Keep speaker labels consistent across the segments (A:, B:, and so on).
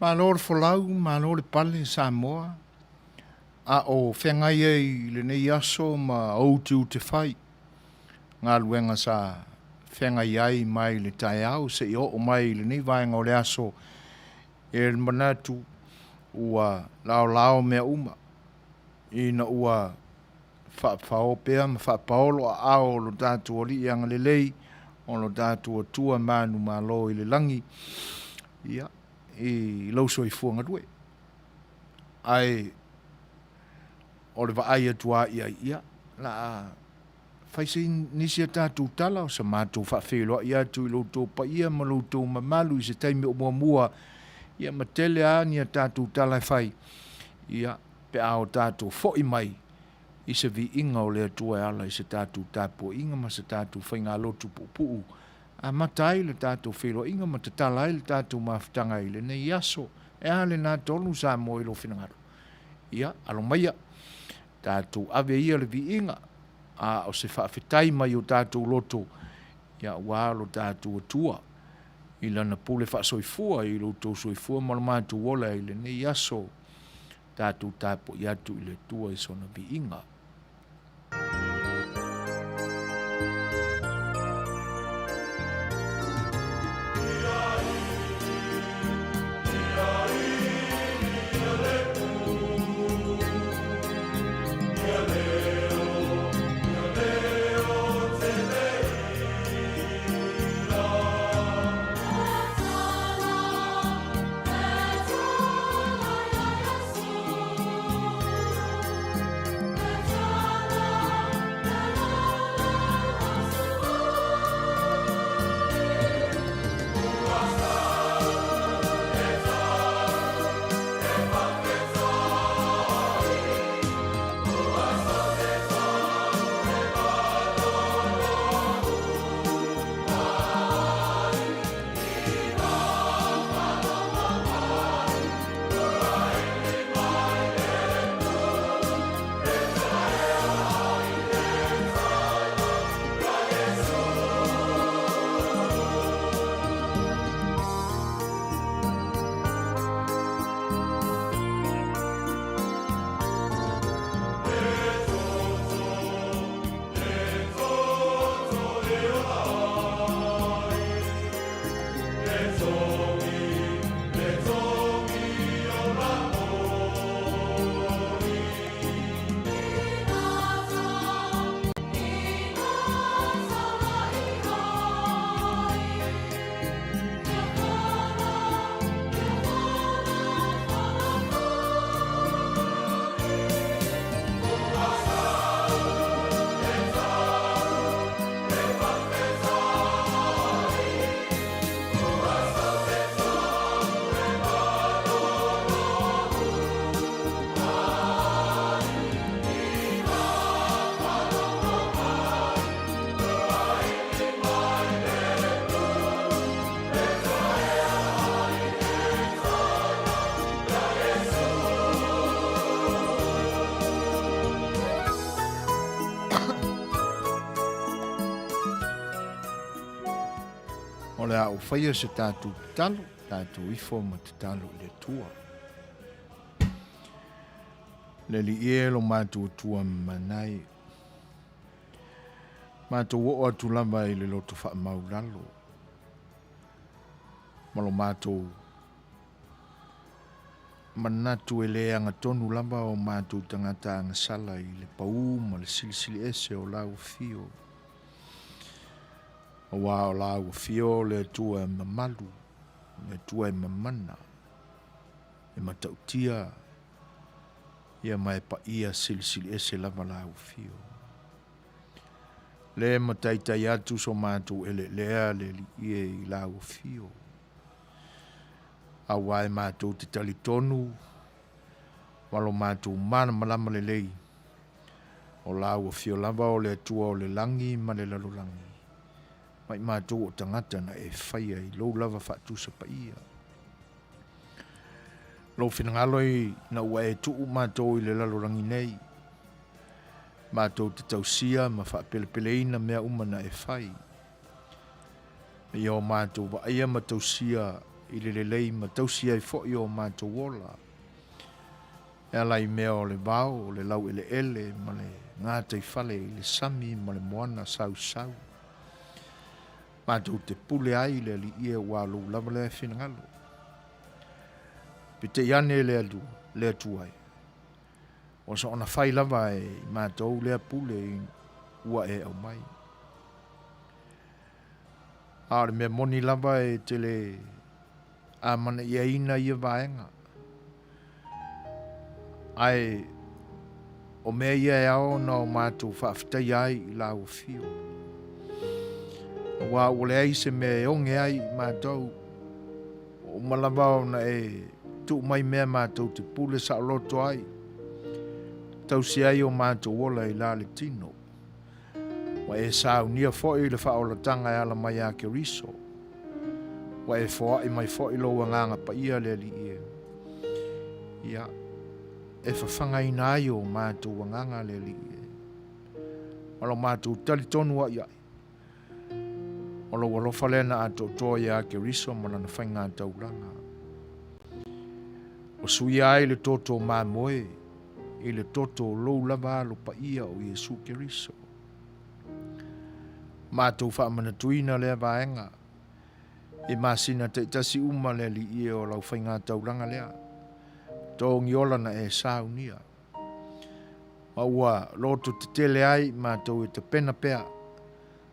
A: Malo le folau, malo le pale Samoa. A o whengai ei le nei aso ma outu te whai. Ngā luenga sa whengai ai mai le tai au se i o mai le nei vaenga o le aso. E le manatu ua lao mea uma. Ina ua whao pēa ma whapaolo a ao lo tātu o li anga le lei. O lo tātu o tua manu malo i le langi. Ia. I lauso i fuanga due. Ai o le vaai atua ia la faisi nisi tātou tala o sa mātou whawheloa ia tu i loutou pa ia ma loutou mamalu i se taimi o mua ia ma tele ani a tātou tala e whai ia pe ao tātou fo i mai i se vi inga o le atua e ala i se tātou tāpo inga ma se tātou whainga lotu puu a matai le tātou wheloa inga ma te tala i le tātou mawhitanga i le nei aso e ale nā tonu sa mo i lo whinangaro ia alo maia tātou ave ia le vi inga a o se whawhitai mai o tātou loto ia wālo tātou atua i lana pule whasoifua i loto soifua malamātou wola i le nei aso tātou tāpo i atu i le tua i sona vi inga. O le au whaia se tātou talo, tātou ifo ma te talo le tua. Le li lo mātou tua manai. Mātou o atu lama i le loto wha maulalo. Malo mātou manatu e le anga tonu lama o mātou tangata anga sala i le pau ma le silisili ese o lau fio. O wā o lau fio le tua e mamalu, le tua e mamana, e matautia, ia mai pa ia silisili ese lava lau fio. Le mataitai atu so mātou ele lea le li ie i lau fio. A wai mātou te talitonu, walo mātou mana malama le lei, o lau fio lava o le tua o le langi ma le lalolangi. Mai mātou o tangata na e whaia i lou lava whaatusa pa ia. Lou whinangaloi na ua e tuu mātou i le lalorangi nei. Mātou te tausia ma whapelepeleina mea umana e whai. I o mātou wa aia ma tausia i le lelei ma tausi ai fo'i o mātou ola. E alai mea o le vau, o le lau ele ma le ngātai fale i le sami ma le moana sau. Mātou te pule ai le li ia ua lou lava le finangalo. Pite iane le atu ai. O sa ona fai lava e mātou le pule i ua e au mai. A le mea moni lava e te le a mana ia ina ia vaenga. Ai o mea ia e ao na o mātou whaafitai ai i la o fio. Wa ole ai se me onge ai mātou. O malava o na e tu mai mea mātou te pule sa loto ai. Tau si ai o mātou ola i la le tino. Wa e sa unia foi le whaola tanga e ala mai a ke riso. Wa e foa i mai foi lo nganga pa ia le li ia. Ia. E whawhanga ina ai o mātou nganga le li ia. Alo mātou tali tonu a iai. Olo walofa lena a totoa ia ke riso mana na whainga tauranga. O sui ai le toto mamoe. I le toto lou lava alo pa ia o Iesu ke riso. Mātou whaamana tuina lea vaenga. E masina te tasi uma le li ia o lau whainga tauranga lea. Tō ngiola na e saunia. Maua loto te tele ai mātou e te pena pea.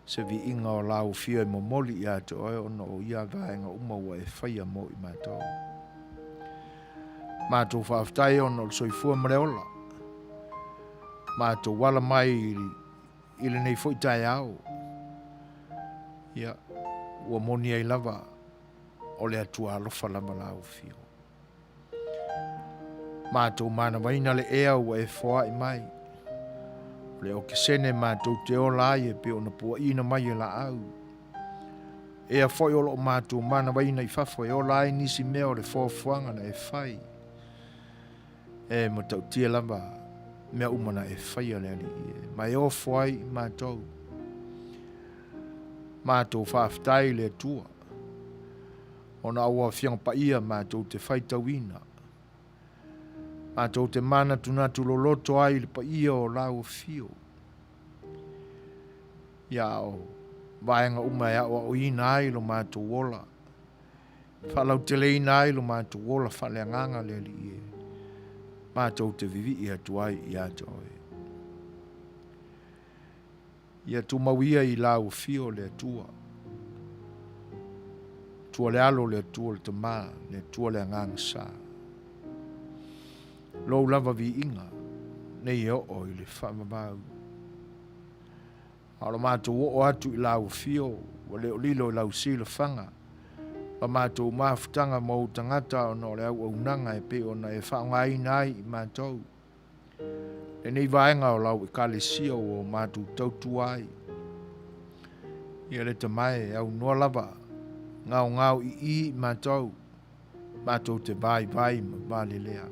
A: Se vi inga o lau fia i momoli ia te oe ono o ia vaenga umaua e whaia mo i mātou. Mātou whaaftai ono o soifua mreola. Mātou wala mai i le nei whoitai au. Ia, ua moni ai lava o le atua alofa lama lau fio. Mātou mana waina le ea ua e whoa i mai. Le o ke sene mātou te o lai e pe o na pua ina mai e la au. Ea foi o lo mātou mana waina i whafo e o lai nisi mea o le whoafuanga na e whai. E matau tia lava mea umana e whai a le ali e. Mai o whai mātou. Mātou whaaftai le tua. O na aua whianga pa ia mātou te whai tauina. Mātou te mana tunatu loloto ai le pa ia o lau fio. Ia o vaenga uma ea o ina ai lo mātou ola. Whalau te leina ai lo mātou ola whaleanganga le li e. Mātou te vivi i atu ai i ato e. Ia tu mawia i lau fio le atua. Tua le alo le atua le tama, le atua le angang sa. Lou lava vi inga, nei o i le whamabau. Alo mātou o atu i lau fio, wa leo lilo i lau sila whanga. Pa mātou maafutanga mau tangata o no le au aunanga e pe o na e whaongai nai i mātou. E nei vaenga o lau i kalesia o mātou tautu ai. Ia le tamae au noa lava, ngau i mātou. Mātou te vai ma vale lea.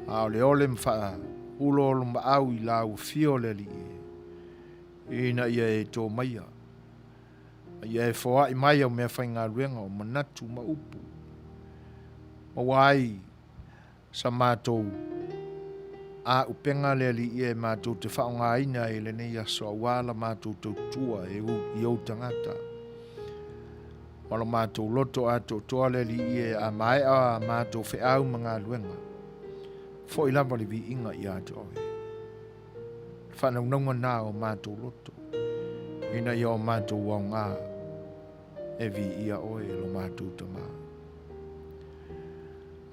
A: A le ole mwha ulo ma au i lau fio le li e. Ina ia e tō maia. Ia e whoa i mai au mea whainga ruenga o manatu ma upu. Ma wai sa mātou a upenga le li e mātou te whaonga ina e le nei aso a wala mātou tautua e i au tangata. Wala mātou loto a toa le li e a mai a mātou wheau mga ruenga. Fo i lava li vi inga i ato oe. Whanaunga nā o mātou loto. Ina i o mātou wau ngā. E vi ia oe lo mātou tama.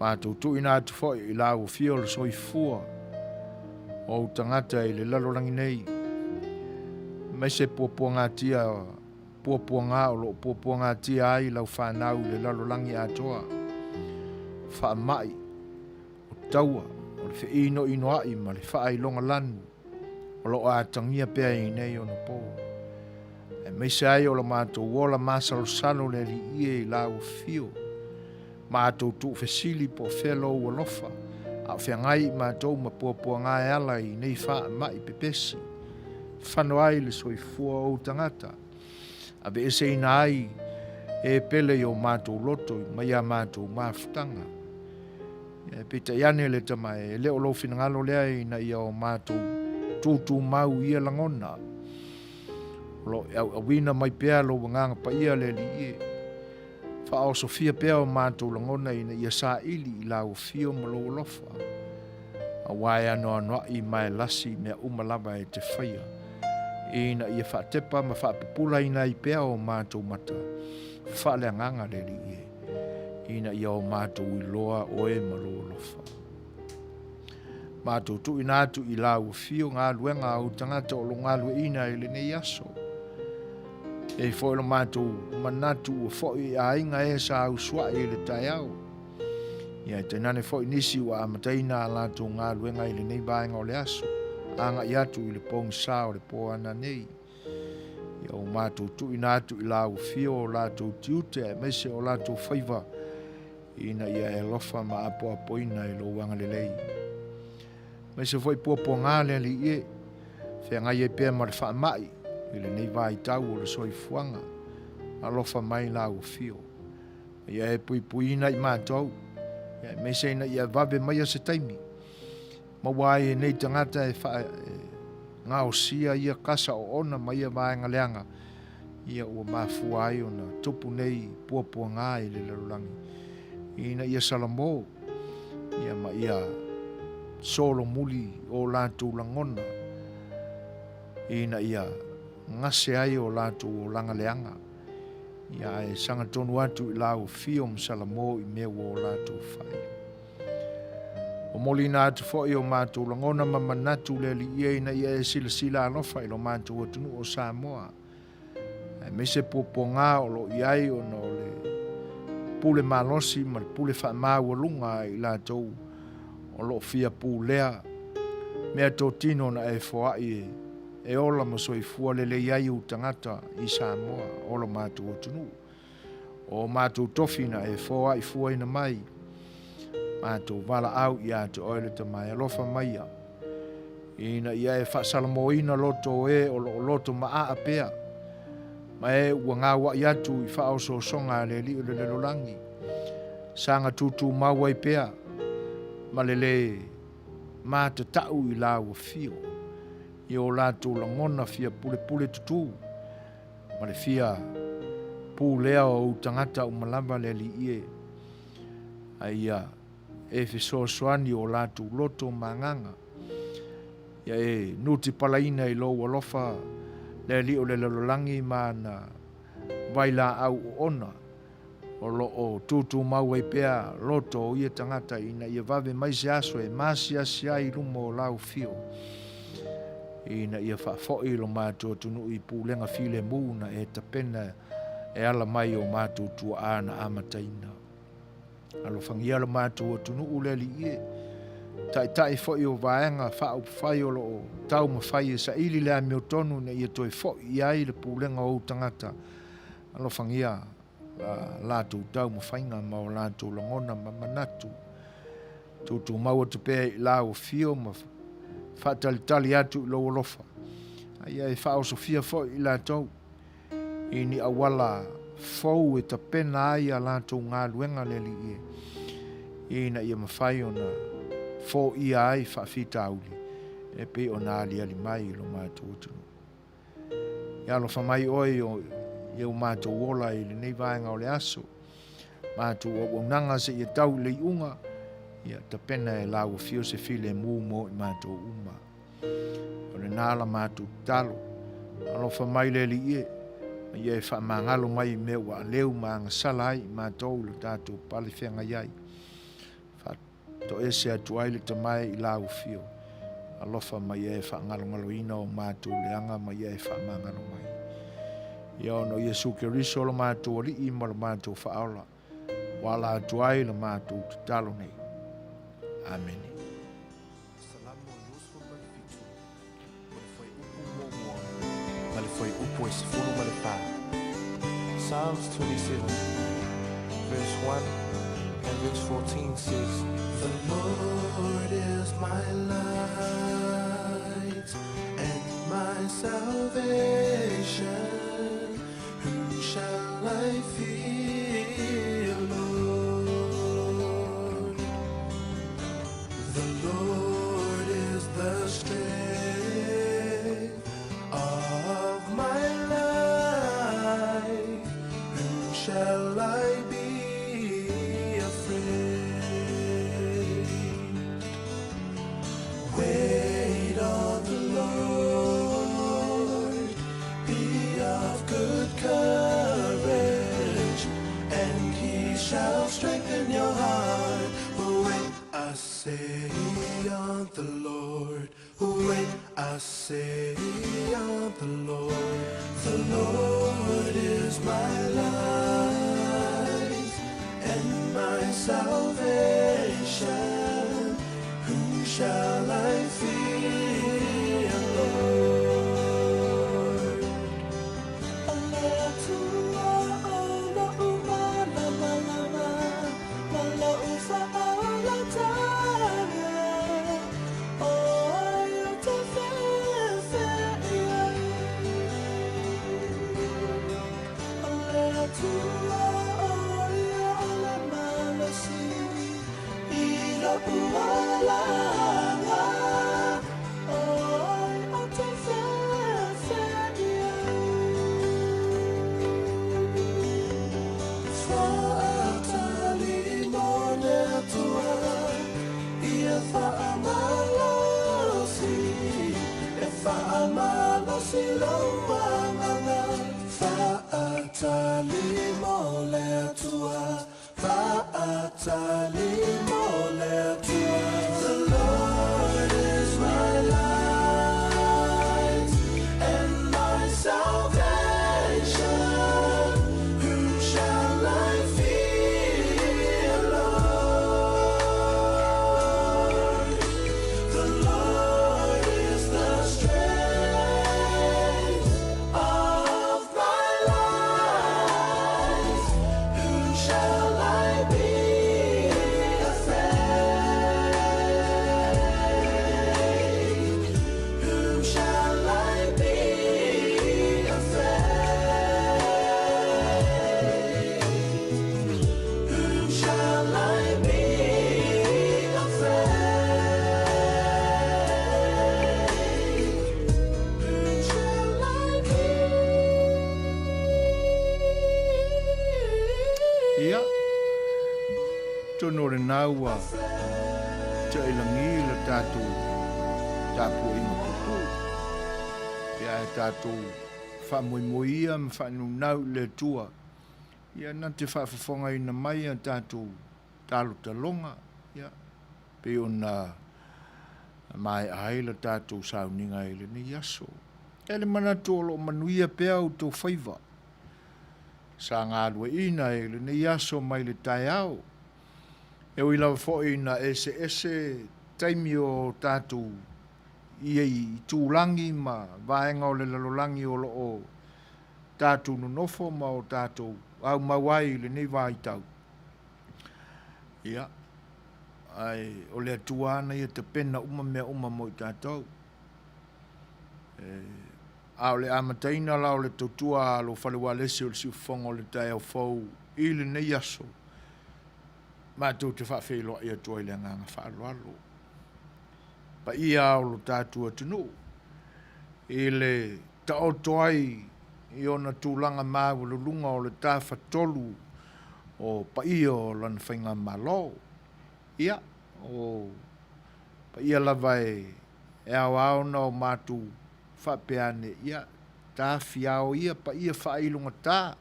A: Mātou tu ina atu fo i lau fio le soifua. O tangata i le lalorangi nei. Mai se puapua ngā tia. Puapua ngā o lo puapua ngā tia ai lau whanau le lalorangi atoa. Whaamai. O taua. O le whiino ai ma le whaai longa lanu. O lo a tangia pia i nei o na pō. E meise ai o la mātou wola māsalo salo le li ie i lau fio. Mātou tu fesili po whelo ua lofa. A whiangai mātou ma puapua ngā ala i nei wha mai pepesi. Whano ai le soifua o tangata. A be ese ina ai e pele o mātou loto, mai a mātou mafutanga. E pita iane le tamai, e leo lo finangalo lea ina ia o mātou tūtū mau ia langona. Lo awina mai pea lo wanganga pa ia le li e. Fa o Sofia pea o mātou langona ina ia sa ili i lau fio malo lofa. A wai anoa noa i mai lasi mea umalava e te whaia. Ina ia fa tepa ma fa pupula ina i pea o mātou mata. Fa le nganga le li e. Ina ia o mātou i loa o e malo lofa. Mātou tu ina atu i lau fio ngā luenga au tangata o lo ngā lue ina i le nei aso. E foi lo mātou manatu o foi a inga e sa au sua i le tai au. Ia te nane foi nisi wa amataina a lātou ngā luenga i le nei vāenga o le aso. Anga i atu i le pong sa o le po ana nei. Ia o mātou tu ina atu i lau fio o lātou tiute e mese o lātou whaiva. Ina ia e lofa ma apo apoina i lo wanga le lei. Mese foi puapo ngā le li e. Whea ngai e pēr ma le wha mai. Ile nei vai tau o le Suefuaina alofa mai lau fio. Ia e puipuina i mātou. Ia me se ina ia vave mai a se taimi. Ma wai e nei tangata e wha ngā o sia ia kasa o ona mai a vaenga leanga. Ia ua mafua ai o na tupu nei puapua ngā i le larulangi. Ina ia salamo. Ia ma ia solo muli o lātou langona. Ina ia ngase ai o lātou o langa leanga. Ia e sanga tonu atu i lau fio msalamo i mea o lātou whai. O molina atu fo i o mātou langona ma manatu le li ia ina ia e sila sila alofa i lo mātou atunu o Samoa. E mese popo ngā o lo iai o no le pule malosi ma le pule wha mau lunga i lātou o lo fia pulea. Mea tō tino na e foa i e ola ma soifua le iai u tangata i Samoa, ola mātou o tunu. O mātou tofina e foa i fuaina mai. Mātou wala au i atu oile ta mai alofa mai a. Ina ia e whaasalamoina loto e o loto maa a pea. Ma e ua ngā wa i atu i wha so songa le li o le lelolangi. Sanga tutu maua i pea. Ma le māta tau i lau fio. I o lātou langona fia pule tutu. Ma le fia pulea o tangata o malamba le li ie. Aia e Suasua o lātou loto manganga. Ia e nuti palaina i lo walofa le li o le lalolangi ma na waila au ona. O lo o tutu mau e pea loto o ia tangata ina ia vave mai se aso e masi asia i lumo o lau fio. Ina ia whaafoi lo mātou tunu i pūlenga file mūna e tapena e ala mai o mātou tua ana amataina. Alo whangia lo mātou tunu uleli ie. Tai foi o vaenga whao whai o lo tau ma whai e sa ili lea meo tonu na ia toi foi i ai le pūlenga o tangata. Alo whangia lātou tau ma whainga ma o lātou langona ma manatu. Tūtu maua te pēr i lau fio ma whaatalitali atu i lo olofa. Ia e whao Sofia foi i lātou. I ni awala fau e ta pena ai a lātou ngā luenga le li ie. Ina ia mawhai o na fo ia ai whaafita auli. E pe o nā ali mai i lo mātou utunu. Ia lo whamai oi o iau mātou wola i le nei vaenga o le aso. Mātou o nanga se ia tau le iunga. Ia ta pena e lau fio se file mū mo i mātou uma. O le nāla mātou talo. Alo whamai le li ie. Ia e whamangalo mai me wa leu maanga salai mātou le tātou pale whenga iai. To ese atu ai le tamai i lau fio. Alofa mai e whaangalo ina o mātou leanga mai e whamangalo mai. Ia ono Iesu Keriso lo mātou ali i ma lo mātou whaola. Wala atu ai le mātou talo nei. Amen.
B: Psalms 27, verse 1 and verse 14 says, The Lord is my light and my salvation. Whom shall I fear? say of the Lord, when I say of the Lord is my life and my salvation. Whom shall I fear, Lord? The Lord is my light and my salvation. Whom shall I fear, Lord? The Lord is the strength of my life. Whom shall I be afraid? Whom shall I be afraid? Whom shall I be afraid? Whom shall I
A: Ia, tono re naua, te ilangi le tātou, tāpua inga pupu. Ia e tātou whamoimoia, ma whanunau le tua. Ia na te whawhawhonga ina mai a tātou tālo talonga. Ia, pe ona mai ai le tātou sauninga ele ni yaso. Ele mana tōlo manuia pea o tō Fai'oa. Sa ngā rua ina e le nei aso mai le tai au. E ui lawa fo ina ese taimi o tātou i tūlangi ma vaenga o le lalolangi o lo o tātou nonofo ma o tātou au mawai le nei vai tau. Ia, ai o le atuana ia te pena uma mea uma mo i tātou. Ao le amataina la o le tautua lo whalewā lese o le siufonga o le tai au fau i le nei aso. Mātou te whawhelo ia tua i le nganga whaaloalo. Pa ia o lo tātua tunu. I le taotoai i ona tūlanga māu le lunga o le tāwha tolu o pa ia o lana whainga malo. Ia, o pa ia lava e au aona o mātou whapeane ia tā whiao ia pa ia whailunga tā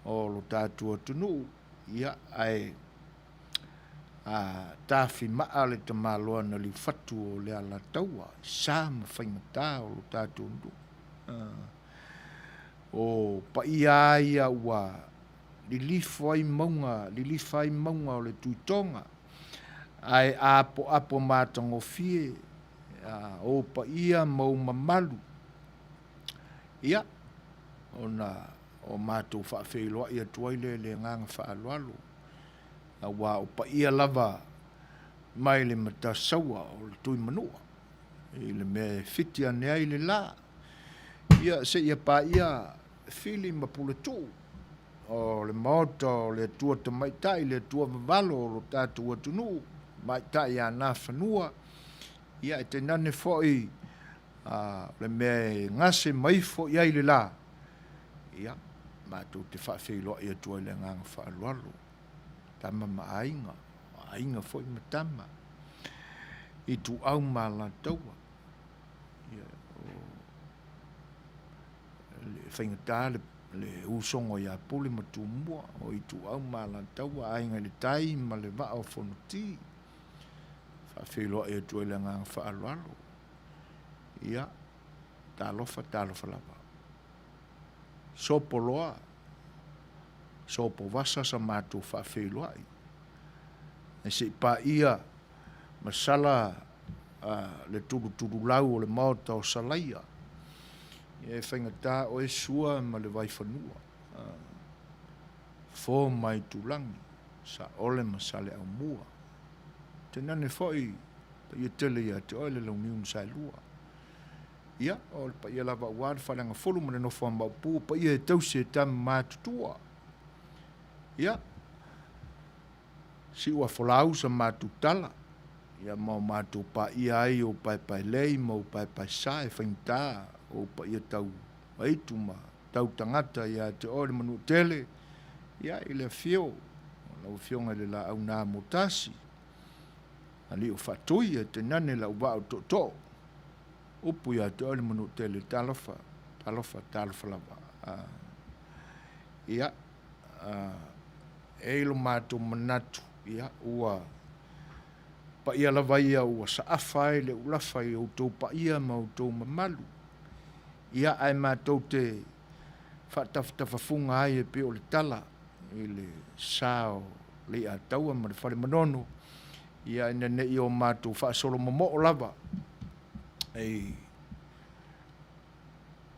A: o lo tātua tunu ia ai tā whimaa le ta maloa na li whatu o le ala taua sā ma whaingatā o lo tātua ndu o pa ia ia ua li lifai maunga o le tuitonga ai apo mātango fie o pa ia mau mamalu. Ia, o mātou whaafeiloa ia tuaile le nganga whaaloalo. Wa o pa ia lava mai le matasaua o le tui manua. I le me fitia nea i le la. Ia se ia pa ia fili mapule tū. O le maota o le tua ta maitai, le tua vavalo o lo tātua tunu. Maitai a nā whanua. Ia e te nane foi le me ngase mai foi ai le la. Ia, mātou te whaafeiloa ia tua i le nganga whaaloalo. Tama ainga foi matama. I tu au mala taua. Ia, le whaingatā le usongo ia pule matumua o i tu au mala taua ainga le tai ma le vaa o whanoti. Fa'afeiloa e tu le ngang fa'aloalo. Ia, talofa lava. Sopo loa, sopo vasa sa mātou fa'afeiloa i. E se pa ia, masala le turu lau o le maota o salaia. E whaingatā o e sua ma le vai whanua. Fō mai tulangi, sa ole masale au mua. Te nane foi, pa ia tele ia te oile lau miun sa lua. Ia, o le pa ia lava uāra whalanga folu ma le nofo a maupu, pa ia e tausi e tam mātutua. Ia, si ua wholau sa mātutala. Ia mau mātou pa ia ai o pai lei, mau pai sa e whaintā, o pa ia tau aitu ma, tau tangata ia te ore manu tele. Ia, i le fio, lau fionga le la au nā motasi. Ali o fatui e te nane la uwa o to. Upu ia te ore manu tele, talofa lava. Ia, e ilo mātou manatu, ia, ua, pa ia lava ia ua sa awhai le ulafa i o tau pa ia ma o tau mamalu. Ia ai mātou te whatawhafunga ai e pe o le tala, i le sao le a taua ma le whare manono. Ia ina ne i o mātou whaasolo momo o lava. Ei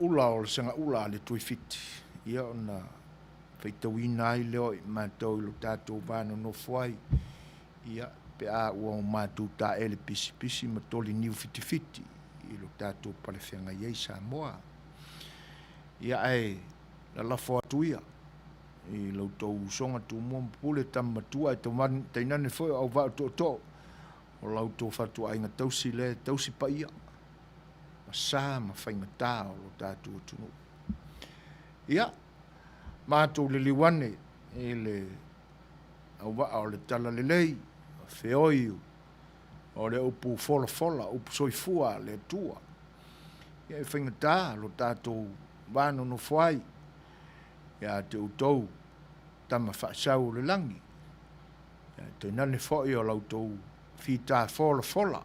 A: ula o le sanga ula le tui fiti. Ia o na whaitawina ai leo i mātou i lo tātou vāno no fuai. Ia pe a ua o mātou tā ele pisi ma toli niu fiti i lo tātou pale whenga iei Samoa. Ia ai la lafo atuia i lo tau songa tu mua pule tam matua e tainane foi au vau to o lau tau fatu ainga tausi le tausi pa ia sa ma whaingatā o lo tātou tunu. Ia mātou le liwane e le au vaa o le tala le lei Fai'oa o le upu fola upu Suefua le tua. Ia e whaingatā lo tātou vāno no fuai. Ia te utou tama whaasau le langi. Ia te nane foi o lau tau whita fola.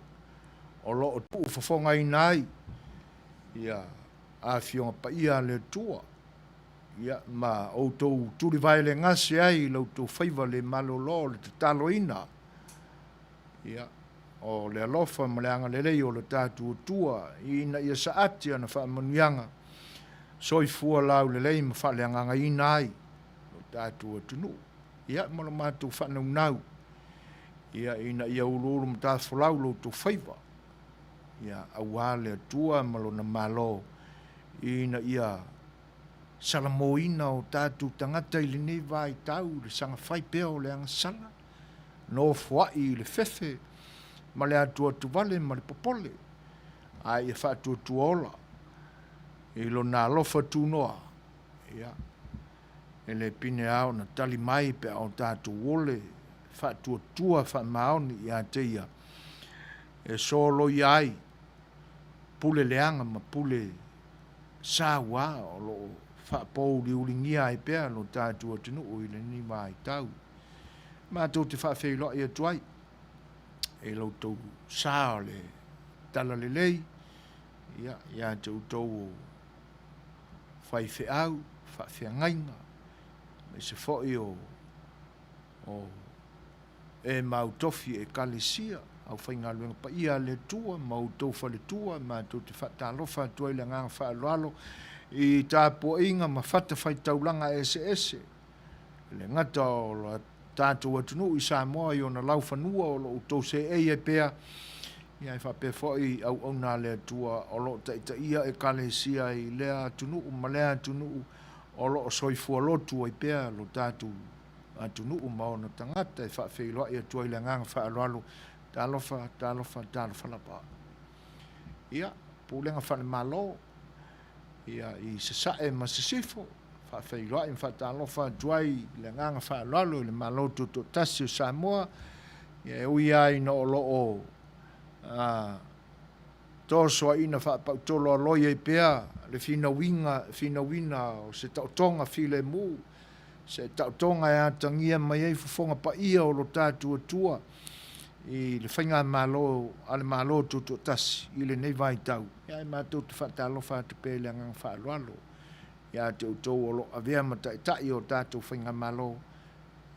A: O lo o tuu whafonga i nai. Ia a fionga pa ia le tua. Ia ma o tau turi vai le ngase ai lau tau whaiva le malolo le te taloina. Ia o le alofa ma le anga le lei o le tātua tua. Ina ia sa ati ana wha manuianga. Soifua lau le lei ma whale anganga i nai. O tātua tunu. Ia malo mātou whanau nau. Ia ina ia ulu ma tātua lau lo tau whaiva. Ia awa le tua malo na malo. Ina ia salamoina o tātou tangata i le nei vai tau. Le sanga whaipea o le anga sala. No fuai le fefe. Ma le atua tu vale ma le popole. Ai e whātua tu ola. I lo nā lofa tū noa. Ia. E le pine au na tali mai pe au tātou ole. Whātua tua whamaoni i a te ia. E solo i ai. Pule leanga ma pule sāua o lo whapou li ulingia i pea lo tātou atinu o i le ni mai tau. Mātou te whawheiloa i atuai. E lo tau sāo le tala le lei. Ia te utou o whaiwheau, whawhiangainga, me se whoi o e mautofi e kalesia, au whaingaluenga pa ia le tua, mautofa le tua, mātou te whatalofa tua i le nganga whaaloalo, i tāpua inga ma whata whaitaulanga ese. Le ngata o la tātou atunu i Samoa i o na lau whanua o lo utou se e pea, ia e whape foi au nā lea tua o lo ta ia e kalesia i lea tunu ma lea tunu o lo soifua lotu i pea lo tātou tunu ma o na tangata e whawheiloa i atua i le nganga whaaloalo talofa lapa. Ia, pūlenga whane malo, ia i sasae ma sisifo, whawheiloa i whatalofa tuai le nganga whaaloalo i le malo tuto tasi o Samoa, ia e ui ai no o lo o tosoa ina whapautolo aloia i pea, le whinawina o se tautonga while mu, se tautonga e atangia mai ei fufonga pa ia o lo tātua tua. I le whainga malo, ale malo tutu tasi, i le nei vai tau. Ia mātou te whatalofa te pēle ngang whaaloalo. Ia te utou o lo avea mata i tai o tātou whainga malo.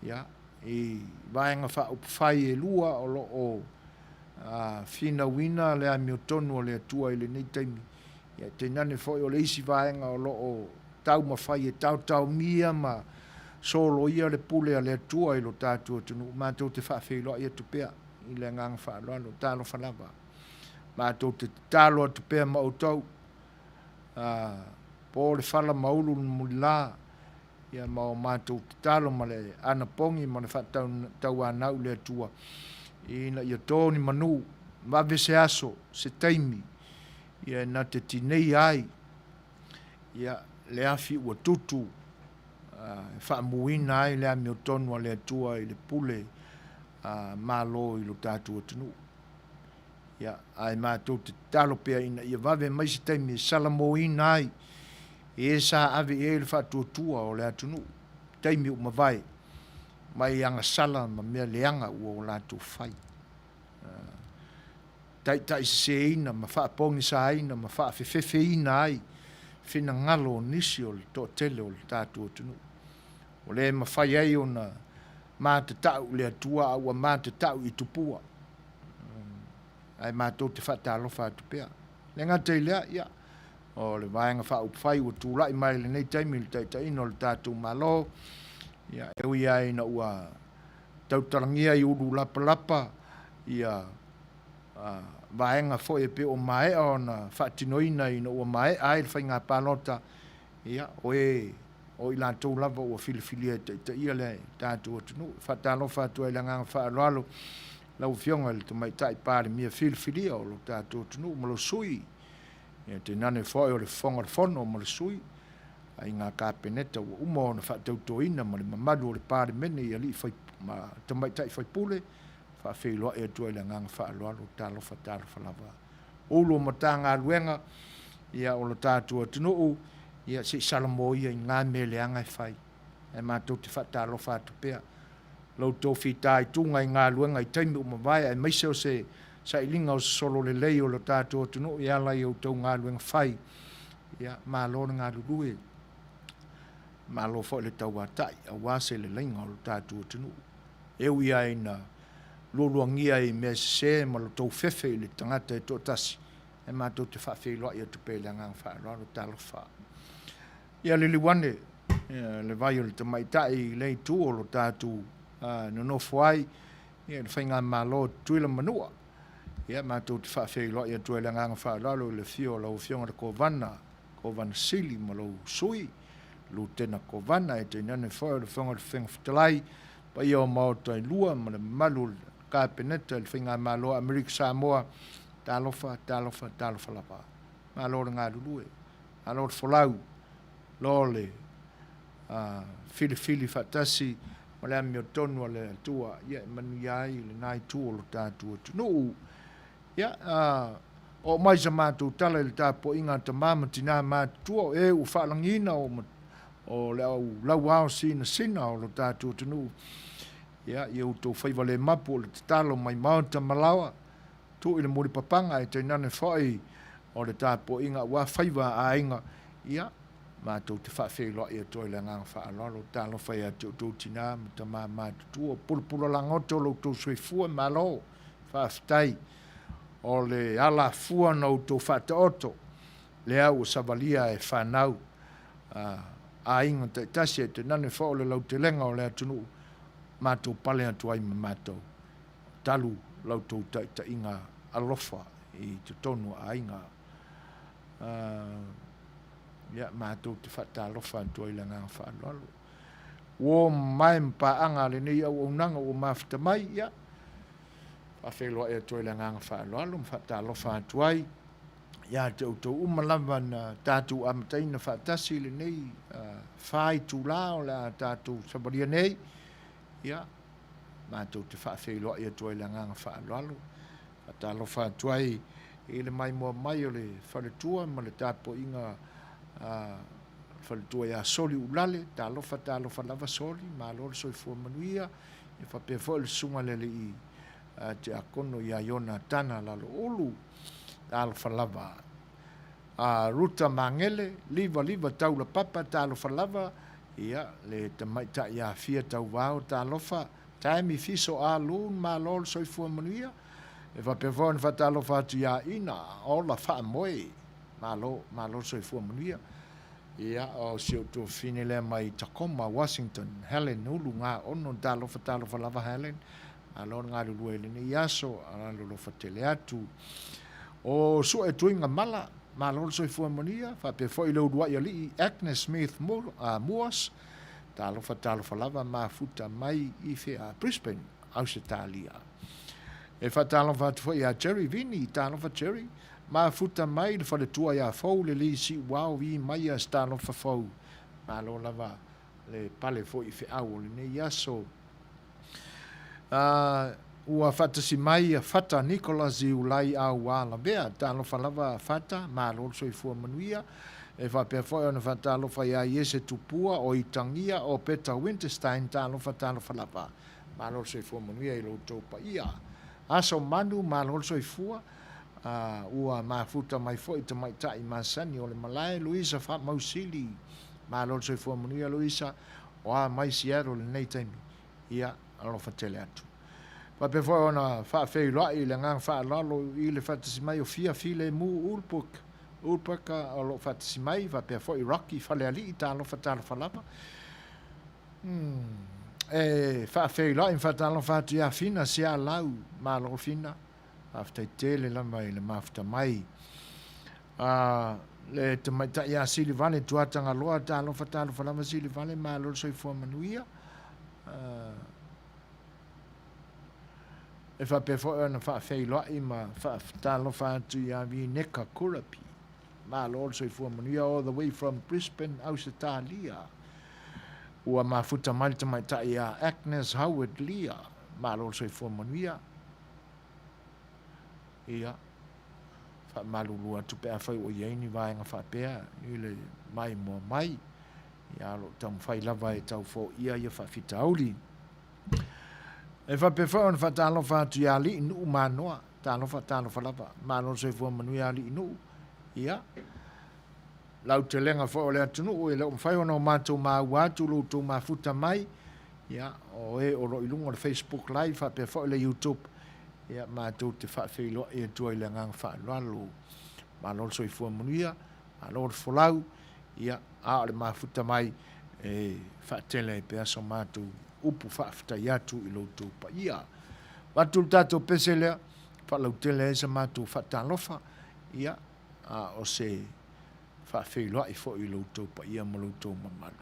A: Ia, i vaenga wha upwhai e lua o lo o whina wina le a miotonu o le atua i le nei taimi. Ia te nane foi o le isi vaenga o lo o tau mawhai e tau mia ma solo ia le pule a le atua i lo tātou tunu. Mātou te whawhelo ia tupea. I le ngang whaaloalo, tālo whalava. Mātou te tālo atu pēr mautau. Pō le whala maulu muli la. Ia mao mātou te tālo ma le ana pongi ma le whatau anau le atua. Ina ia tōni manu, mawe se aso, se taimi. Ia na te tinei ai. Ia le afi ua tutu. Whaamuina ai le ami o tonu a le atua i le pule. Malo i lo tātou atunu. Ia, ai mātou te talo pia ina, ia wawe mai se taimi, salamo ina ai, e sa ave e le whātua o le atunu, taimi u mawai, mai anga sala ma mea leanga ua o lātou whai. Tai se ina, ma whaapongi sa ina, ma whaafefefe ina ai, whina ngalo nisi o le tō tele o le tātou atunu. O le ma whai ai o na, mā te tau le atua au mā te tau i tupua. Ai mātou te whatalofa atu pēr. Le ngata i lea, ia. O le vaenga wha upwhai ua tūlai mai le nei taimi le taitaino le tātou malo. Ia, ewi ai na ua tautarangia i uru lapa. Ia, vaenga foi e pe o mae o na whatinoina i na ua mae ai le whainga pālota. Ia, o i lātou lava ua filifilia te ia le tātou atunu. Whatalofa atu ai langang whaaloalo. Lau fionga le te mai tai pāre mia filifilia o lo tātou atunu. Malo sui. Ia te nane foi o le whonga le whono malo sui. Ai ngā kāpeneta ua umo o na whatautoina ma le mamadu o le pāre mene i ali te mai tai whai pule. Whawhiloa e atu ai langang whaaloalo tālofa lava. Ulu o matanga aluenga. Ia o lo tātou atunu. Ia se salamo ia i ngā meleanga i whai. E mātou te whatalofa atu pēr. Lau tō whita i tūnga i ngā luenga i taimi o mawai. E maise o se sa ilinga o solo le lei o lo tātou atunu. Ia lai o tau ngā luenga whai. Ia mālona ngā lulue. Mālo fo le tau atai. A wāse le leinga o lo tātou atunu. Ewi ai na luluangia i mea se ma lo tau fefe i le tangata e tō tasi. E mātou te whawhiloa i atu pēr le ngang whaaloalo tālofa. Ia le liwane, le vai o le tamaitai, le tu o lo tātou no fuai, ia le whainga malo tuila manua. Ia mātou te whawhiloa i atu e le ngang whaaloalo le fio lau fionga le kovana sili ma lau sui, lu tena kovana e te nane whai le whonga le whenga whitalai, pa ia o maotai lua ma le malu ka peneta le whainga malo Amerika Samoa, tālofa lapa. Malo le ngā lulue, malo le wholau, lole fili fatasi ma le ami o tonu le atua ia Manuia i le nai tu o lo tātua tunu ia o mai sa mātou tala i le tāpo inga ta māma tina mātua e u whaalangina o le au lau ao sina o lo tātua tunu ia i au tau whaiva le mapu o le talo mai maunta malawa tu i le muri papanga e te nane whai o le tāpo inga ua whaiva a inga ia mātou te whawhiloa i atoa i le ngang whaaloalo, tālo whai atu tō tina, mata mātutua, pulpula langoto lo tō Suefua malo, whawhitai, o le ala fua nau tō whataoto, le au o savalia e whanau, a inga te tasi e te nane whao le lau te lenga o le atunu, mātou pale atu ai ma mātou, talu lau tō ta inga alofa i te tonu a inga, ia mātou te whatalofa antua i langa whaaloalo. Wo mai mpaanga le nei au unanga o mawhita mai, ia. Whawheloa e atua i langa whaaloalo, whatalofa antua i. Ia te utou umalava na tātou amataina whatasi le nei, whai tūlā o le tātou sabaria nei. Ia, mātou te whawheloa e atua i langa whaaloalo. Whatalofa antua i le mai mua mai o le wharetua, ma le tāpo inga whaletua ia soli ulale, tālofa lava soli, mālo le soifua manuia, e whapea fo le sunga lele i te akono ia iona tana lalo ulu Seigafolava. Ruta mangele, liva taula papa Seigafolava, ia le tamaita ia fia tau vau talofa, taimi fiso a lun ma lol soifua manuia, e va pevon va talofa atu ia ina, ola fa moe, ma lo soifua manuia, ia o Setu fine le mai Tacoma, Washington, Helen ulu ngā ono Seigafolava Helen, alon ngā lulu ele ni yaso, ala lulu fatele atu, o Suefuaina mala, ma lo soifua manuia, fa pe foi lo dua ia li Agnes Smith Moas, Seigafolava ma futa mai I a Brisbane, Australia. E fa talofa atu foi a Jerry Vini, talofa Jerry, ma futa mai le fale tua ia fau le li si wau vi mai a talofa fau, ma lo lava le pale foi au le ne yaso. Ua fatasi mai fata Nicholas I ulai au wala bea, Seigafolava fata, ma lo soifua manuia, e fa pe foi ona fa talofa ia Setu pua o itangia o Peter Winterstein Seigafolava, ma lo soifua manuia I lo topa ia. Aso manu ma lo soifua, ua mafuta mai foi te mai tai masani o le malai Luisa fa mausili, ma lo soifua manuia Luisa, o mai siero le nei taimi, ia alo fatele atu. Pa pe foi ona fa Fai'oa I le ngang fa lalo I le fatasi mai o fia file mu ulpaka o lo fatasi mai fa pe foi Rocky fale ali Seigafolava. E fa Fai'oa fa talo fa tu ia fina sia lau ma lo fina after tele la mai le mafta mai. Le te mai ta ia sili vale tuatanga loa Seigafolava sili vale ma lo soifua manuia. E fa pe foi ona fa Fai'oa ma fa talofa atu ia vi neka kurapi, ma lo soifua manuia all the way from Brisbane, Australia. Ua mafuta mai te mai ta ia Agnes Howard Lia, ma lo soifua manuia. Ia fa malulu atu pe a Fai'oa iai vaenga fa pea I le mai mo mai. Ia lo tam Fai'olava e tau fo ia fa fitauli. E fa pe fa on fa talofa atu ia li inu manoa, Seigafolava, ma lo soifua manuia li inu. Ia lau te lenga fo o le atunu, e leo mwhai ona o mātou watu lo tō mafuta mai, ia, o o lo ilunga le Facebook Live, fa pe fo le YouTube, ia, mātou te Fai'oa e tua I le ngang whaaloalo, ma lo soifua manuia, ma lo folau, ia, a le mafuta mai, e whaatele pe aso mātou, upu whaafutai atu I lo tō pa ia. Watu tātou pese lea, whalau tele esa mātou whaatalofa, ia, o se Fai'oa I fo I lo tō pa ia ma lo tō mamalu.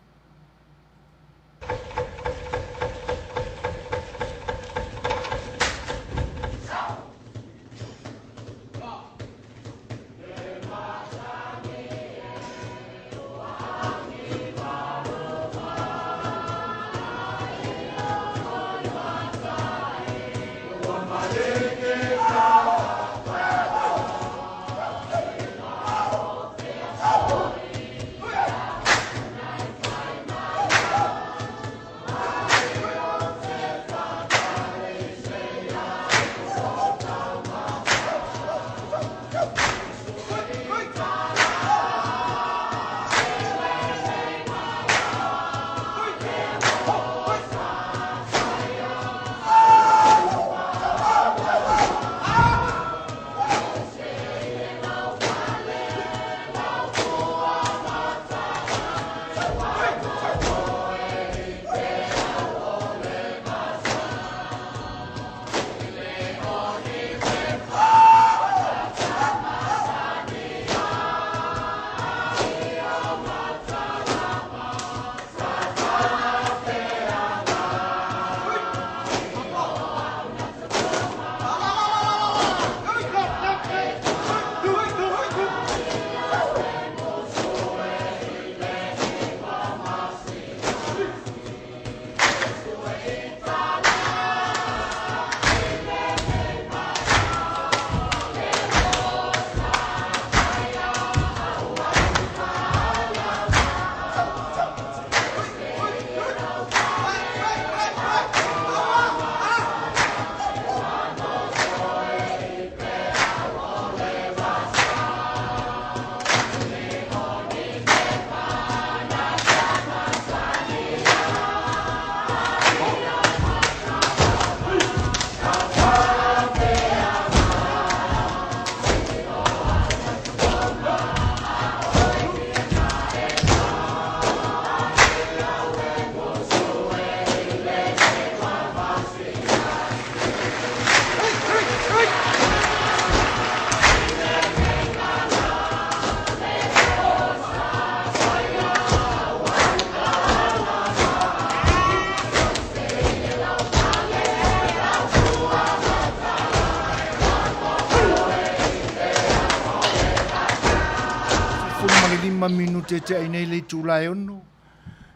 A: 5 minute te ai nei le tūlai ono.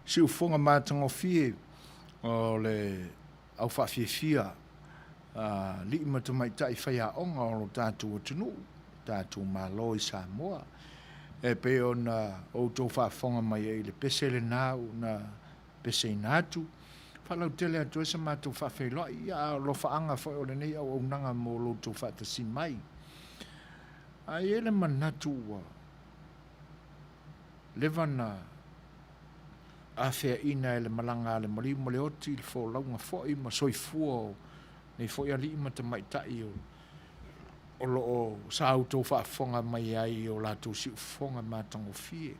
A: Si ufonga mātango fie o le au whawhiawhia. Li ima tu mai tai Fai'aonga o lo tātou atunu, tātou malo I Samoa. E pe ona o tō whaafonga mai e le pese le nāu na pese inatu. Whalau tele atu esa mātou whawhailoa ia lo whaanga whai o le nei au nanga mō lo tō whaatasi mai. Ai ele manatu levana a Fai'aina le malanga le mali mo le oti le fo launga foi ma soifua nei foi ali ma te mai tai o lo o sa auto fa fonga mai ai o la tu si fonga matango fie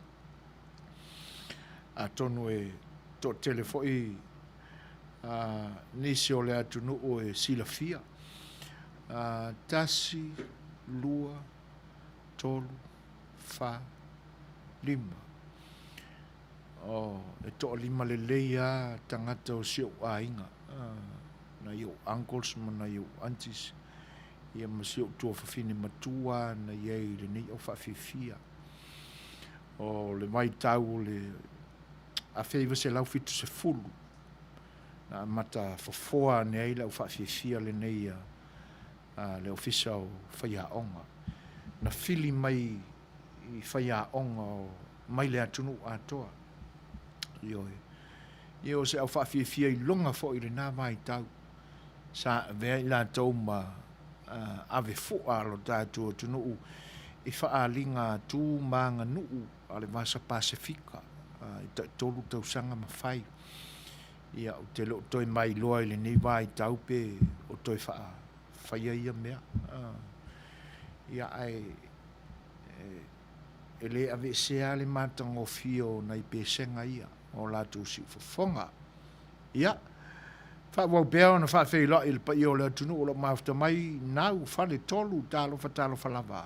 A: a tonu e to telefoi nisi o le atu no o e silafia tasi lua tolu fa lima e to lima le leia tangata o sio ainga na yo uncles na yo aunties ia masio tu fafini matua na ye le ni o fafifia o le mai tau le a feiva se lau fitu se fulu na mata fofoa nei lau fafifia le nei le ofisa o Fai'aonga na fili mai I Fai'aonga o mai le atunu atoa Io se au whawhiawhia I longa fo I le nā mai tau. Sa vea I la tau ma ave fua lo tātua tunu I whaalinga tū maanga nuu a le vasa Pasifika. I tolu tau sanga ma whai. Ia o te lo toi mai loa I le nei vai tau pe o toi whaia ia mea. Ia ai e le ave sea le matango fio na I pesenga ia. O la tu si fonga ia fa wo beo na fa fe lo il pa yo le tunu o lo mafta mai nau fa le tolu talo falava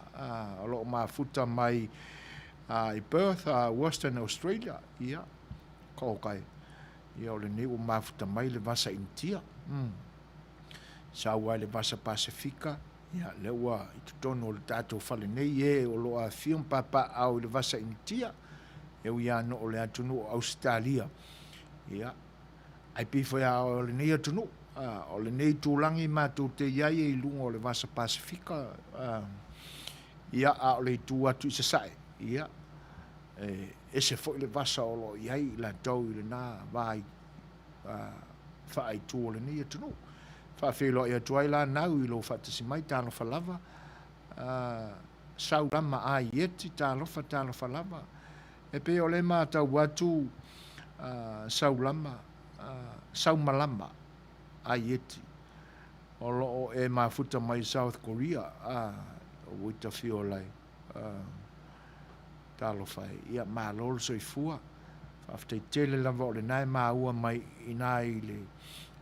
A: o lo mafuta mai I Perth Western Australia ia ko kai ia le ni o mafuta mai le vasa intia sa wa le vasa Pasifika ia le wa I tono le tato fa le nei e o lo a fium papa au le vasa intia eu ia no o le atunu o Australia. Ia. Ai pi foi o le nei atunu. O le nei tūlangi mātou te iai I lunga o le vasa Pasifika. Ia o le tū atu I se sae. Ia. E se foi le vasa o lo iai la tau I le nā vai whaai tū o le nei atunu. Whawhelo I atu ai la nau I lo whatasi mai Seigafolava. Saurama a ieti Seigafolava. E pe o le mātau watu saumalama a ieti. O loo e mafuta mai South Korea o wita fio lai talofai. Ia mālol soifua. Whaftei tele lava o le nai māua mai inai le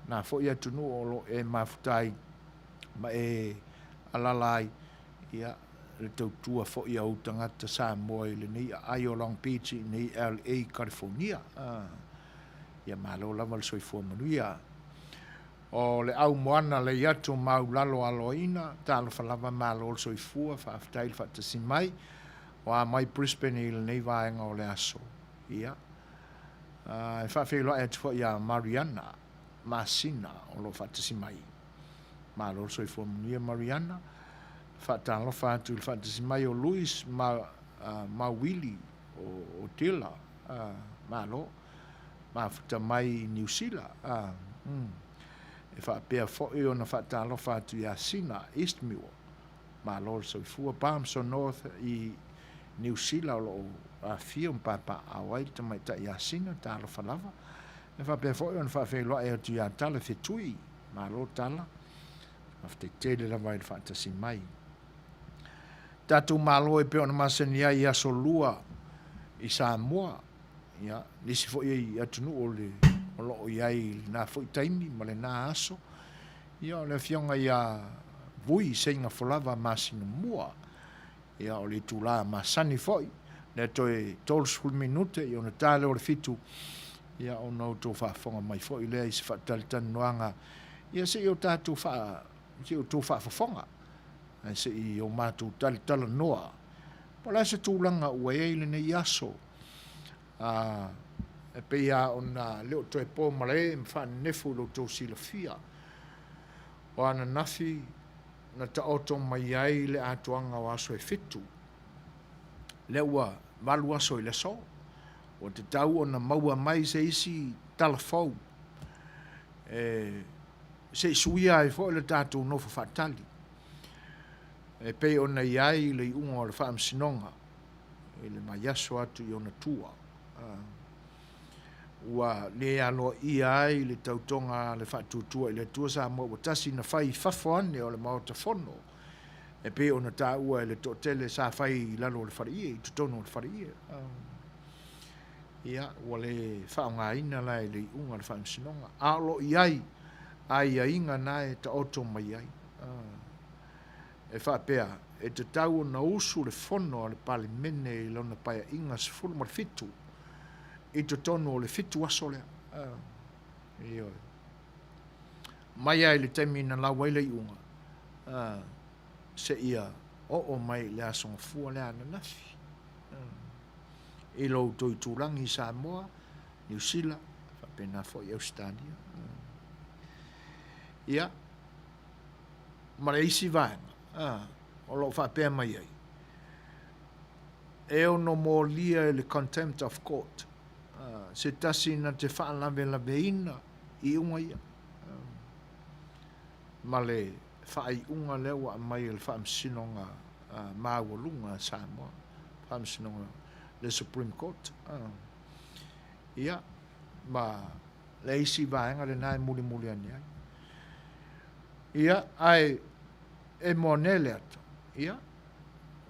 A: nā fo ia tunu o lo e mafutai ma e alalai. Ia le tautua fo ia o tangata Samoa I le nei ai o Long Beach nei LA, California. Ia malo lava le soifua Manuia. O le au moana le iato maulalo aloina, Seigafolava malo le soifua, whaaftai le whaatasi mai, o a mai Brisbane I le nei vaenga o le aso. Ia. E whaafeloa e tufo ia Mariana, Masina, o lo whaatasi mai. Malo le soifua Manuia Mariana. Whaatalofa atu le whaatasi mai o Louis ma Willi o Tila malo mafuta mai New Zealand e whaapea fo'i o na whaatalofa atu I Asina Eastmore malo le soifua Palmerston North I New Zealand o fia papa awai tamai ta I Asina Seigafolava e whaapea fo'i o na whaafeloa e atu I tala Fetui malo tala whafte tele la vai le whaatasi mai Tatu malo e pe ona Masinamua I aso lua I Samoa. Ia, nisi fo I atunu o le o loo iai nā fo I taimi ma le nā aso. Ia o le fionga ia vui Seigafolava Masinamua. Ia o le tūlā masani foi. Le toe 12 minute I ona tāle o le fitu. Ia o nau tō whaafonga mai foi lea I se whaatalitanu noanga. Ia se I o tātou wha, se o tō whaafonga. Se I o mātou talitala noa Po la se tūlanga ua e le nei aso. E pe ia ona leo to e po male mfa nefu lo to sila fia. O ana nafi na ta oto mai ai le atuanga o aso e fitu. Le ua malu aso i le so. O te tau ona maua mai se isi talafou. Se suia e fo le tātou nofu fatali. E pe ona iai le unga o le whaam sinonga. E le mai aso atu i ona tua. Ua le alo ia ai le tautonga le whaatutua i le tua sa mo o tasi na whai whafoane o le maota fono. E pe ona tā ua e le totele sa whai lalo le wharie, i tutono le wharie. Ia, ua le whaonga ina lai le unga le whaam sinonga. Alo iai, ai a inga nae ta oto mai ai. E whapea, e te tau na usu le fono le pale mene i lona paia inga se fulu mar fitu. I te tono o le fitu aso lea. Mai ai le temi na la waile i unga. Se ia o mai le asonga fua lea na nafi. I lo toi tūrangi Samoa, New Zealand, whapena fo i Australia. Ia, mara isi vaenga. O lo whapea mai ai. E ono mo lia le contempt of court. Se tasi na te whaalawe lawe ina i unga ia. Ma le whaai unga lewa mai le whaamsinonga māwalunga Samoa. Whaamsinonga le Supreme Court. Ia, ma le isi vaenga le nai muli muli ani ai. Ia, ai e monele ata. Ia,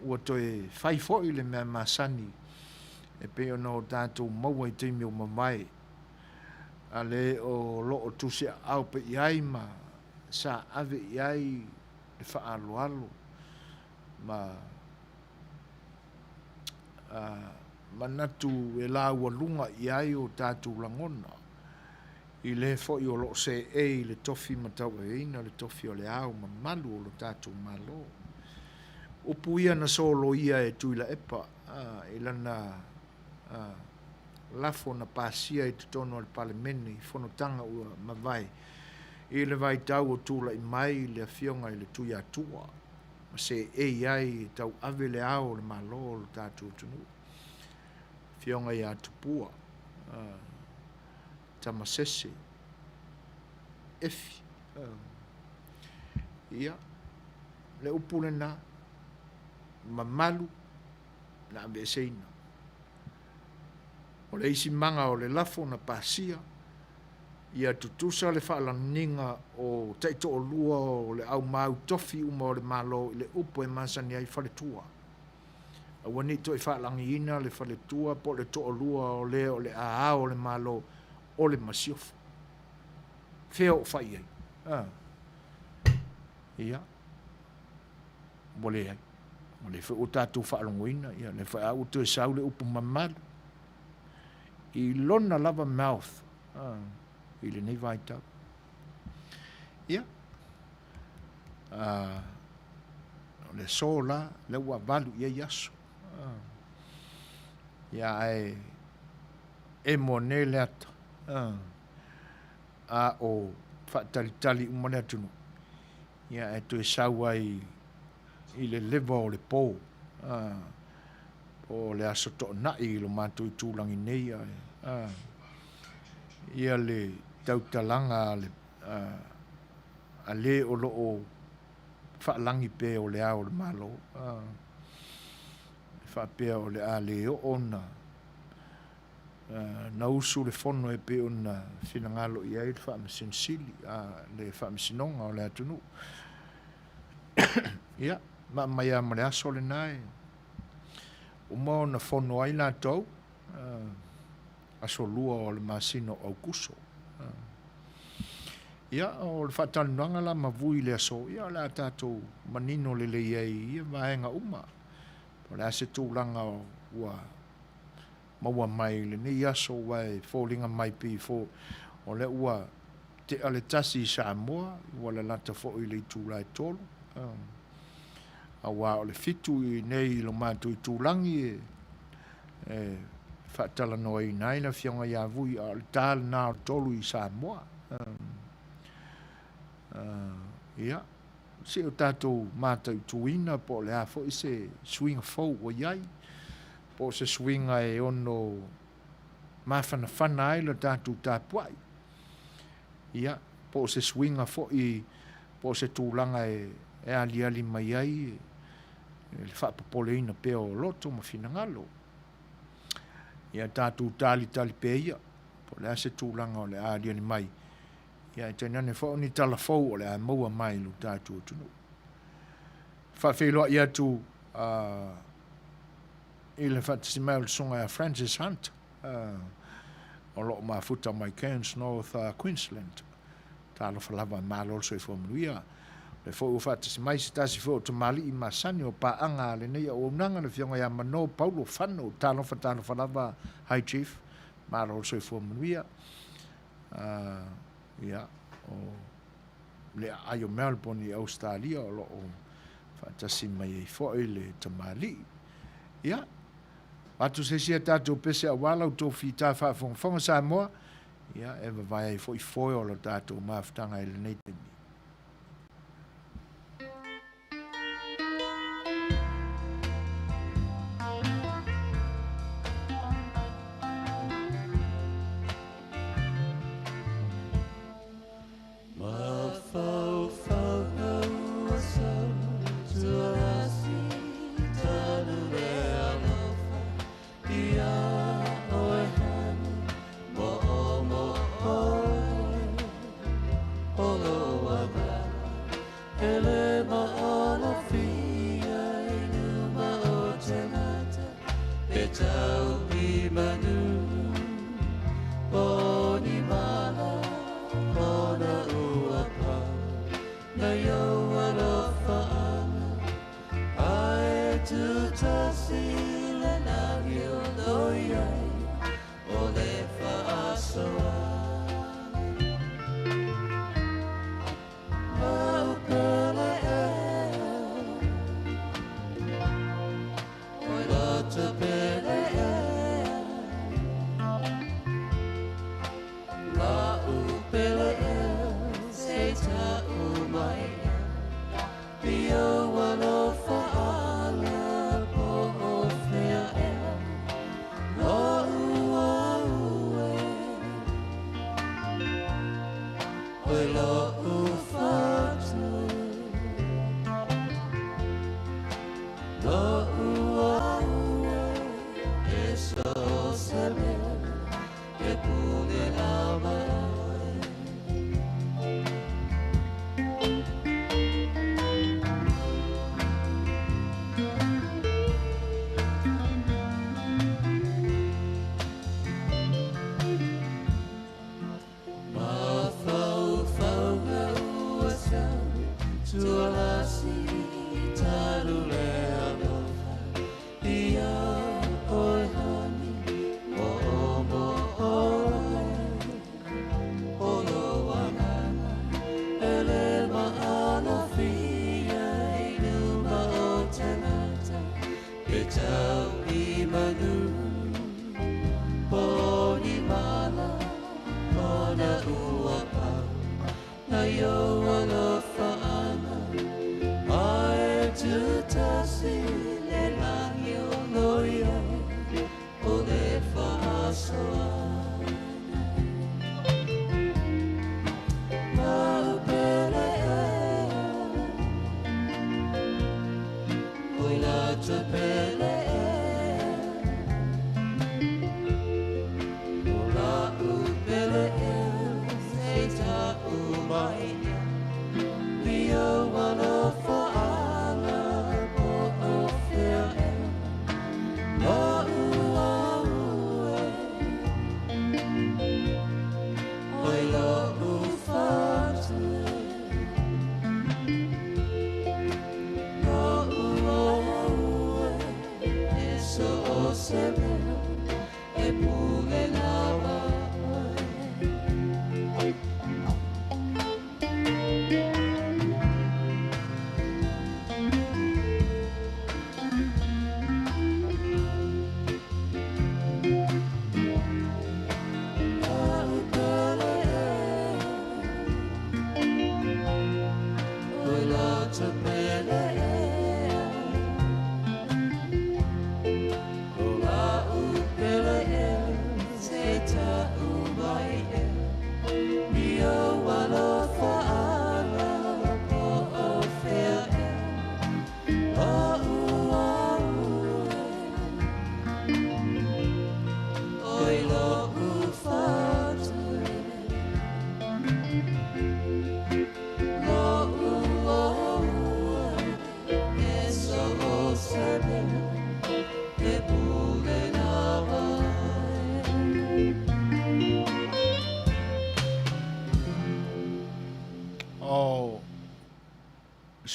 A: ua toi whaifo i le mea masani e pe ona o tātou maua i teimi o mamai a le o loo tusi au pe iai ma sa ave iai le whaalo alo manatu e la ua lunga iai o tātou langona i le fo i o loo se e le tofi matau e ina le tofi o le au ma malu o lo tātou malo upu ia na solo ia e tuila epa i lana lafo na pasia i tutono al palemene i fonotanga ua mawai i le vai tau o tula i mai le afionga i le tui atua ma se e iai tau ave le au le malo o le tātou tunu fionga i atupua tamasese efi ia le upule na mamalu na abeseina o le isi manga o le lafo na pasia ia tutusa le whaalaniga o taito o lua o le au mau tofi uma o le malo i le upo e masani ai whaletua aua ni to i whaalangiina le whaletua po le to o lua o le a o le malo o le masiofu feo whai ai ia mole ai o le o tātou whaalongoina ia le wha au to e sau le upo mamalu i lona lava mouth i le nei vai tau ia o le sola le ua valu ia yaso ia e mone le ata a o whaatalitali umane atunu ia e to e sau ai i le lewa o le pō o le aso to na i lo mātou i tūlangi nei ia le tautalanga a le o lo o whaalangi pe o le a o le malo whaapea o le a le o ona na usu le fono e pe ona whinangalo i ai le whaamasinsili le whaamasinonga o le atunu ia ma mai a mare aso le nai uma na fono ai la tau aso lua o le masino au kuso ia o le whaatanuanga la mavui le aso ia la tātou manino le iai ia vaenga uma o le ase tūlanga o ua maua mai le nei aso wai fōlinga mai pi fō o le ua te ale tasi i Samoa ua le lata fo i le tūlai tolu awa o le fitu I nei lo mātou I tūlangi whaatala noa I nai na whionga ia vui a le tāle nā o tolu I Samoa. Ia, se o tātou mātou tuina po le a fo I se swinga fau o iai, po se swinga e ono mawhana ai le tātou tāpuai. Ia, po se swinga fo I po se tūlanga e ali mai ai, le whaapapoleina peo o loto ma finangalo. Ia tātou tali pe ia, po le a se tūlanga o le ali mai. Ia tainane fo ni tala fau o le a maua mai lu tātou tunu. Whawheloa ia tu I le whaatisimau le songa a Francis Hunt, o loo mafuta mai Cairns, North Queensland. Seigafolava malo Suefuaina. Le fo o fata mai se tasi fo to mali I masani o pa anga le nei o nanga na fionga ya mano Paulo Fano Seigafolava High Chief malo Suefuaina. Ia o le ayo Melbourne I Australia o lo fata mai fo le tamali. Ia atu se sia tatu pese a wala to fita fa fonga Samoa. Ia e vai fo I foi o lo tatu maftanga I le nei temi.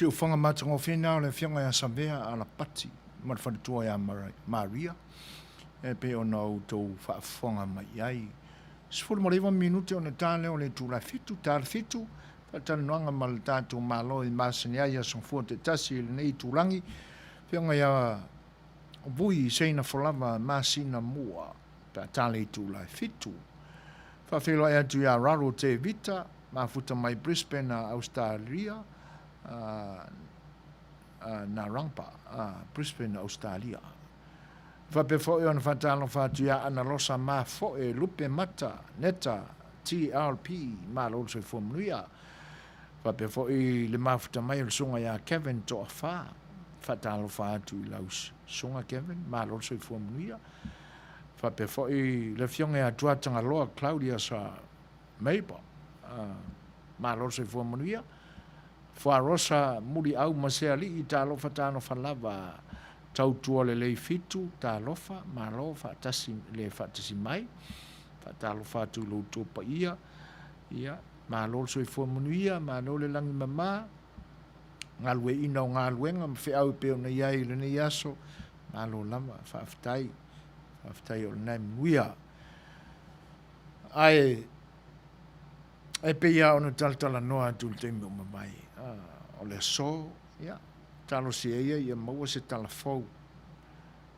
A: Se o whanga matango whina o le whianga ia Savea a la pati, ma le whanatua ia Maria, e pe o nau tau whaafonga mai ai. Sifuru mariwa minute o ne tāle o le tūla fitu, tāle fitu, whatana noanga ma le tātou malo i Masinamua ia songfua te tasi i le nei tūlangi, whianga ia vui Seigafolava Masinamua, pa tāle i tūla fitu. Whawhelo ea tu ia raro te vita, mafuta mai Brisbane a Australia, na Rampa, Brisbane, Australia. Whape fo e ona whatalo whatu ia ana losa ma fo e lupe mata neta TLP ma lo Suefuaina. Whape fo e le mafuta mai le sunga ia Kevin to afa. Whatalo whatu i laus sunga Kevin ma lo Suefuaina. Whape fo e le fionga ia tuatanga loa Claudia sa Mabel ma lo Suefuaina. Wharosa muri au maseali i tā lofa tāno whalava tautua le lei fitu, tā lofa, mā lo whatasi le whatasi mai, tā lofa tu lo tōpa ia, mā lo Suefuaina, mā lo le langi mama, ngā lue ina o ngā luenga, mwhi au peo na iai le nei aso, mā lo lama, whaftai o le nai Manuia. Ai, e pe ia ona talatala noa tu le teimi o mamai. O le so, talo si eia ia maua se tala fau.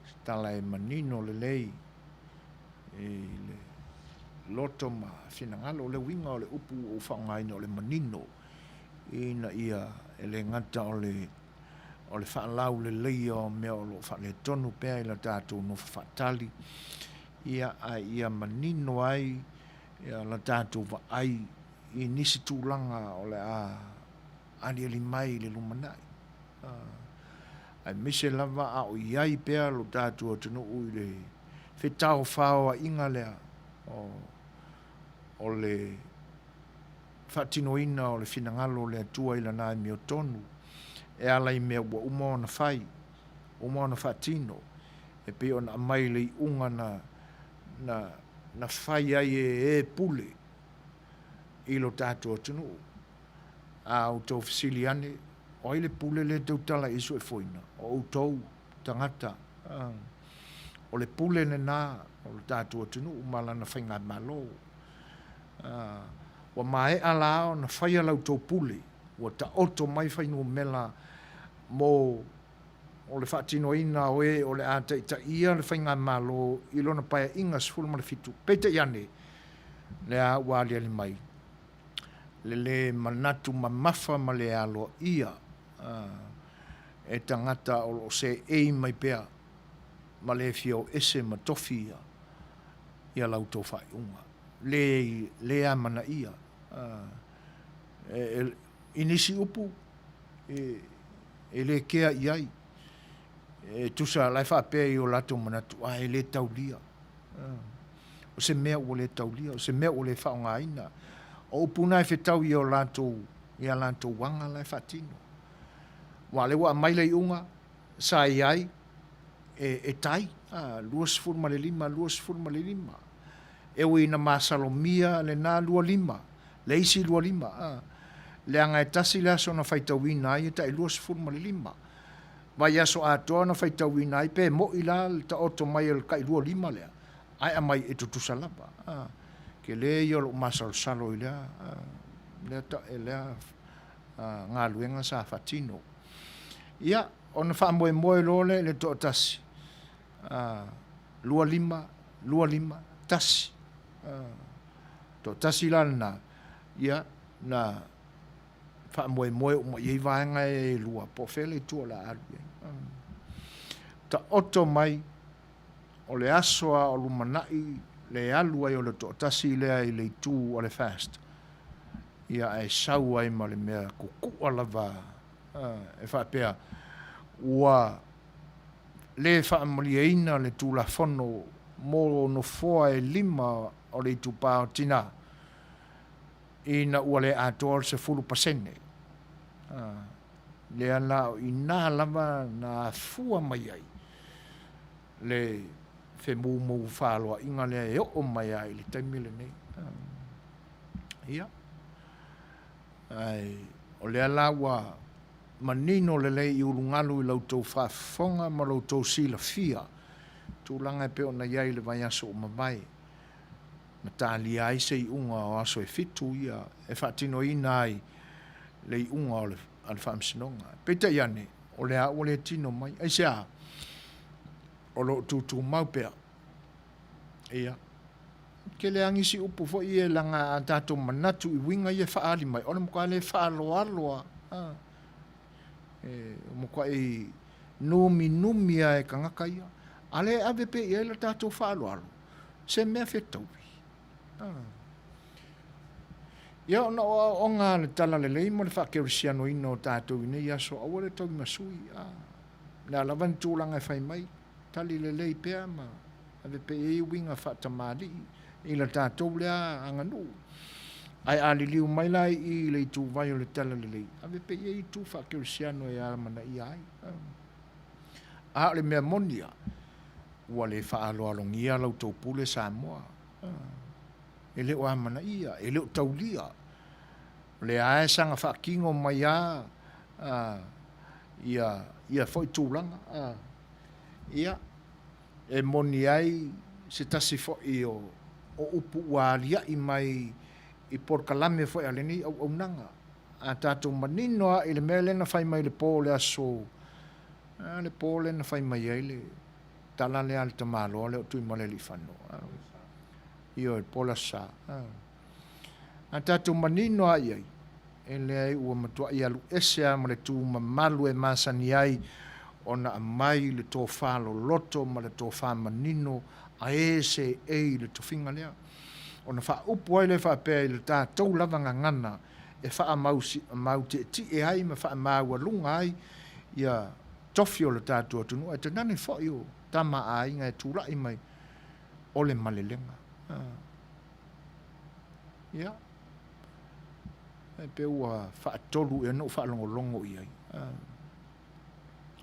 A: Se tala e manino le lei. E le loto ma finangalo, le winga o le upu o whaongaina o le manino. Ina ia e le ngata o le whaalau le lei o mea o lo whaale tonu pēa i la tātou no whaatali. Ia manino ai, ia la tātou wa ai, i nisi tūlanga o le ani ali mai le lumanai. Ai mise lava a o iai pea lo tātua tunu ui le whetau Fai'oa inga lea o le whatinoina o le finangalo le atua ila nai meo tonu e alai mea ua umo na whai, umo na whatino e pe ona mai le unga na whai ai e pule i lo tātua tunu au tau fasiliane o ile pule le tau tala i Suefuaina o tau tangata o le pule ne nā o le tātua tunu umala na whainga malo wa mai ala o na whaia lau tau pule wa ta oto mai whainu mela mo o le whaatino ina o le ata i ta ia le whainga malo i lona paia inga sifuru ma le fitu pete iane le a wali ali mai le manatu mamafa ma le alo ia e tangata o se ei mai pea ma le fio ese ma tofia ia lau tō whaiunga le a mana ia inisi upu e le kea iai tusa lai whapea i o lato manatu e le taulia o se mea o le taulia o se mea o le whaonga aina o puna e whetau i o lato wanga lai whatino. Wa le wa mai lei unga, sa iai, e tai, luas furma le lima. E ui na masalomia le nā lua lima, le isi lua lima. Le anga e tasi le aso na whaitau ina ai, e tai luas furma le lima. Vai aso atoa na whaitau ina ai, pe mo ila ta oto mai el kai lua lima lea. Ai amai e tutusa lapa. Ke le iolo masalo i lea ngā luenga sa whatino. Ia, ona wha moe le to tasi. Lua lima, tasi. To tasi lana, ia, na fa moe moe o i vaenga e lua po fele tu la alu ta oto mai o le asoa o lumanai le alu ai o le tasi lea i le tu o le fast ia e sau ai ma le mea kuku alava e fa pea ua le fa amaliaina le tu la fono mo no foa e lima o le tu pao tina ina ua le atol se fulu pasene le ana ina lava na fua mai ai le fe mu falo inga le o mai ai le taimile nei ia ai o le ala ua manino le lei i urungalu i lautou whaafonga ma lautou sila fia tūlanga e peo na iai le vai aso o mawai na tāli ai se i unga o aso e fitu ia e whaatino ina ai le i unga o le whaamsinonga peta iane o le a o le tino mai ai se a o lo tūtū maupea ia ke le angisi upu fo i e langa a tātou manatu i winga i e whaali mai o le mokua le whaaloaloa mo kwa e numi ai kangaka ia ale ave pe ia la tato falo se me afetau ia ona o nga le tala le lei mo le fa kerisiano ino tato ine ia so awore to masui la lavan tulanga fai mai tali le lei pe ma ave pe e winga fa tamali i la tato le anganu ai ali liu mai lai i le tu vai o le tala le lei ave pe i tu fa kerisiano e ala mana i ai a le mea monia ua le fa alo alongia lau tau pule Samoa e le o amana ia e le o taulia le ae sanga fa kingo mai a ia foi tūlanga ia e moni ai se tasi foi o upu ua alia i mai i porkalame foi aleni au nanga a tātou manino i le mea lena fai mai le pō le aso le pō lena fai mai ai le tala le al tamalo le tui male li fano io il pola sa a tātou manino ai ai e le ai ua matua i alu ese a male tu mamalu e masani ai ona mai le tō whalo loto ma le tō wha manino a ese e le tofinga lea ona wha upu ai le wha pēi le tātou lavanga ngana e wha mau te ti e ai ma wha maua lunga ai ia tofi o le tātou atunu e te nani wha i o tama a inga e tūra i mai o le malelenga ia e pe ua wha tolu e no wha longo i ai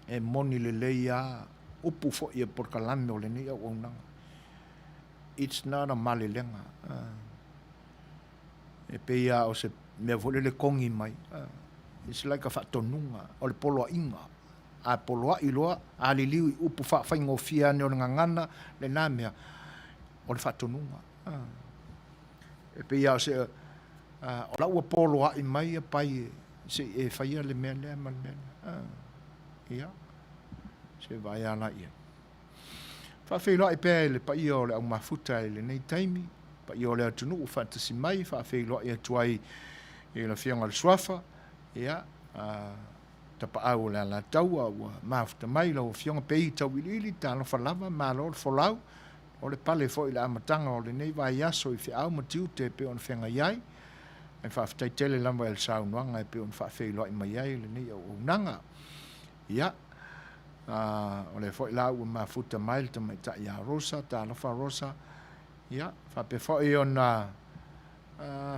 A: e moni le leia upu fo i e porkalame o le ni au nanga it's not a malelenga e pe ia o se me vole le kongi mai it's like a whatonunga o le poloa inga a poloa i loa a li liu i upu whaingo fia ne o ngangana le nāmea o le whatonunga e pe ia o se o lau a poloa i mai a pai se e whaia le mea lea man mea ia se vai ana ia whawhelo i pēr le pa ia o le au mafuta i le nei taimi pa ia o le atunu u whantasi mai whawhelo i atuai i la whianga le suafa ia tapa au le ala taua ua mafuta mai la o whianga pei tau ili talo whalava malo o le wholau o le pale fo i le amatanga o le nei vai aso i whiau matiu te pe on whianga iai e whawhitai tele lamba el saunuanga e pe on whawhelo i mai iai le nei au nanga ia o le foi la ua mafuta mai le tamaita ia rosa talofa rosa ia whape foi ona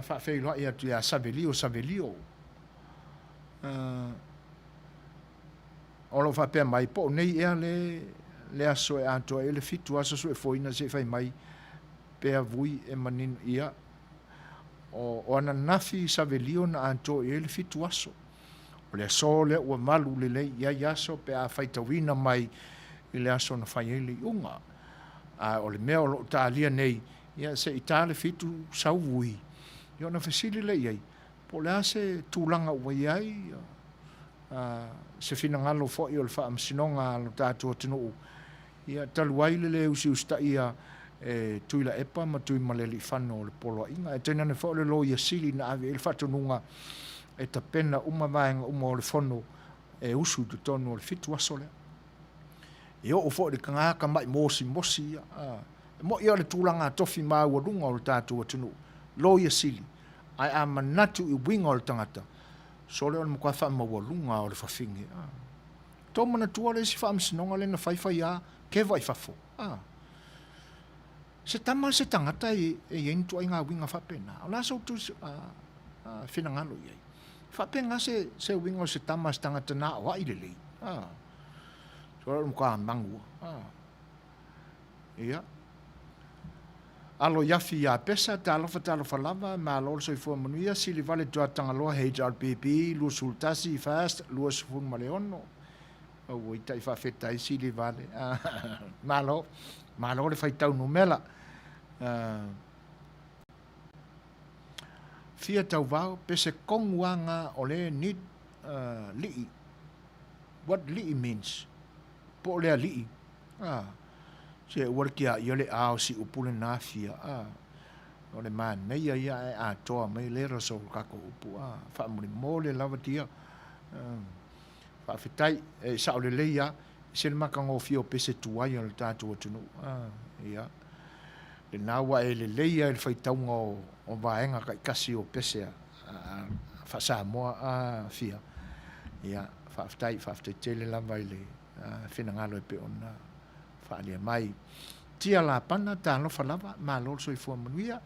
A: whawhelo i atu ia savelio o lo whape mai po nei ea le aso e ato e le fitu aso Suefuaina se whai mai pea vui e manino ia o ana nafi savelio na ato e le fitu aso o le aso le ua malu le lei ia aso pe a whaitawina mai i le aso na whai ele unga o le mea o lo tālia nei ia se i tāle fitu sauvui i ona whasili le iai po le ase tūlanga ua iai se fina ngalo fo i o le wha amsinonga lo tātua tinu ia talu ai le usi usta ia tui la epa ma tui maleli whano o le polo inga e tēnane fo le lo ia sili na ave il whatununga e ta pena uma vaenga uma o le fono e usu tu tonu o le fitu aso lea. E o fo le kangaka mai mosi ia. Mo ia le tūlanga tofi mau o runga o le tātou atunu. Lo ia sili. Ai a manatu i winga o le tangata. So le o le mkwa wha maua runga o le whawhingi. Tō mana tua le si wha amsinonga le na whaiwhai a ke vai whafo. Se tama se tangata e yentu ai ngā winga whapena. O la so tu whinangalo iei. Whapenga se winga o se tama se tangata nā o ai le lei. So le o le mkwa mangua. Ia. Alo yafi ya pesa talofa lava ma lo so fo Manuia sili vale tua tangaloa HRPP lu sultasi fast lu sfun maleono o wo itai fa feta sili vale malo le fai tau numela fia tau vau pese kongwanga ole nid li what li means po le li se warkia yole ao si upule na fia o le man nei ia e a toa mai le raso kako upu fa mole lava tia fa fitai e sa le leia se le makango fio pese tuai o le tatu tunu ia le nawa e le leia e fai taunga o vaenga kai kasi o pese fa sa mo fia ia fa fitai tele lava ile fina ngalo e pe ona alia mai tia la pana talofa lava ma lo so fo Manuia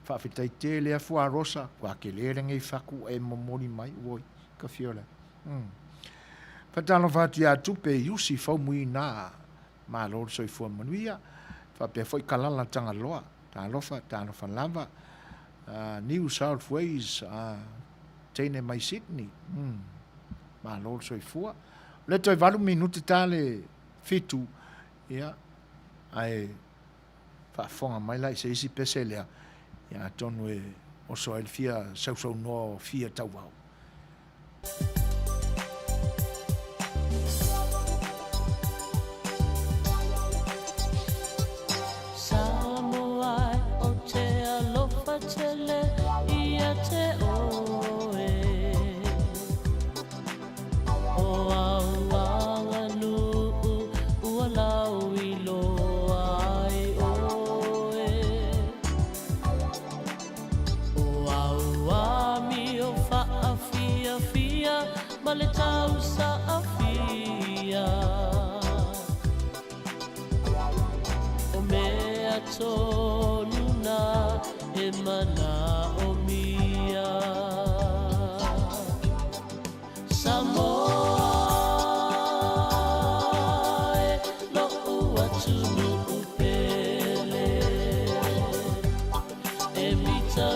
A: fa fitai tele fu a rosa kwa ke le ngai faku e momoni mai woi ka fiola fa talofa tia tupe yusi fo muina ma lo so fo Manuia fa pe foi kalala tanga loa talofa lava New South Wales tene mai Sydney ma lo so fo le toi valu minuti tale fitu ia ai fa fonga mai lai se isi peselea ia tonu e o so el fia sau no fia tau vau
C: le tau sa afia o mea tonuna e mana o mia Samoa e lo ua tunu upele e mita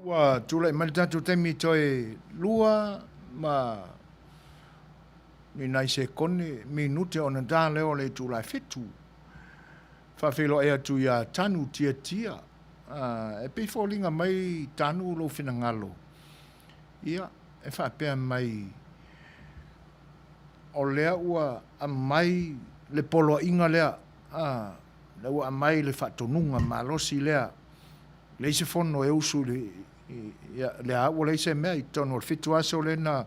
A: Ua tula i malitato temi toe lua ma ni nai se kone minute ona da leo le tula fitu. Whawhelo e atu ia tanu tia tia. E pei fōlinga mai tanu lo whina ngalo. Ia, e whapea mai o lea ua a mai le polo inga lea. Le ua a mai le whatonunga malosi lea. Le se fono e usu le a ua le se mea i tono le fitu aso le na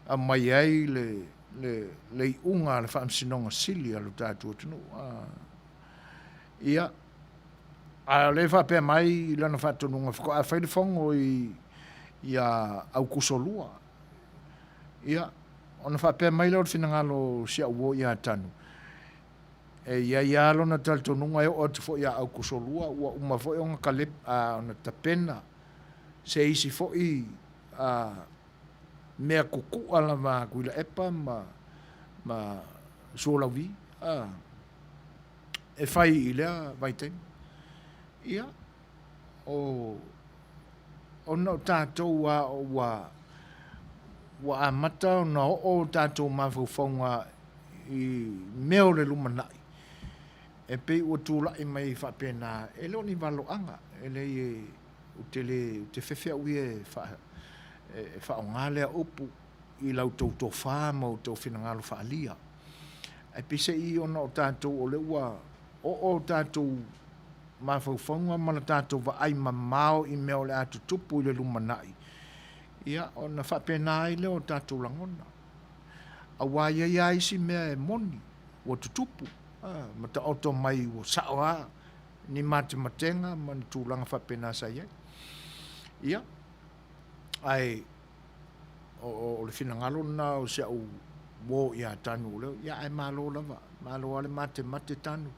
A: a mai ai le unga le whaamsinonga sili alu tātua tunu. Ia, a le whapea mai lana whatonunga whako a whaile whongo i au kusolua. Ia, ona whapea mai leo whinangalo sia uo ia tanu. E ia alo na taltonunga e o te fo ia au kusolua, ua uma fo e onga kalep ona tapena. Se isi fo i mea kuku ala ma kuila epa ma suolawi. E whai i lea vaiteng. Ia, o na tātou wa amata o na o tātou mawhauwhaunga i meo le lumanai. E pei ua tūlai mai whapena, e leo ni walo anga, e le te whewhea ui e whaongalea upu i lau tau tō whāma o tau whinangalo whaalia. E pei se i ona o tātou o le ua o tātou mawhauwhaunga mana tātou wa ai mamao i meo le atu tupu i le lumanai. Ia, ona whapena ai leo tātou langona. A waia ia isi mea e moni, o tutupu. Mata oto mai o saoa, ni mate matenga, mani tūlanga whapena sa iai. Ia, ai, o le whinangalo na o se au wō ia tanu leo. Ia, ai malo lava, malo ale mate tanu.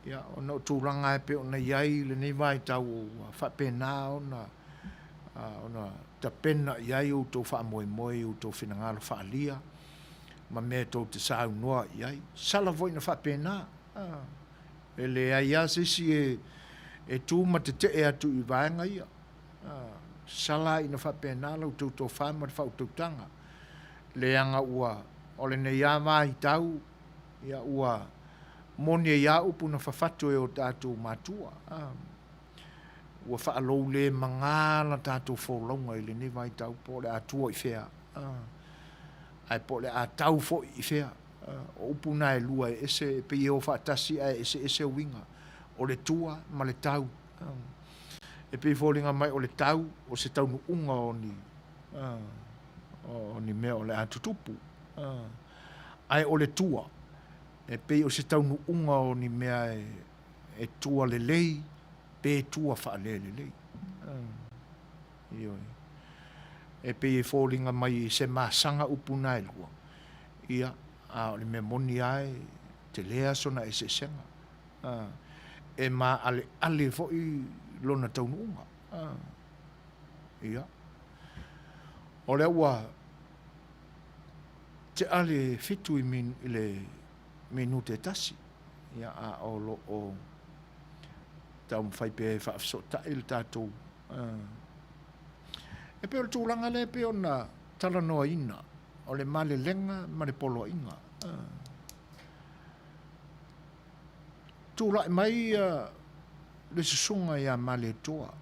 A: Ia, ona o tūlanga e pe ona iai, le nei vai tau o whapena ona tapena iai o tō whaamoe o tō whinangalo whaalia. Ma me tō te sāu noa iai. Sala voi na whapena. E le ai asisi e tū ma te te atu i vaenga ia. Sala ina whapena lau tō tō whāma te whautautanga. Le anga ua, o le nei awa i tau, ia ua moni e ia upu na whawhatu e o tātou mātua. Ua whaalou le mangala tātou wholaunga i le nei vai tau po le atua i whea. Ai po le a tau fo i whea. O upuna e lua e ese pe i o whaatasi e ese winga. O le tua ma le tau. E pe i fōlinga mai o le tau o se tau nu unga o ni mea o le atutupu. Ai o le tua. E pe o se tau nu unga o ni mea e tua le lei. Pe tua wha le lei. Ioi. E pe e fōlinga mai se māsanga upuna e lua. Ia, o le mea moni ai, te lea sona e se senga. E mā ale fo i lona taununga. Ia. O le ua, te ale fitu i le minute tasi. Ia, o lo o tau mwhaipe e whaafsota il tātou. E pe o le tūlanga le pe o na talanoa ina, o le male lenga, ma le polo inga. Tūlai mai le susunga ia male toa.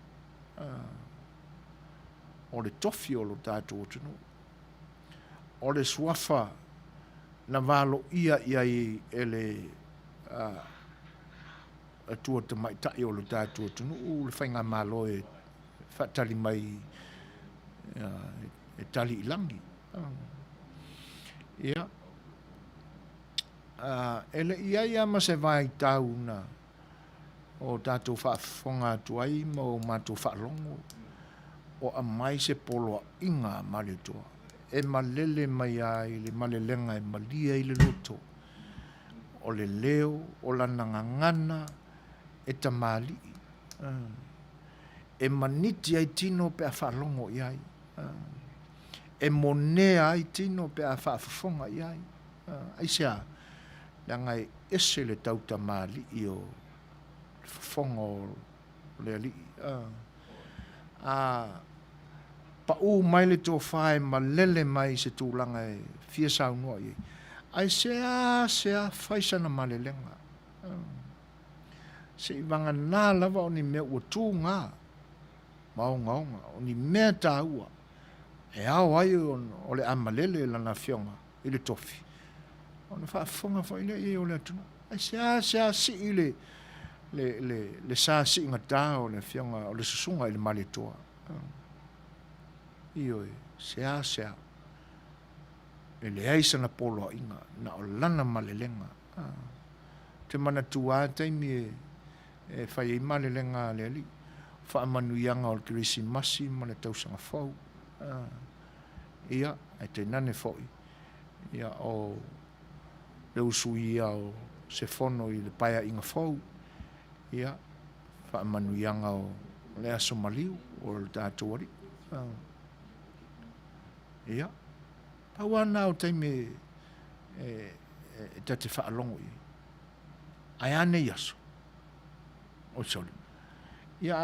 A: O le tofi o lo tātou tunu. O le suafa na valo ia e le atua te maitai o lo tātou tunu. Le whainga malo e whatali mai e tali ilangi. Ia. Ele ia ma se vai tau na o tātou whaafonga atu ai ma o mātou whaalongo o a mai se polo inga male toa. E malele mai ai le male lenga e malia i le loto. O le leo, o la ngangana e tamali. E maniti ai tino pe a whaalongo iai. E monea ai tino pe a whaafonga iai. Ai sea, langai ese le tauta mali i o whafonga o le ali. pa u mai le tō whae ma lele mai se tūlanga e fia sau noa i. Ai sea whaisana ma le lenga. Se i wanga nā lava o ni mea ua tū ngā. Maonga, o ni mea tā ua. E au ai o le amalele lana fionga, i le tofi. O na whaafonga whaile i o le atuna. Ai sea si i le sa si inga tā o le fionga, o le susunga i le mali toa. Ioi, sea. E le aisa na polo inga, na o lana malelenga. Te mana tua taimi e whai i malelenga le ali. Wha Manuianga o le kirisi masi, ma le tausanga fau. Ia, e te nane foi. Ia o le usui ia o se fono i le paia inga fau. Ia, wha Manuianga o le aso maliu, o le tātou ari. Ia, pauana o taime e tate whaalongo i. Ai ane yaso. O soli. Ia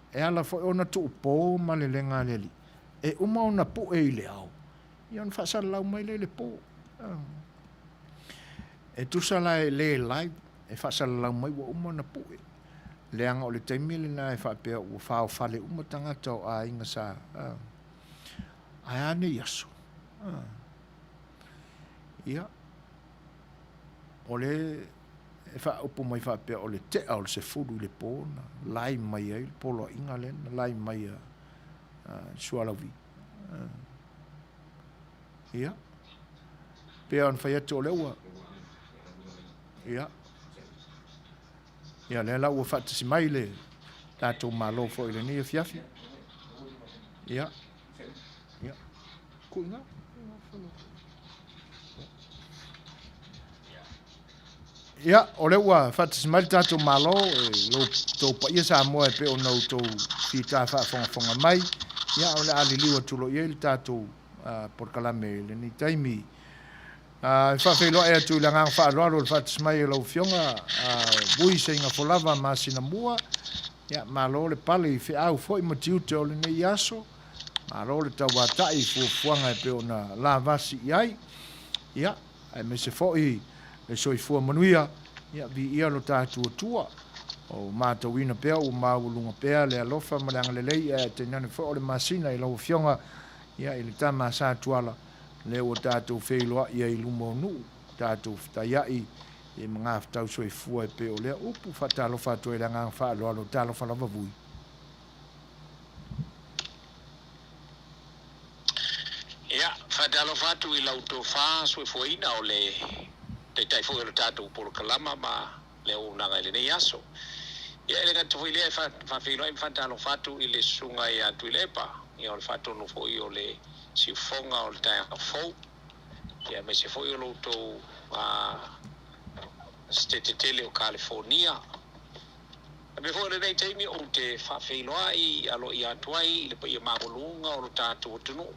A: e ala foi ona tu po ma le lenga le li. E uma ona po e le au. Ia on fa lau mai le po. E tu sala le live e fa lau mai wa uma na po. Le anga o le taimile na e fa pe o fa o fale uma tanga tau a inga sa. Ai ane yaso. Ia. Ole e fa upo mai fa pe o le te au se fudu le pona lai mai ai polo inga len lai mai sualavi ia pe on fa yeto le wa ia le la u fa tsi mai le tato malo fo ile ni fiafi ia kuinga ia, o le ua whatismari tātou malo, lo tō pa ia sa moa e pe o nau tō whita whaafonga mai, ia o le ali liwa tulo ia le tātou porkalame le ni taimi. Whawhelo e atu le ngang whaaloaro le whatismari e lau fionga, bui Seigafolava Masinamua, ia malo le pale i Fai'oa foi ma tiute o le nei aso, malo le tau watai fuafuanga e pe o na la vasi iai, ia, e me se foi le soifua Manuia, ia vi ia lo tātua tua, o mātauina pea, o māulunga pea, le alofa, ma le angalelei, e te nane fo o le masina, i lau fionga, ia i le tama sa tuala, le o tātou Fai'oa, ia i lumo nu, tātou ftaiai, i mga ftau soifua e pe o lea, upu fatalofa atu e le ngang whaaloalo, talofa lava vui.
D: Ia, fatalofa atu i lau tō wha Suefuaina o le tai fo le tatu por kalama ma le una ga le yaso ia le gato ile fa Fai'oa infantalo fatu ile sunga ia tuilepa ia o fatu no fo io le si fonga o ta fo ia me se fo io lo to state tele o California me fo le nei taimi o te Fai'oa i alo ia tuai le pa ia magolunga o tatu tunu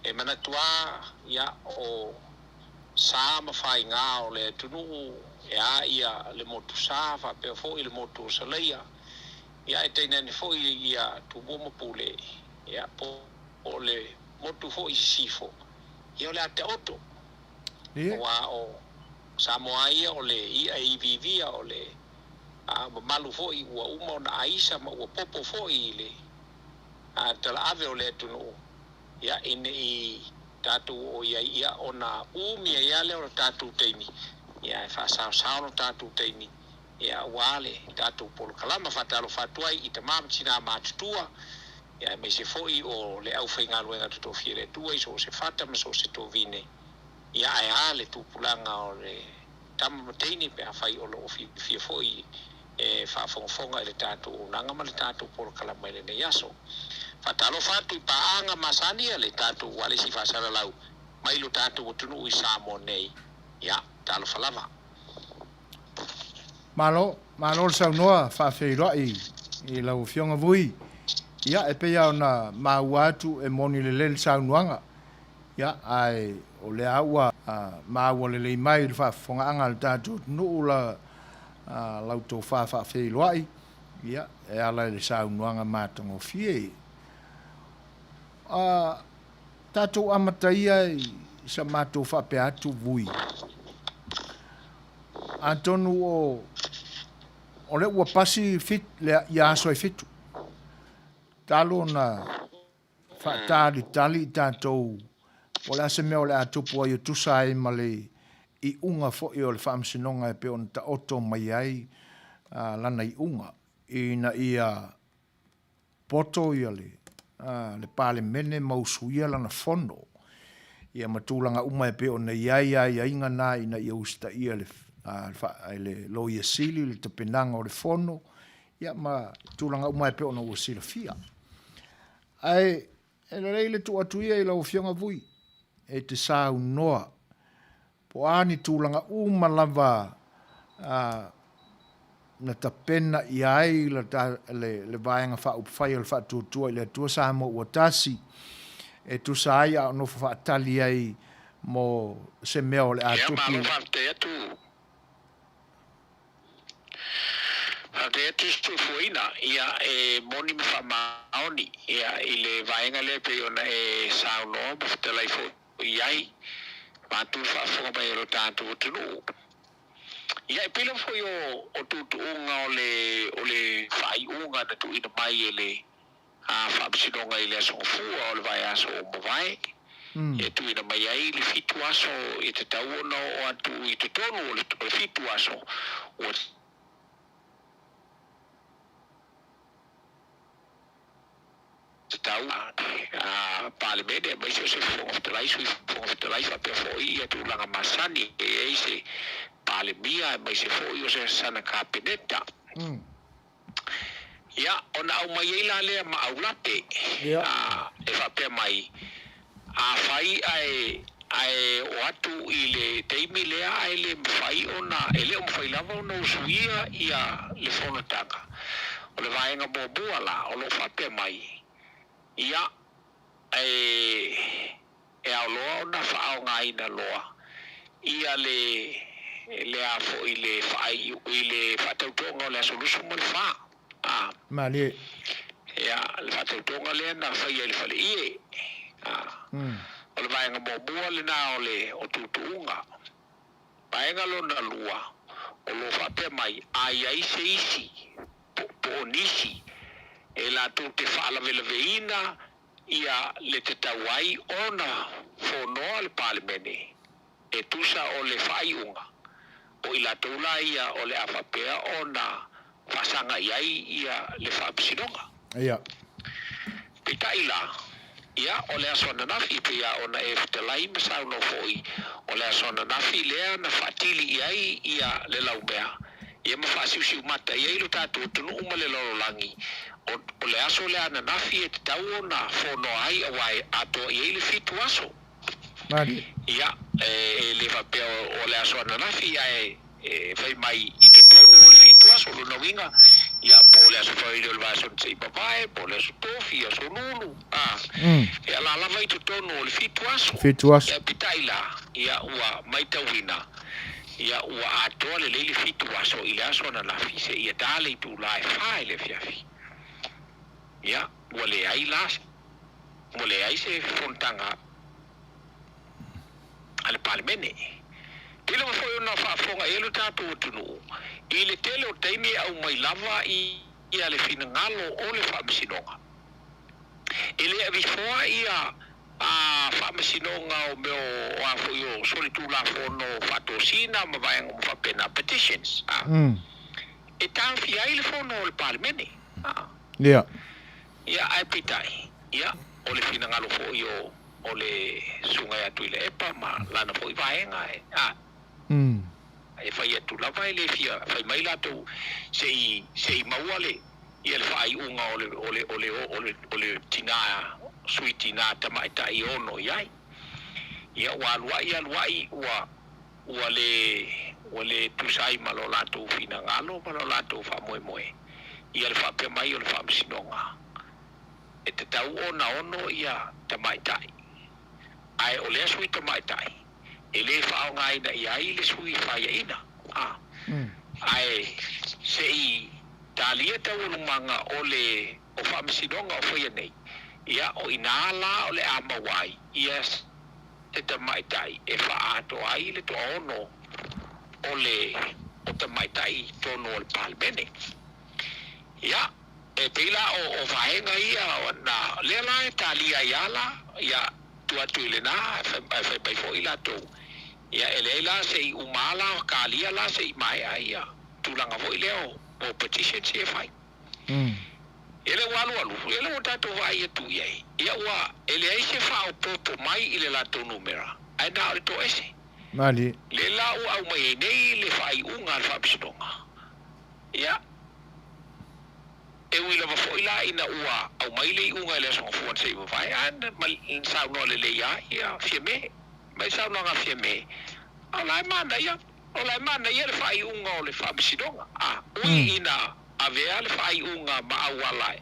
D: e manatua ia o sa ma fai nga o le tunu e a ia le motu sa fa pe fo il motu saleia ia e tene ni fo ia tu bomo pule ia po o le motu fo i sifo ia le ate oto wa o sa mo ai o le ia i vivia o le a malu fo i wa uma na aisa ma o popo fo i le a tala ave o le tunu ia in i tatu o ia ona umia ia le o tatu teini ia fa sa no tatu teini ia wale tatu por kalama fatalo fatuai i tamam sina matutua ia me se foi o le au fainga luenga to fiere tua so se fata me so se to vine ia ai le tu pulanga o le tam teini pe fai o lo fi foi e fa fonga le tatu nanga ma le tatu por kalama le yaso fatalo fatu paanga masani le tatu wale si fasala lau mai lo tatu tunu i samo nei ya talo falava
A: malo sa noa fa Fai'oa i lau fionga vui ya e pe ya na mauatu e moni le sa nuanga ya ai o le aua ma wole le mai fa fonga anga le tatu nu la lau to fa Fai'oa Ia, e ala le saunuanga mātango fie. Tātou amataia I sa mātou whape atu vui. Antonu o le ua pasi fit le ia aso I fitu. Talo na whaatari tali tātou o le ase mea o le atupu ai o tusa ai ma le I unga fo I o le whaamsinonga e pe on ta oto mai ai lana I unga. Ina ia poto ia le pale mene mausuia lana fono. Ia matulanga uma e pe o na ia inga na ina ia usta ia le lo ia sili le tapenanga o le fono. Ia ma tulanga uma e pe o na ua sila fia. Ai, e le reile tu atuia I lau fionga vui. E te sau noa. Po ani tulanga uma lava na tapena I ai le vaenga whaupwhai o le whaatutua I le atua sa mo uatasi e tu sa ai a no whaatali ai mo se mea o le atupu.
D: Ia malo whate atu. Whate atu Suefuaina ia e moni me whamaoni ia I le vaenga le pe ona e saunoa ma whatelai fo iai mātu whaafonga mai o tātu o tunu. Ia e pila foi o tutuunga o le Fai'oa na tuina mai e le whaamsinonga I le asongafua o le vai aso o mawai. E tuina mai ai le fitu aso e te tau ona o atu I te tonu o le fitu aso o te tau pale mene mai se whongofitalai sui whongofitalai whapea fōi e tūlanga masani e eise pale mia mai se fōi o se sana kapeneta. Ia, ona au mai eila lea ma au lape. E whapea mai a whai ai o atu I le teimi lea ai le mwhai ona e leo mwhai lava ona usuia ia le whonatanga. O le vaenga mōbua la o lo whapea mai. Ia, e au loa ona whaao ngai na loa. Ia le afo I le whai I le whatautonga o le asolusu mo le wha.
A: Mali.
D: Ia, le whatautonga lea na whai ai le whale ie. O le vaenga mōbua le nā o tutuunga. Vaenga lo na lua. O lo whapea mai ai ai se isi. Po nisi. E la tu te whaalaveina ia le te tauai ona whonoa le palemene. E tusa o le Fai'oa. O I la tula ia o le awhapea ona whasanga iai ia le whaapsinonga.
A: Ia.
D: Pita ila. Ia o le asona nafi pe ia ona e whatelai masau no foi. O le asona nafi lea na whatili iai ia le laumea. Ia mawhasiusiu mata iai lo tātua tunu uma le lololangi. O le aso le ana nafi e te tau ona whono ai awai ato iai le fitu aso.
A: Mali.
D: Ia, le whapea o le aso ana nafi ia whai mai I te tonu o le fitu aso lo na winga. Ia, po le aso whai o le vaso na tei papae, po le aso tofi, aso nunu. Ia la lava I te tonu o le fitu aso.
A: Fitu aso.
D: Ia pitaila, ia ua maitawina. Ia ua atoa le leile fitu aso I le aso ana nafi se ia dale I tūla e whae le fiafi. Ia, ua le ai las. Ua le ai se fontanga ale palemene. Tele mo foi ona whaafonga e lo tātou o tunu. I le tele o teimi au mai lava ia le finangalo o le whaamisinonga. E le avifoa ia whaamisinonga o meo o a foi o soli tūla whono whatosina ma vai ngam whapena petitions. E tāwhi ai le whono o le palemene.
A: Ia.
D: Ia ai pitai. Ia o le finangalo foi o le sungai atu I le epa ma lana foi vaenga e fai atu lava I le fia fai mai latou sei maua le ia le Fai'oa o le tina sui tina tamaita I ono iai ia ua aluai ua le tusai ma lo latou finangalo ma lo latou whamoemoe ia le whapea mai o le whaamisinonga e te tau ona ono ia tamaitai ai o le sui tamaitai e le whaonga ina I ai le sui whaiaina ai sei talia tau manga ole o whaamisinonga o whaia nei. Ia o inala ole a mawai. Ia te tamaitai e whaato ai le to ono ole o tamaitai tono o le palmene. Ia e peila o vaenga ia na lela e talia iala ia tuatu ile na e pai fo ila to. Ia elela se i umala kalia la se i mai ia tulanga fo ileo o petition se fai. Ele walu ele o tato vai e tu ye ia wa ele ai se fa o popo mai ile la to numera ai na o to ese
A: mali
D: le la o au mai nei le fai unga al fabstonga ia e wila va foila ina ua au mai le unga le so fo se vai an mal in sa no le ia fieme mai sa no nga fieme ala mana ia le fai unga o le fabstonga ui ina avea le fai unga maawalai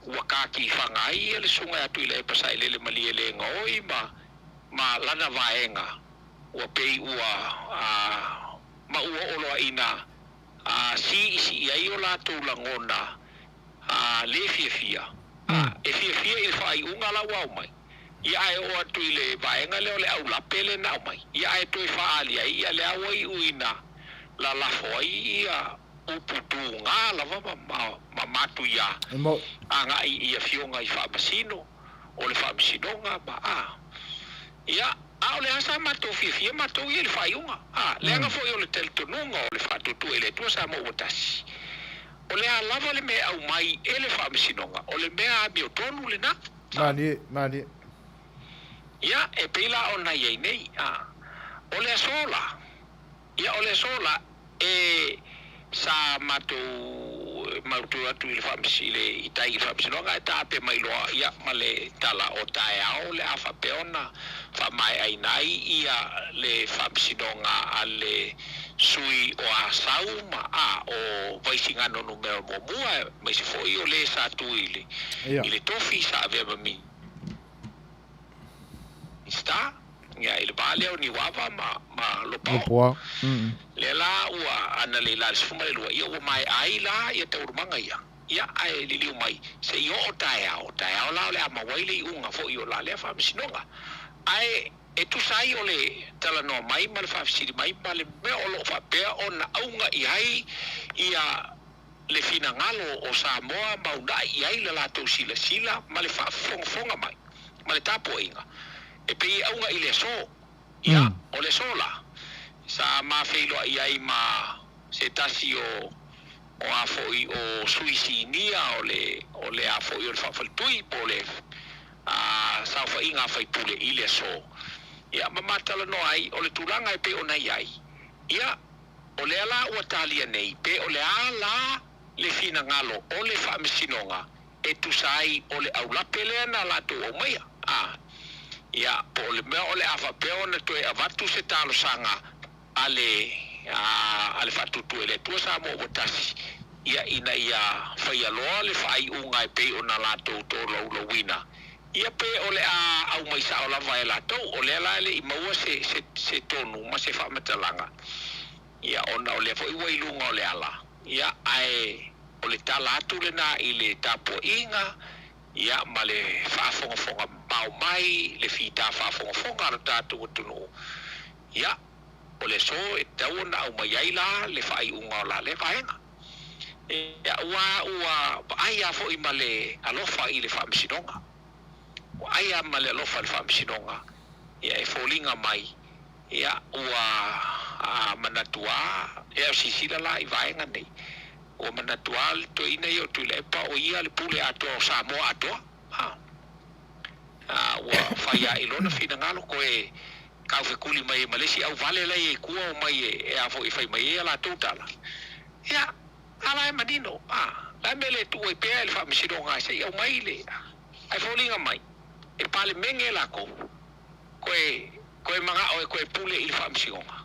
D: wakaki fangai le sunga atu ile pasai le mali le ngoi ma lana vaenga wa pei ua ma ua olo ina si ai ola tu langona le fia e fia il fai unga la wa mai ia e o atu ile vaenga le ole au la pele na mai ia e tu fa ali ia le awai uina la foi ia uputu nga lava ma matu ia anga ia fionga i fabasino o le fabasinonga ia ole asa matu fia matu ia le faiunga le anga foi o le teltonunga o le fatutu ele tu sa mo otasi o le lava le me au mai ele fabasinonga o le mea biotonu le na
A: mali
D: ia e pila ona ia nei o le sola ia o le sola e sa matu atu il famsile itai famsilonga ta pe mai loa ia male tala o tae au le afa peona fa mai ai nai ia le famsilonga ale sui o asauma o vaisingano numero momua mai se foi o le sa tu ile tofi sa aveva mi sta ia il vale o ni wava ma lopo le la ua ana le la sfuma le lua ia o mai ai la ia te urmanga ia ai li mai se io o tae la le ama waile unga fo io la le fa sinonga ai e tu sai o le tala no mai mal fa siri mai mal me o lo fa pe ona unga ia le fina ngalo o Samoa mauna ai la to sila mal fa fonga mai mal tapo inga e pe unga ile so ia o le sola sa ma Fai'oa ai ma se tasi o afoi o suisinia o le afoi o le fafaltui po le sa fa inga fai pule ile so ia mamatala no ai o le tulanga e pe ona ai ia o le ala o talia nei pe o le ala le fina ngalo o le famisinonga e tu sai o le aula pelena la tu o mai ia po le me o le afa pe ona tu e avatu se talo sanga ale fatutu ele tu sa mo botasi ia ina ia fai aloa le fai unga e pe ona la to lo wina ia pe ole au mai sa ola vai la to ole la le maua se tonu ma se fa metalanga ia ona ole foi wai lunga ole ala ia ai ole tala tu le na ile tapo inga ia male fa fonga pau mai le fita fa fonga ro tatu tunu ia ole so e tau na au mai ai la le fai unga la le vaenga ia ua ai a foi male alofa i le famisinonga ai a male alofa le famisinonga ia e folinga mai ia ua manatua e sisila la i vaenga nei o manatua to ina yo tu le pa o ia le pule ato Samoa ato ua faia ilona fina ngalo ko e ka fe kuli mai Malaysia au vale la e kua mai e a fo i fai mai la totala ia ala e madino la mele tu e pe el famisinonga se au mai le ai folinga mai e pale menge la ko e manga o ko e pule i famisinonga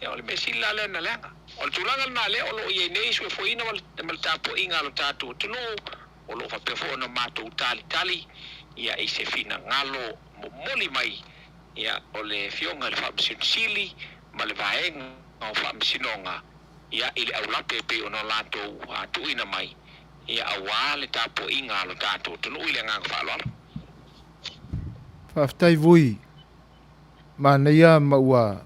D: ia ole mesila le na lenga o tulanga na le o lo ye nei Suefuaina mal tapo inga lo tatu tulu o lo fa pe fo na mato tali ia i se fina ngalo moli mai ia ole fionga le famisin sili ma le vaenga o famisinonga ia i le aulape pe ona latou tuuina mai ia aua le tapoʻiga a lo tatou tunuu i le agaga fa'aloalo
A: Whaftai vui. Mana ia maua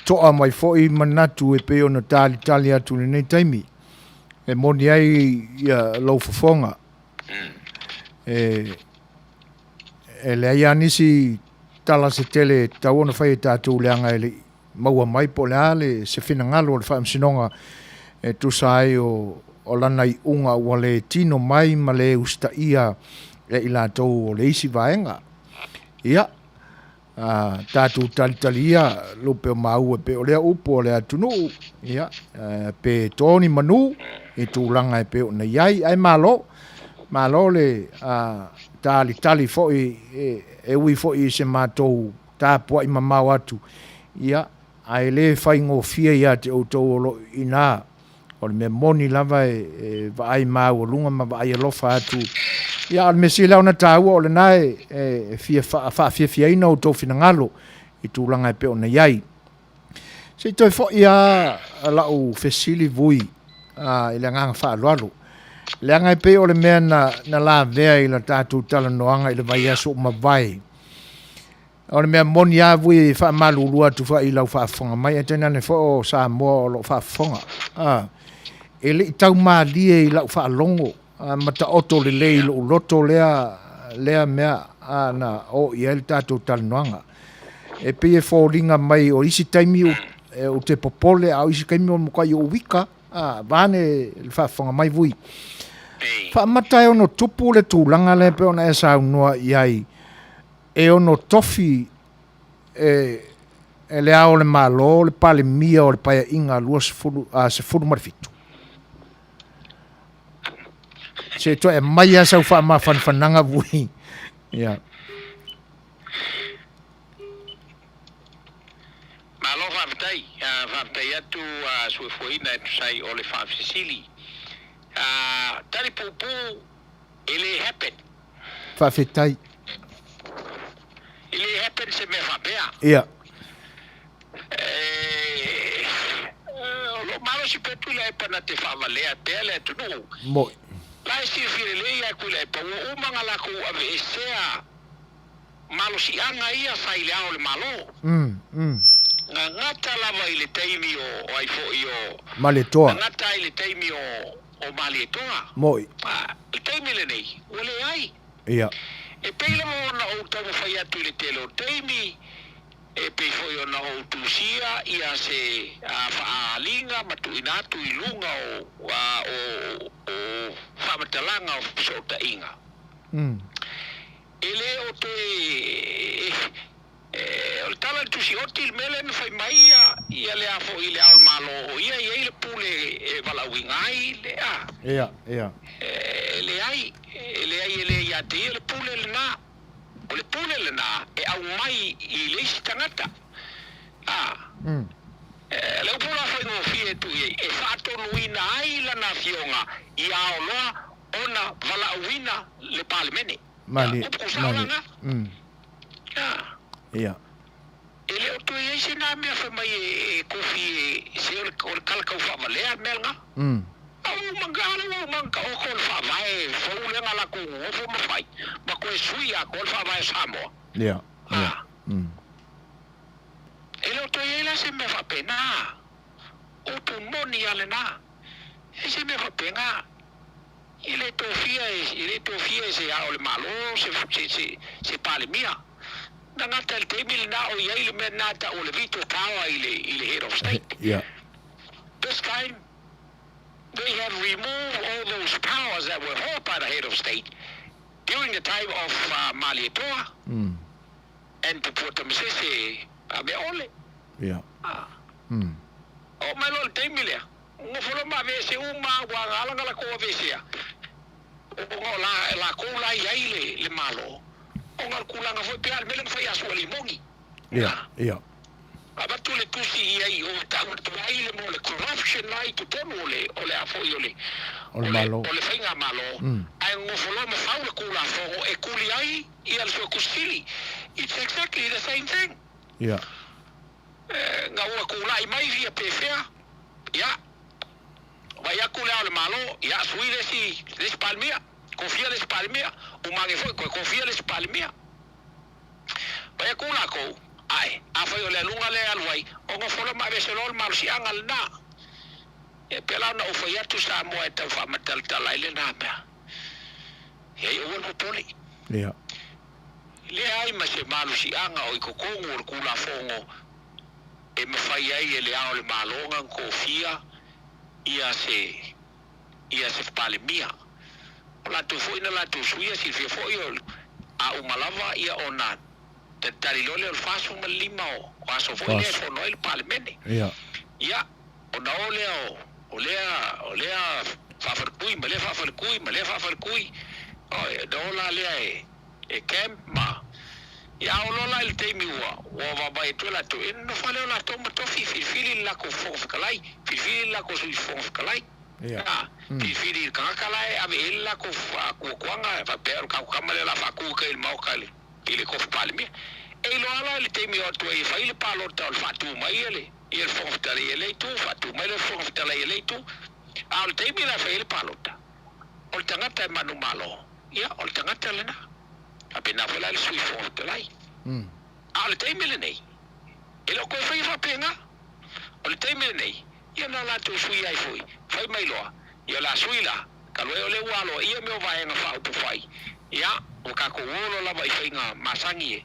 A: toa mai fo'i manatu e pe ona tali atu nei taimi. E moni ai ia lau fofonga. E le ai anisi tala se tele tau ona whai e tātou leanga e le maua mai po le ale se whina ngalo o le whaamsinonga e tusa ai o lana i unga ua le tino mai ma le usta ia e i lātou o le isi vaenga. Ia, tātou tali ia lupe o mau e pe o lea upo o lea tunu. Ia, pe tōni manu e tūlanga e pe o nei ai. Ai malo le tali foi e ui foi se mātou tāpua i mamau atu. Ia, ai le whai ngō fia ia te outou o lo ina. O le me moni lava e vaai mau o lunga ma vaai alofa atu. Ia, al me sila ona tāua o le nae fia ina o tau fina ngalo i tūlanga e pe o nei ai. Se toi fo ia lau fesili vui i le nganga wha alualu. Le anga e pe o le mea na la vea i la tātou tala noanga i le vai aso ma vai. O le mea moni a vui wha malulua tu wha i lau wha fonga mai. E tena ne fo o sa moa o lo wha fonga. E le i tau maa lie i lau wha longo. Mata oto le lei lo loto lea mea na o i el tātou tala noanga. E pe e fōringa mai o isi taimi o te popole au isi kaimi o mkai o wika. Vane le wha fonga mai vui. Wha matai ono tupu le tūlanga le pe ona e sa unua iai. E ono tofi e le ao le malo, le pale mia o le paia inga lua se furu marifitu. Se to e mai asa ufa ma fananga vui. Ia.
D: Malo whaatai atu Suefuaina e tusai o le whaafisili. Tari pupu ele happen.
A: Whaafetai.
D: Ele happen se me whapea.
A: Ia.
D: Lo malo si petu le pana te whaavalea pea le tunu.
A: Moi.
D: Lai si whirelei a kule e pau umanga lako ave e sea malo si anga ia whai le ao le malo. Nga ngata lava i le teimi o aifo i o...
A: Maletoa.
D: Nga ngata i le teimi o Maletoa.
A: Moi.
D: Le teimi le nei, ule ai.
A: Ia.
D: E peile mo na o tamu whai atu le telo teimi, e pei foi o na o tusia ia se whaalinga matu inatu i lunga o whamatalanga o sota inga. Ele o te... o le tala tusi oti il mele na fai mai ia le afo i le ao malo ia le pule e valauinga ai le a.
A: Ia, ia.
D: Le ai le ia te le pule le na. O le pule le na e au mai i le isi tangata. Le upula fai no fie tu e whaatonu ina ai lana fionga i ao loa ona valauina le palemene.
A: Mali. Ia.
D: Ele o tui eisi nā mea wha mai e kofi se o le kalakau whamalea melga. Au mangana o manga o ko le whamae fau lenga lako ofo mawhai. Ma koe sui a ko le whamae Samoa.
A: Ia.
D: Ele o tui eila se mea whapena. O tu moni ale nā. E se mea whapena. Ele tofia se ao le malo se pale mia. Ngata le teimi le na o iai le mea nata o le vito tawa i le head of state.
A: Yeah.
D: This time, they have removed all those powers that were held by the head of state during the time of Malietoa and to put them se me ole.
A: Yeah.
D: O mai lo le teimi lea. Ngofolo ma vese uma wa alanga la ko vese. O la ko la iai le malo. O ngal kulanga foi pe al melen foi aso limongi.
A: Ia.
D: Aba tu le tusi ai o tau ai le mo le corruption ai tu tonu ole afo ole.
A: Malo.
D: Ole fainga malo. Ai ngofolo me fau le kula fo e kuli ai I al so kustili. It's exactly the same thing.
A: Ia.
D: nga ua kulai mai via pefea ia vai aku lea le malo ia sui lesi palmia confia lesi palmia o mange foi confia lesi palmia vai aku la ko ai a foi o le lunga le alwai o ngo fola ma veselol mal si angal na e pela na o foi atu sa mo e tau fa matal talai le na me e o no poli
A: ia
D: le ai ma se malu si anga o ko kongo o kula fongo e me fai ai e le ao le malonga confia ia se palemia o la tu foi na la tu suia si foi a umalava ia ona te tarilole o faso ma lima o aso foi le so no el palemene ia ona o lea fafarkui ma le fafarkui o do la le e camp ma ia o lola il te miua o va vai tu la tu no fale la to ma to fili la ko fokalai fili la ko sui fokalai ia fili ka kalai ave illa ko kwanga va per ka kamale la fa ku ke il mau kali ile ko palmi e lo ala il te miua tu e fa il palo ta fa tu mai il fokali ele tu fa tu mai le fokali ele tu al te mi la fa il palo ta o tangata manu malo ia o tangata lena apena fola le sui fonte lai al temele nei e lo ko fai fa penga o le temele nei ia na la tu sui ai foi fai mai loa ia la sui la ka lo le walo ia me vai nga fa tu fai ia o ka ko wolo la vai fai nga masangi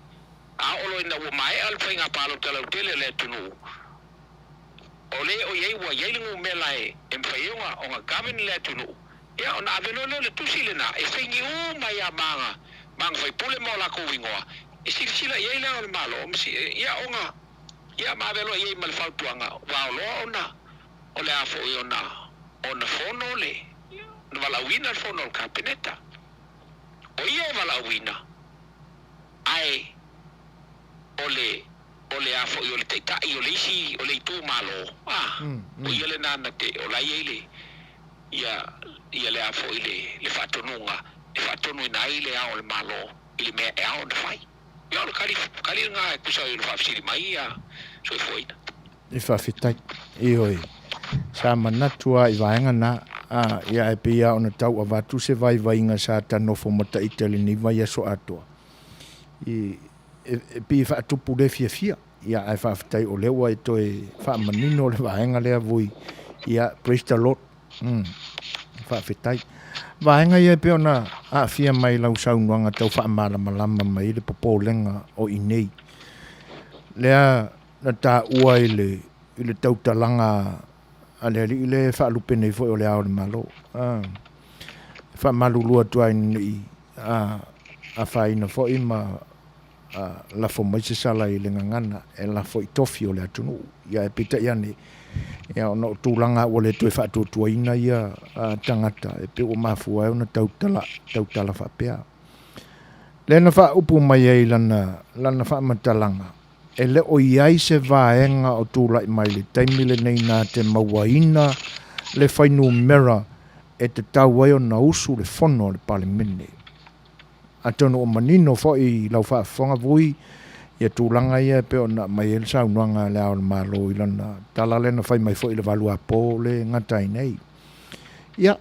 D: a o lo ina wo mai al fai nga palo tele tele le tunu o le o ye wa ye ngu me lai em fai nga o nga gamin le tunu ia ona avelo le tu silena e fai ngi o mai a manga mang fai pule mo la ko wingoa e sila ye la al malo ia onga ia ma velo ye mal fal tuanga wa lo ona o le afo ona fono le no vala wina fono campineta o ia vala wina ai ole afo yo le teta yo le si o le tu malo o ia le nana te o la ye ia le afo le fatonunga e fatonu na ile ao le malo ile me e ao fai ia le kali nga e kusa i le fafsiri mai ia Suefuaina
A: i fafitai i oi sa manatua i vaenga na ia e pia ona tau a vatu se vai inga sa tanofo mata itali ni vai aso atua i pia fa tupu le fia ia e fafitai o lewa e toi fa manino le vaenga lea vui ia praise the Lord fafitai vaenga ia pe ona a fia mai lau saunuanga tau wha malama mai le popolenga o inei. Lea na tā ua i le tautalanga a le ali i le wha lupene fo o le ao le malo. Wha malulua tua i a whaina fo i ma la fo maise sala i le ngangana e la fo i tofi o le atunu. Ia e pita iane. Ia ona o tūlanga o le tue whatua ina ia tangata e pe o mafua e ona tautala whapea. Lena wha upu mai ei lana wha matalanga. E le o iai se vaenga o tūlai mai le taimile nei nā te mauaina le whainu mera e te tau ai o na usu le whono le palemene. A tono o manino fo i lau whaafonga vui ia tūlanga ia pe ona mai el saunuanga le ao le malo i lana tala lena whai mai fo i le valua po le ngatai nei. Ia,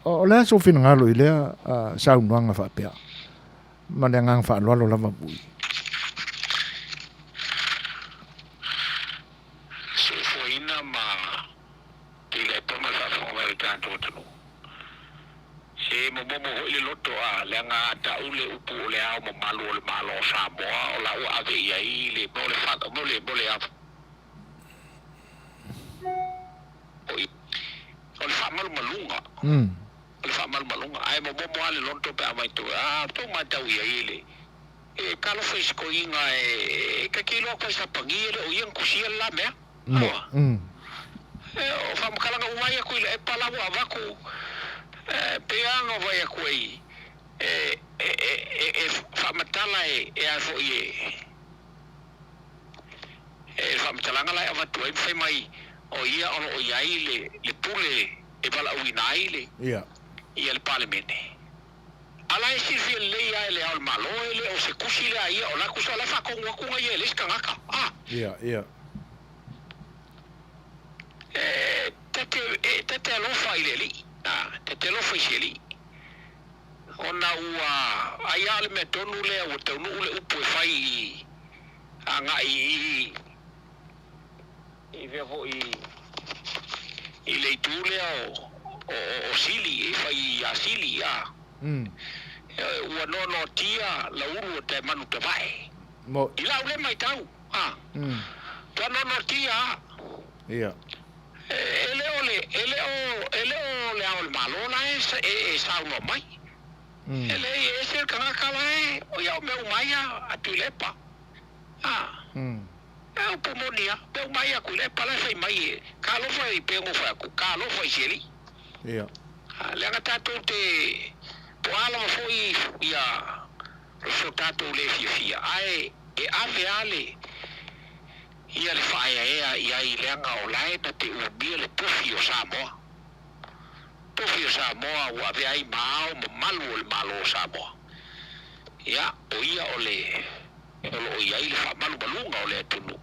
A: o lea so whina ngalo i lea saunuanga whapea. Ma lea ngang whaalualo lava vui.
D: Suefuaina ma i le toma whaafonga i tātou tanu. Se momomo ho le loto a le nga ta ule upu o le ao mo malo Samoa o la ua ave ia i le mo le fata mo le a o le whamalu malunga o le whamalu malunga ai momomo ale loto pe amai tu to matau ia i le e kalo faisko inga e ka kilo kwa sa pangile o iang kusia la mea o whamakalanga umai aku ile e palawu avaku peanga vai a koe whamatala e a fo whamatalanga lai awa tuai mwhai mai o ia ono o iai le pule e wala uina ai ia le palemene ala e sirfia le ia le ao malo ele o se kusi le ia o la kusa le whakonga kunga ia le skangaka
A: ia
D: Te alofa i le li. Te alofa i se li. Ona ua ai ale me tonu le o tonu le upu e fai anga i vevo i le tule o sili e fai a sili a. Ua no tia la uru te manu te vai.
A: Mo.
D: I lau le mai tau. Tua no tia.
A: Ia.
D: Ele o le au malona e sauna mai. Ele e se kangakala e o ia o meu maia a tuilepa. E o pomonia, meu maia kuilepa la fai mai. Kalo fai pengo fai ku, kalo fai seli.
A: Ia.
D: Le anga tato te poala ma foi ia so tato le fia. Ai e ave ale ia le faia ia i le anga o lai na te ubia le pufi o Samoa. Pufi o Samoa ua ave ai mao ma malu o le malo o Samoa. Ia o ia o ia i le fa malu malunga o le atunu.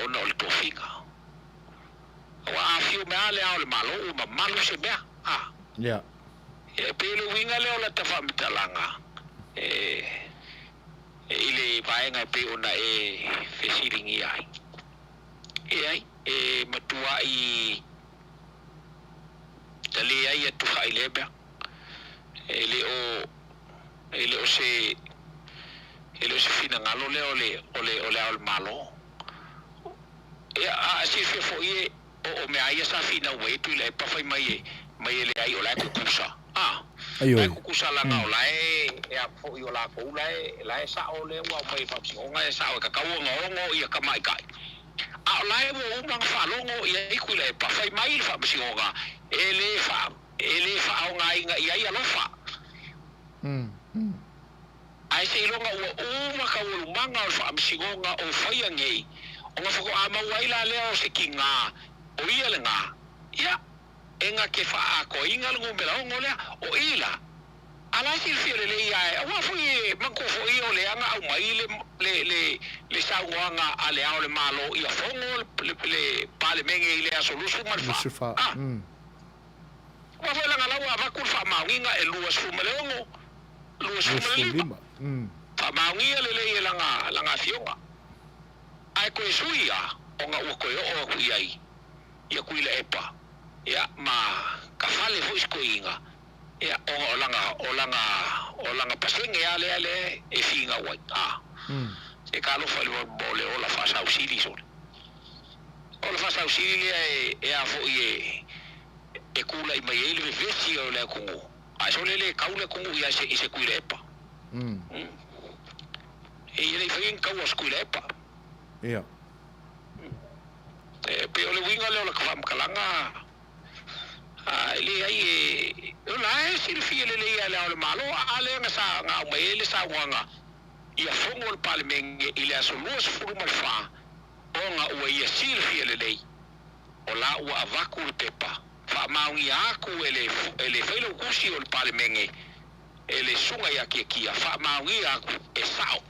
D: Ona o le tofinga. Ua afio mea le ao le malo ma malu se mea.
A: Ia.
D: E pele winga le o la tawhamitalanga. I le vaenga pe ona e fesiringi ai. E ai, matua i tale ai atu hai lebea. E le o se fina ngalo le ole ao le malo. E a si fe fo i o me ai sa fina wetu le pa fai mai le ai o la kukusa. Ai kukusa la ngao la e a fo i o la ko la e sa o le wa mai fa si o ngai sa o ka ka ngo i ka mai kai. A la e wo una fa longo i ai ku le pa fai mai fa si o ga ele fa o ngai i ai alo fa. Ai se longa o ma ka wo manga o fa si o nga o fai ngai. O nga fo a ma wai la le o se kinga o ia le nga. Ia enga ke fa ko inga lungo me la ngole o ila ala si fiele le ia wa foi manko foi o le anga au mai le sauanga ale au le malo ia fongo le pale menge ile a solusu malfa wa foi la ngala wa ku fa maunga e lua sumelongo lua sumelima fa maunga le langa fionga ai ko suia onga u ko o ku ia ia ku ile epa ya ma kafale foi skoinga ya o langa pasenge ale e finga wa se kalo foi bole o la fasa usili sol o la fasa usili e a foi e kula i mai ele vesi o le kungu a so le kaule kungu ya se kuilepa e ele foi en kawas kuilepa
A: ya
D: pe o le winga le o la kafam kalanga ele ai la e silfile le ia le malo ale nga sa nga mele sa wanga ia fongo le palmenge ile asolus furuma fa onga o ia silfile le o la o avaku le pepa fa maungi aku ele felo kusi o le palmenge ele sunga ya kia fa maungi aku e sao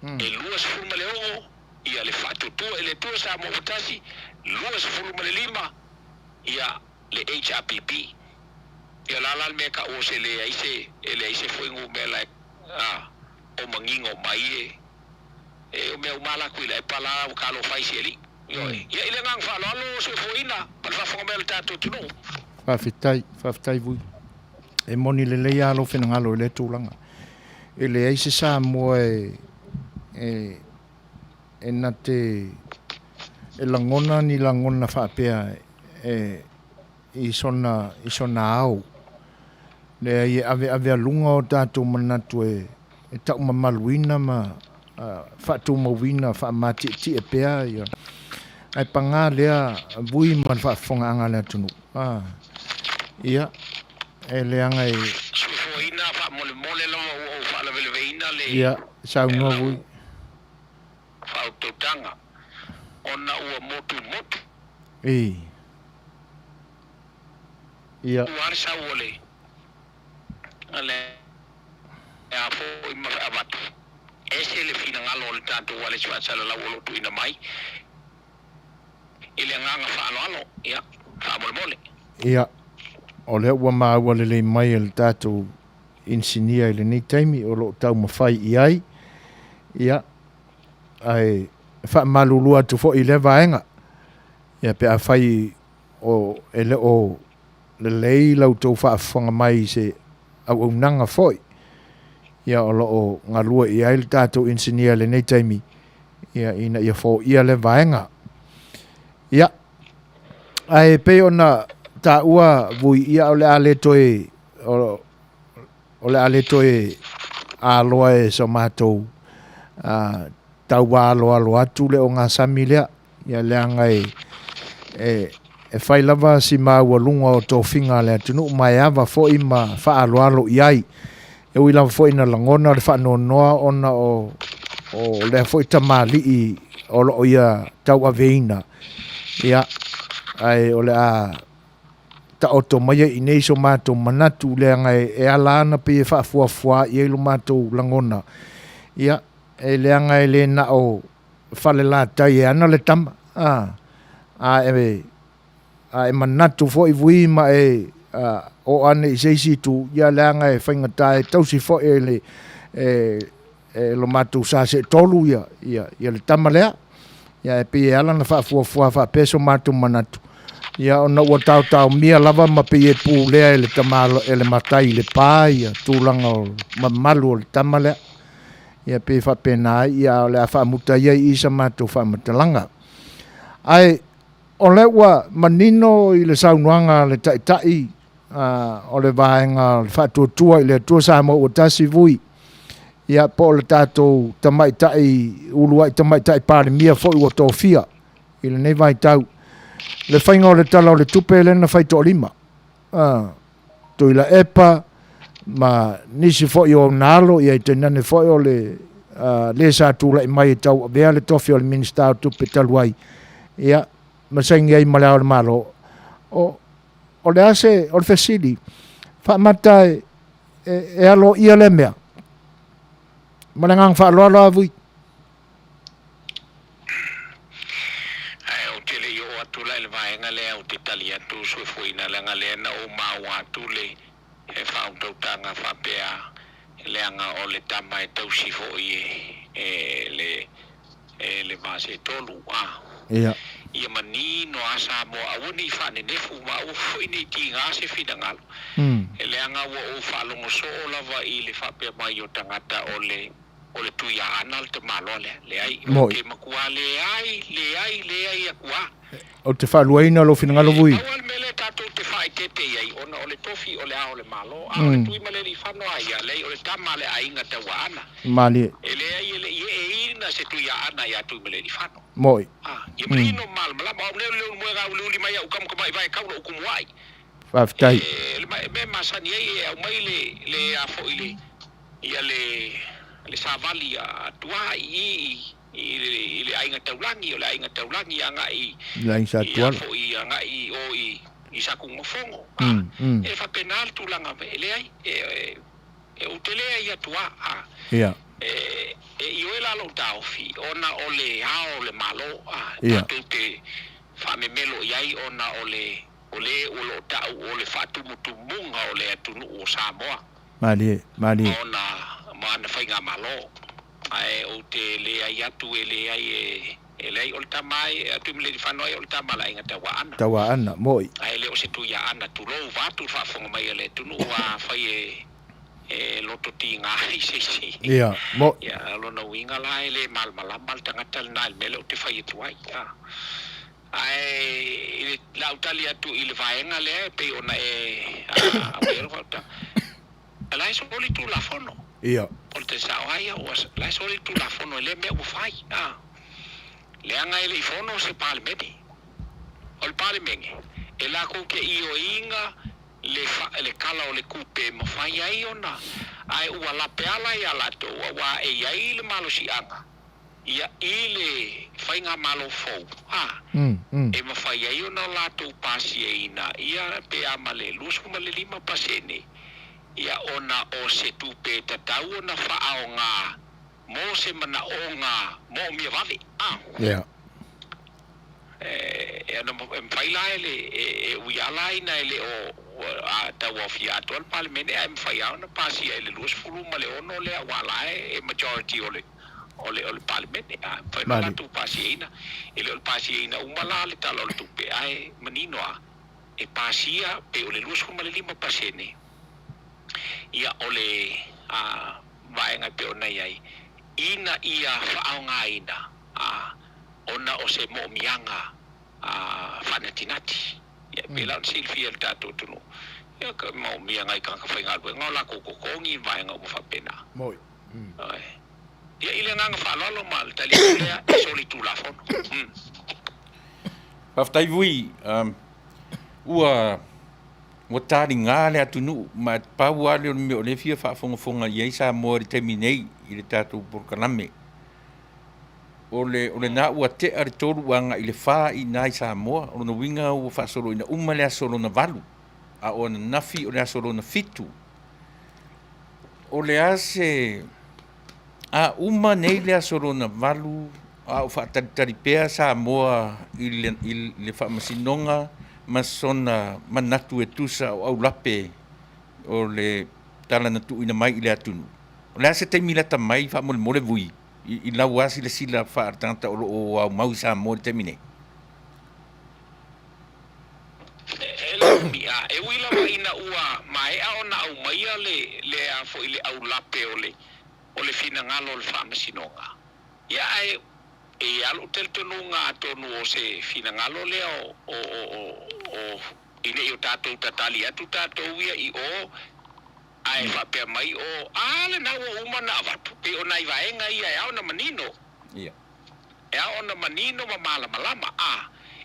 D: e luas furuma le o ia le fatu tu ele tu sa mo utasi luas furuma le lima ia le HRPP ia la me ka o se le aise foi ngu mela o mangingo mai e o meu mala ku le pala o kalo fai seli yo ia ile ngang fa lo Suefuaina pa fa fo mel tatu tu no
A: fa fitai vui e moni le ia lo fina ngalo le tulanga ele aise sa mo e na te e langona fa pea i sona au le ave lunga o tatu manatu e tau mamaluina ma fatu mawina fa mati ti e pea ia ai panga lea vui man fa fonga anga le tunu ia e le anga e
D: Suefuaina fa mole lo o fa la velveina le
A: ia sa no vui
D: fa tanga ona o motu
A: ia
D: warsa wole ale a fo ima avat ese le fina ngalo le tanto wale chwa sala la wolo tu ina mai Ile nganga whaaloalo, ia, whaamole.
A: Ia, o lea ua māua le mai le tātou insinia le nei taimi o lo tau mawhai i ai. Ia, ai whaamalulua tu fo i le vaenga. Ia pe a whai o ele o le lei lau tau whaafonga mai se au nanga foi. Ia o lo o ngalua i ai le tātou insinia le nei taimi. Ia ina ia fo ia le vaenga. Ia, ai pe ona ta ua vui ia o le ale toe o le ale toe a loa e so mātou tau wā aloa atu le o ngā sami lea ia lea ngai e whai lava si māua lunga o tō whinga lea tunu mai awa fo i ma wha alo iai e ui lava fo i na langona le wha noa ona o lea fo i tamali i o lo ia tau aveina ia ai o le a ta oto mai i nei so mātou manatu lea ngai e ala ana pe e wha fuafua i eilu mātou langona ia e lea ngai le na o whale la tai e ana le tama e manatu fo i vui ma e o ane i seisi tu ia lea ngai whaingata e tausi fo e le lo mātou sa se tolu ia le tama lea ia e pe e ala na wha fuafua wha peso mātou manatu ia ona ua tau mia lava ma pe e pu lea e le tamalo e le matai le pā ia tūlanga o mamalu o le tama lea ia pe wha pena ia o le a wha muta ia i isa mātou wha matalanga ai o le ua manino i le saunuanga le tai o le vaenga le wha tuatua i le tua sa mo o tasi vui ia po le tātou tamai tai ulua i tamai tai pāre mia fo i o tōwhia i le nei vai tau le whainga o le tala o le tupe le na whai tō lima. Tui la epa, ma nisi fo i o nalo, i ai tenane fo i o le sa tūla i mai tau, vea le tofi o le minista o tupe taluai. Ia, ma saingi ai malea o le malo. O le ase, o le fesili, wha mata e alo ia le mea. Ma le ngang wha aloa avui.
D: Italia tu Suefuaina langa lena o maua tu le e whautau tanga whapea leanga o le tama e tau sifo i le vase tolu
A: ia
D: ia mani no asa mo awani whane nefu ma o fuini ki ngase finangalo e leanga o whalongo so lava i le whapea mai o tangata o le tuia anal te malo le ai ke makua le ai akua
A: o te whaluaina lo finangalo vui.
D: Awal mele tatou te whai tete iai, ona o le tofi o le ao le malo, a o le tui male li whanoa ia, lei o le tama le ainga te waana.
A: Mali.
D: E le ai e ina se tui a ana ia tui male li whano.
A: Moi.
D: Ia marino mal, malama o leo mwega o leuli mai au kamkamai vai kaula o kumuai.
A: Whaftai.
D: Me masani ai au mai le a fo ile, ia le savali a tua i le ainga taulangi o le ainga taulangi anga i
A: la insa tuala
D: i anga i o i saku mofongo e fa penal tu langa le ai e utele ia tua
A: ia
D: e ioela lo taufi ona o le ao le malo tu te fa me melo iai ona o le lo tau o le fatu mutumunga o le atunu o Samoa
A: mali
D: ona mana fainga malo ai o te le ai atu le ai e le o tamai atu le di fanoi o tamala inga
A: tawa ana moi
D: ai le o se tu ya ana tu lo va tu fa fonga mai le tu no wa fai e loto tinga ai se
A: ia mo
D: ia lo no winga la le mal tanga tal nal mele o te fai tu ai ai la utalia tu il vaenga le pe ona a ver volta ala eso oli tu la fono
A: ia
D: o te saoaia o la soli tu la fono le me o fai le anga ele fono se palmedi o le palmenge e la ko ke io inga le kala o le kupe mo fai ai ona ai ua la peala ia la to wa e ai le malo si anga ia ile fai nga malo fo e mo fai ai ona la to pasi ina ia pe amale lus kuma le lima pasene ia ona o Setu pe tatau ona whaaonga mo se mana o ngā mo mia wawe.
A: Yeah.
D: ana mfaila ele uiala ina ele o a tawa fia tol parliament e mfaia na pasi ele lus fulu male ono le wala e majority ole parliament a faila tu pasi ina ele ole pasi ina umala le talo tu pe ai manino a e pasia pe ole lus fulu male 5% ia ole a vaenga pe ona ai ina ia faaunga ina a ona o se mo mianga a fanatinati ya pela silfia tato tuno ya ka mo mianga i ka fainga bo ngola ko ngi vai nga mo fa pena
A: moi
D: ai ya ile nga fa lolo mal tali ya soli tu la fon
E: Paftai vui ua tari ngā lea tunu ma pau ale o me o le fia whaafonga i eisa mo te minei i le tātou porkalame o le nā ua te are toru anga i le wha i nai Samoa o na winga ua whaasolo ina le asolo na valu a o na nafi o le asolo na fitu o le ase a nei le asolo na valu a o whaataritari pēa Samoa i le whaamasinonga masona manatu e tusa o au lape o le tala na tu ina mai i le atunu o le ase teimi lata mai whaamole vui i lau asi le sila whaartanta o au mau Samoa te mine.
D: E wila wa ina ua mai a ona au maia le a fo ile au lape o le fina ngalo le whaamasinonga. Ia e alu tel tonunga tonu o se fina ngalo le o ine i o tātou tatali atu tātou ia i o ai whapea mai o ale na ua umana avatu pe o nai vaenga ia e au na manino
E: Ia.
D: e au na manino ma malama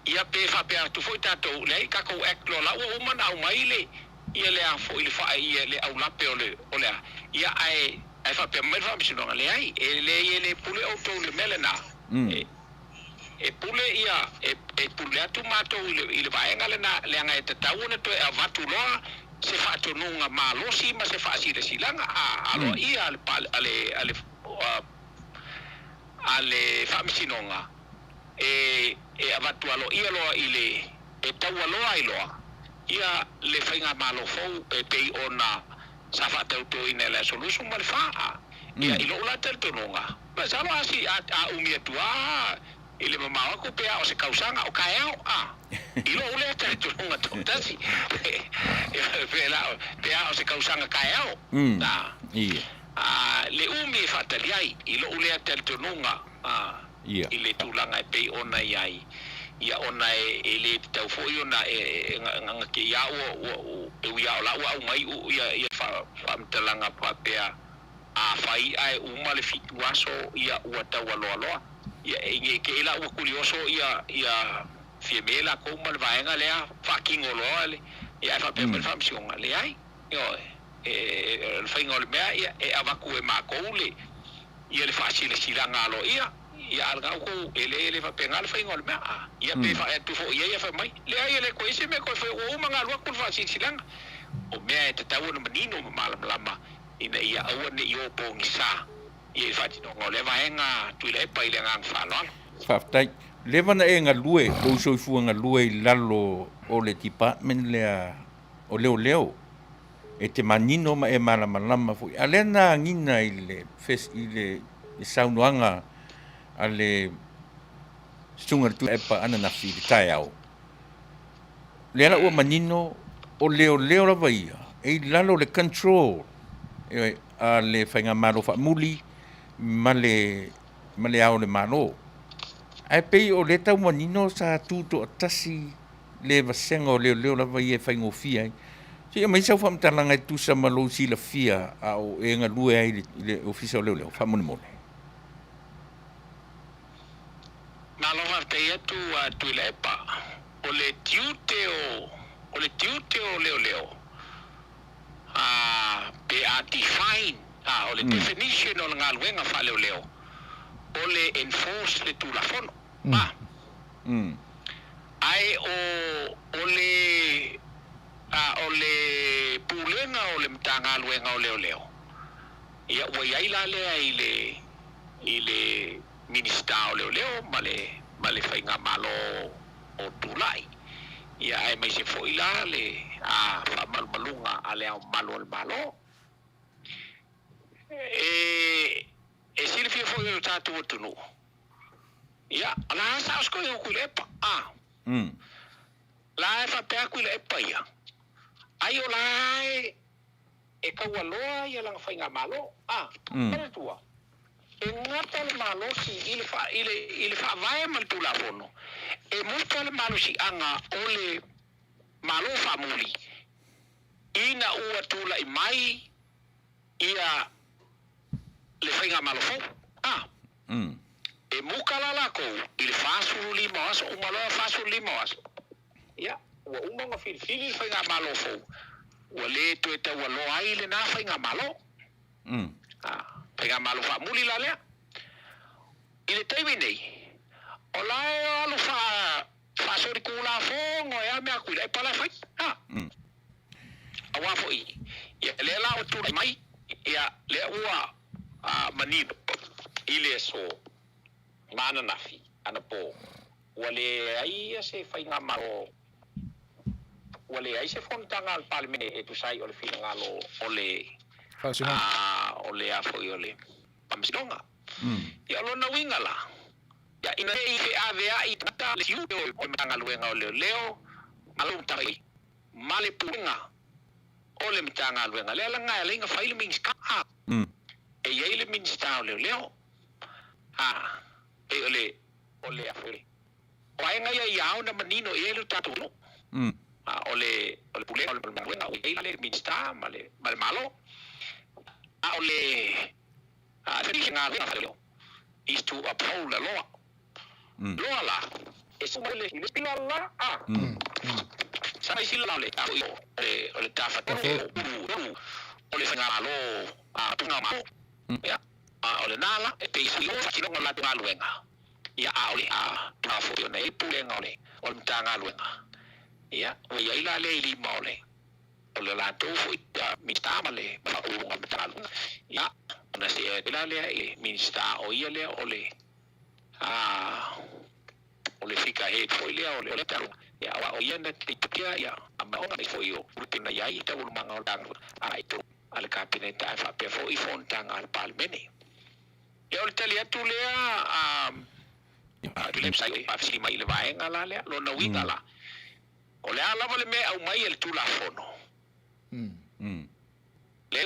D: ia pe whapea tu foi tātou le i kakou eklo la ua umana au maile ia le a fo ile wha ia le au lape o le a ia ai whapea mai whamisinonga le ai e le pule au tau le melena e pule ia e pule atu mātou i le vaenga le anga e tatau na to e avatu loa se whaatonunga malosi ma se whaasilesilanga alo ia ale whaamisinonga e avatu alo ia loa i le e tau aloa i loa ia le whainga malofou e pei ona sa whaatauto ina le solution ma le whaa ia ilo ula teltonunga ma salo asi a umia tua ile mamawa ko pea o se kausanga o kaeao ilo ule teltonunga totasi pea o se kausanga kaeao
E: Ia.
D: le umi fataliai ilo ule teltonunga
E: Ia.
D: ile tulanga e pei ona iai ia ona e le tau foi ona nga ke ia o ia la o mai ia fa mtelanga pa pea a fai ai uma le fituaso ia ua tau aloaloa ia e ke la ua kulioso ia fiemela ko mal vaenga lea fucking oloa le ia fa pe mal famsionga le ai yo e fainga le mea ia e avaku e makoule ia le fasile silanga alo ia alga ko ele fa pengal fainga le mea ia pe fa tu fo ia fa mai le ai le ko ise me ko fa o manga lo ko fa silanga o mea te tau no menino malama ina ia aua ne i opo ngisa ia i whati nongo le vaenga tui le pa i le ngang whanong
E: Whaftai. Lewa na e ngā lue, o soifua ngā lue i lalo o le department lea o leo. E te manino ma e malama fui. A le nā ngina i le saunuanga a le sunga tu e pa ana na whiri tai au. Le ala ua manino o leo la vaia. E lalo le control. E a le whainga maro wha muli ma le au le maro. Ai pei o le tau manino sa tūto atasi le vasenga o leo la vai e whaingo fia. Si a mai sau whamtalanga e tusa malo si la fia a o e ngā lue ai le ofisa o leo, whamone mone.
D: Naloha te atu a tui le epa o le tiute o leo pe a define o le definition o ngā luenga wha leo o le enforce le tulafono ai o le pulenga o le mtanga luenga o leo ia ua iai la lea i le minista o leo ma le whainga malo o tulai ia ai mai se foi la le fa malunga ale au malo e silfia foi o tatu o tunu ia la sa sko yo kulepa la fa pe kulepa ia ai o la e kawaloa ia lang fainga malo para tua e ngata le malo si ile fa vai mal tu la fono e molto le malo si anga ole malo fa muli ina ua tula i mai ia le fainga malo fo e mukala la ko ile fasu lima aso o malo fasu lima aso ia ua umanga fili fainga malo fo ua le to eta ua lo ai le na fainga malo fainga malo fa muli la lea ile teimi nei o la alu fa sori kula fo ngo ya me akula e pala fai awa fo i ia le la o tu mai ia le ua manino ile so mana nafi ana po wale ai se fai ngamaro wale ai se fontanga al palme e tu sai o le fina ngalo ole ole a foi ole pamsinonga ia lo na wingala ya ina e avea i tata le siu o mtanga luenga ole leo malo tabai male punga ole mtanga luenga le langa le nga faile mings ka e yele mings ta ole leo e ole afere o nga ya una manino e le tatu no ole pule ole luenga o yele mings ta male malo ole feliz nga luenga is to uphold the law loala e sumele ni spilala sa isila le ole tafa ole fanga malo tunga malo ya ole nala e pe isi lo fakino ngala tunga luenga ya ole tafa yo nei pulenga ole ole tanga luenga ya o ya ila le li mole ole la to fu mitamale ba o ngam ya na se ila le minista o ia le ole ole fika he foi le ole talo ya wa o yenda tikia ya ama ona foi o rutina ya ita ul manga dang ito al kabinete fa pe foi fontang al palmene e ole tali atu le le sai fa si mai le vai ngala le lo na wingala ole ala vole me au mai el tula fono le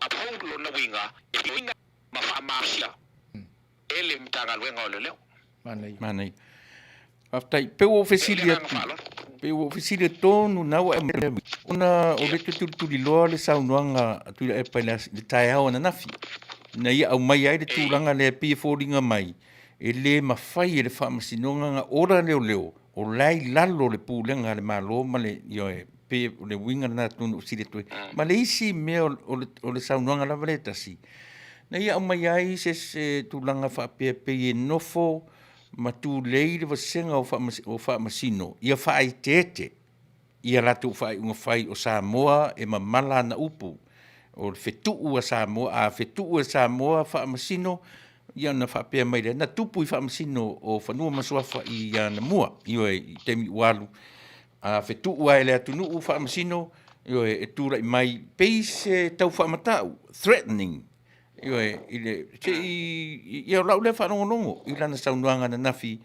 D: apo lo na winga e winga ma fa marsia ele mtanga luenga ole leo
E: manai aftai pe ofisilia tonu na wa una o le tu li lo le saunoanga tu e pa le taia ona nafi na ia au mai ai le tulanga le pi foringa mai ele mafai le famasinonga ora leo o lai lalo le pulenga le malo male yo pe le winga na tunu sile tu ma le isi me o le saunoanga la valeta si na ia mai ai se tulanga fa pe nofo ma tu leile va senga o fa masino ia fa ai tete ia la tu fa un fai o Samoa e mala na upu o fetu o Samoa fa masino ia na fa pe mai na tupu i fa masino o fa no masuafa i na mua io e temi walu fetu o ele atu no fa masino io e tura mai peise tau fa matau threatening io ile che ia la le fa longo ila na saunuanga na nafi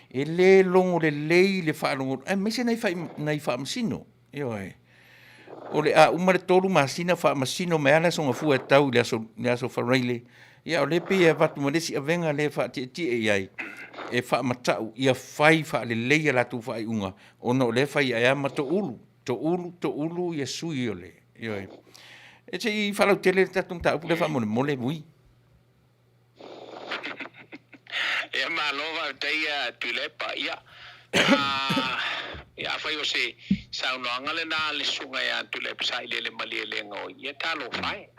E: ele longo le fa longo e me se nei fa masino io ole uma le tolu masina fa masino me ana so fu tau le so fa raile ia ole pe e vatu mo si avenga le fa ti ai e fa matau ia fai fa le la tu fa unga ono le fa ia ma to ulu ia sui ole io e se i fa lo tele tatu ta pu le fa mole bui
D: e ma lova teia tulepa ia ia fai o se saunoanga le na le sunga ia tulepa sai le mali le ngo ia talo fai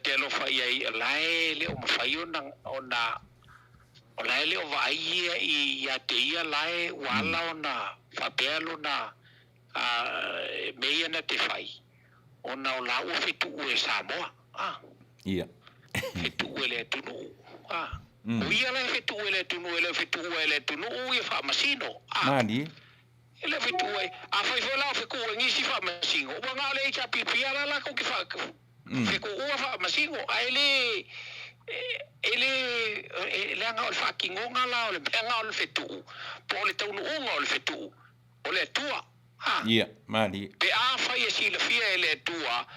D: te lo fai ai lai le o fai ona o lai le o vai ia te ia lai wala ona fa pelo na meia na te fai ona o la o fitu e Samoa
E: ia
D: fitu ele tu no Ia le fetu ele tunu ele fetu ele tunu ia fa masino.
E: Mani.
D: Ele fetu e a fai fola fe ku ngisi fa masino. Wa nga le cha pipia la ko ki fa. Fe ku ua fa masino. Ele anga o fa kingonga la o le anga o fetu. Po le tunu unga o fetu. O le tua.
E: Ia, mani.
D: Pe a fai e sila fia ele tua.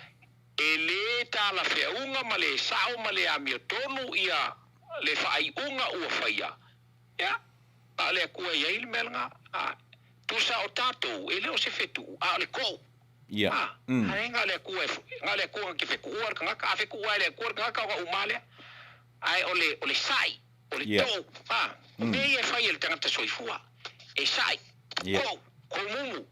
D: Ele ta la Fai'oa ma le sao ma le amiotonu ia le fai unga ua faia. Ya. A le kua ia il melanga. Tu sa o tatou, ele o se fetu. A le kou.
E: Ia.
D: A nga le kua ki feku ua ka ngaka. A feku ua le kua ka ngaka o umale. Ai o le sai. O le tou. O me ia fai ele tangata soifua. E sai. Kou. Kou mumu.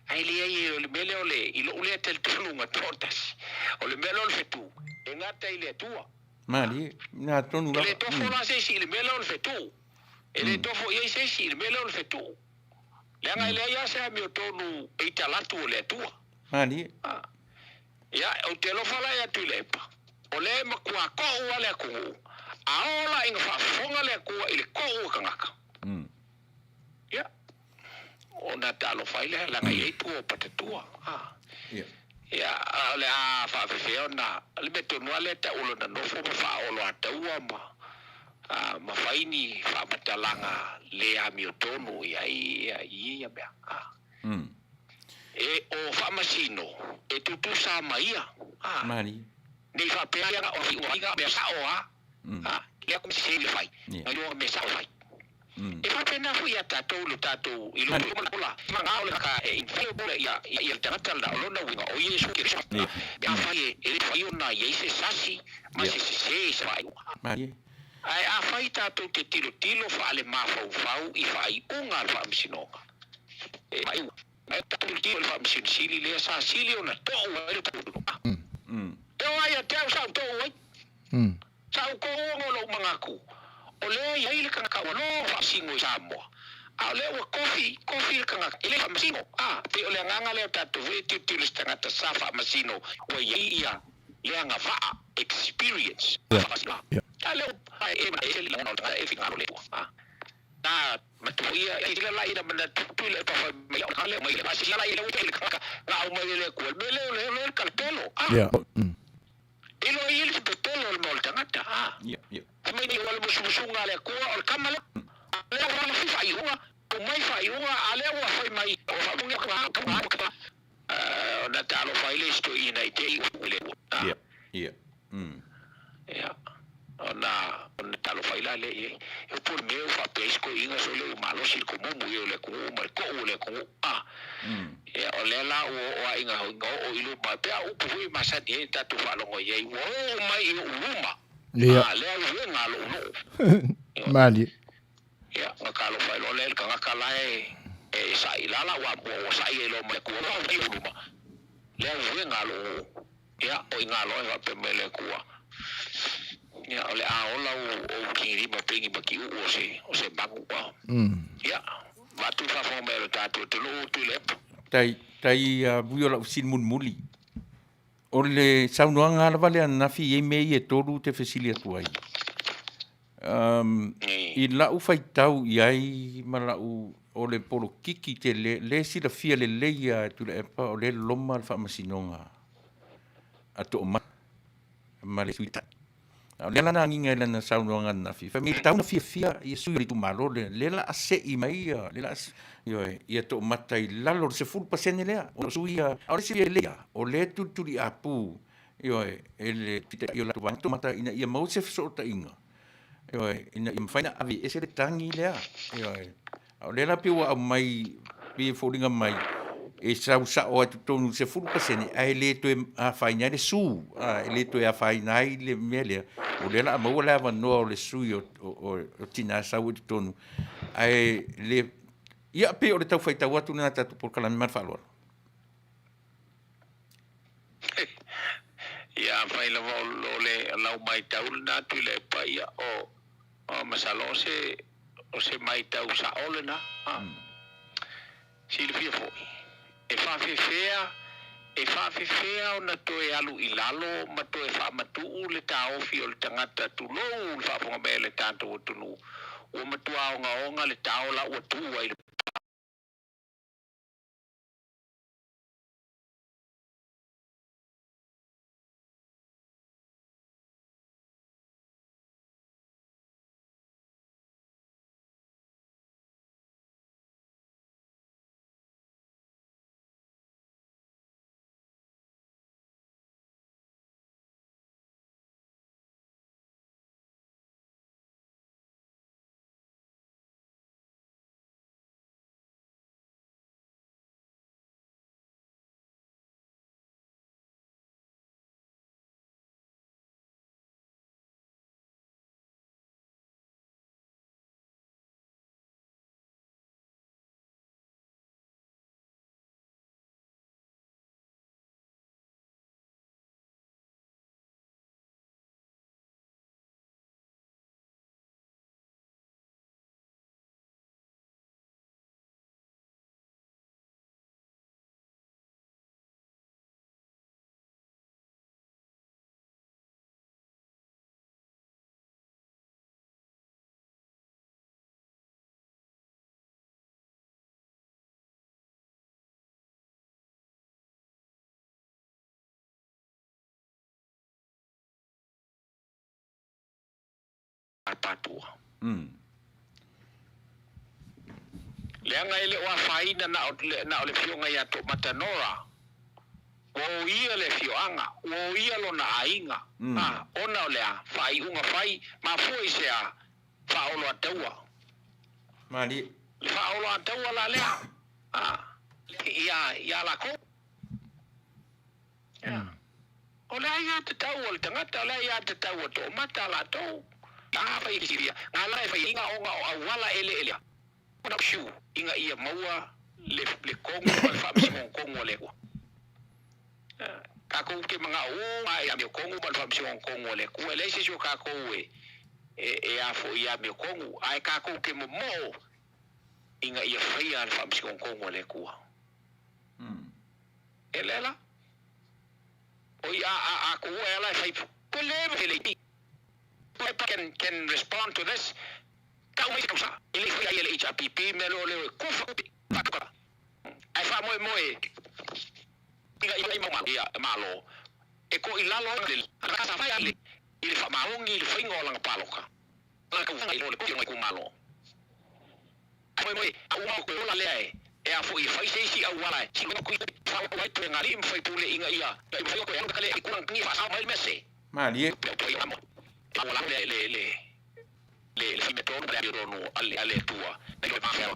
D: Ai le ai o le mele o le ilo ule tel tulunga totas. O le mele o le fetu. E ngata i le tua.
E: Mani, na tonu la.
D: Le tofo la se si le mele o le fetu. E le tofo ia se si le mele o le fetu. Le anga le ia se mi o tonu e talatu o le tua.
E: Mani.
D: Ya, o te lo fala ia tu lepa. O le makua ko ua le kungu. A ola inga whafonga le kua i le ko ua kangaka. Ya. O na talo faile langa i tu o patatua. Ya, le a whawhewheo na le metonu ale ta ulo na nofo ma whaolo ataua ma whaini whamatalanga le a miotonu ia mea. E o whamasino, e tutu sa maia.
E: Mani.
D: Nei whapea nga o whiunga mea sao lea kum se le whai. Ngai loa mea sao whai. E whapena hui a tātou ilo kola. Mga ole ka infallible ia tangata la olona winga o Yesu ke sa. Ia whai e whai ona Yesu sasi ma se whai.
E: Mani.
D: Ai a whai tātou te tilo whaale mawhau i whai unga whaamisinonga. E mai ai tātou tilo whaamisin lea sa sili ona to'u ai tātou. Teo ai a teo sa to'u ai. Sa ko ngolo mga ku. O le ia ka ka no fa singo Samoa. A le wa coffee ka ele fa masino. Pe o le nganga le tatu ve tu le stanga ta sa fa masino. O ia le nga fa experience. A le e le no ta e finga le. Na matu ia ile la ina mana tu le pa me ka le mai le ba si la ile le ka na o mai le ko le ka pelo. Ilo ile te pelo le molta ngata. Kami ni wala mususunga le ko o kamala le wala Fai'oa o mai Fai'oa ale wa foi mai o fa bunga ka na talo faile sto ina ite le ona talo faila le e por meu fa pesco inga so le malo circo mumu yo le ko mar ko le ko e o le la o inga o ilu pa pe o pu masa ni tatu fa lo ye o mai uluma. Le nga lo.
A: Mali.
D: Ya, ngakalo fa lo le ka ngakala e sai lala wa bo sai lo me ko lo i uluma. Le nga lo. Ya, o nga lo va pe mele ko. Ya, ole a ola o kiri ma pengi ma ki o se bangu pa. Ya, va tu fa fo me lo tatu te lo tu le.
E: Tai buiola usin mun muli. O le saunoanga ala vale anafi e mei e toru te fesilia tuai. I lau faitau i ai ma lau o le polo kiki te le sila fia le leia tu le epa o le loma le whamasinonga. A to o ma le suita. Le lana nginga lana saunoanga nafi. Whamiri tau na fia i sui tu malo le la ase i mai le la ia to mata i lalo se full pasene lea o suia o le sile lea o le tuturi apu ele pita i la tuang mata ina ia mau se so ta inga ina im faina avi ese le tangi lea o le la piwa mai pi folinga mai e sa o tu tonu se full pasene ai le to a faina le su le to a faina le mele o le la mau la va no le su o tina sa o tu tonu ai le ia pe o le tau faitau atu na tatu por kalami mar whalora.
D: Ia whaila wau le lau mai tau na tu le pa ia o masalo o se mai tau sa ole na. Si le fia foi. E whawhewhea e whawhewhea o na toe alu I lalo, ma toe whaamatu le taofi o le tangata tulou, le whaafonga mea le tātou tunu. Ua matua o onga le taola ua tua I le patua. Leanga ele o Fai'oa na o le fionga ia to matanora. O ia le fioanga, o ia lo na ainga. Ona o lea, Fai'oa fai, ma foi se a whaolo ataua.
E: Mali.
D: Whaolo ataua la lea. Ia la ko. O lea ia te tau o le tangata, o lea ia te tau o to mata la tau. Fai siria, ngā lai fai inga o ngā o awala ele. Ona siu, inga ia maua le kongo o le whaamisingo kongo le kua. Kako ke mga o ai a me kongo ba whaamisingo kongo le kua. Le se sio kako e afo ia me kongo. Ai kako ke mo inga ia whaia le whaamisingo kongo le kua. E lela? O ia a kua e lai whai pele can respond to this. Kau mai kausa. Ele foi ai ele HPP melo le kufa. Ai fa moe. Inga ia malo. E ko ilalo le rasa fai ale. Ile fa malongi ile foi ngola ngapaloka. Ka ka ngai le ko ku malo. Ai moe au ko la le e a foi fai sei au wala. Si ko ku fa ko ai tu ngari mo foi pule inga ia. Ai foi ko yang kale ku nang ngi fa sa mai mese.
E: Mali.
D: Awala le fimeton le abirono ale tua le mafia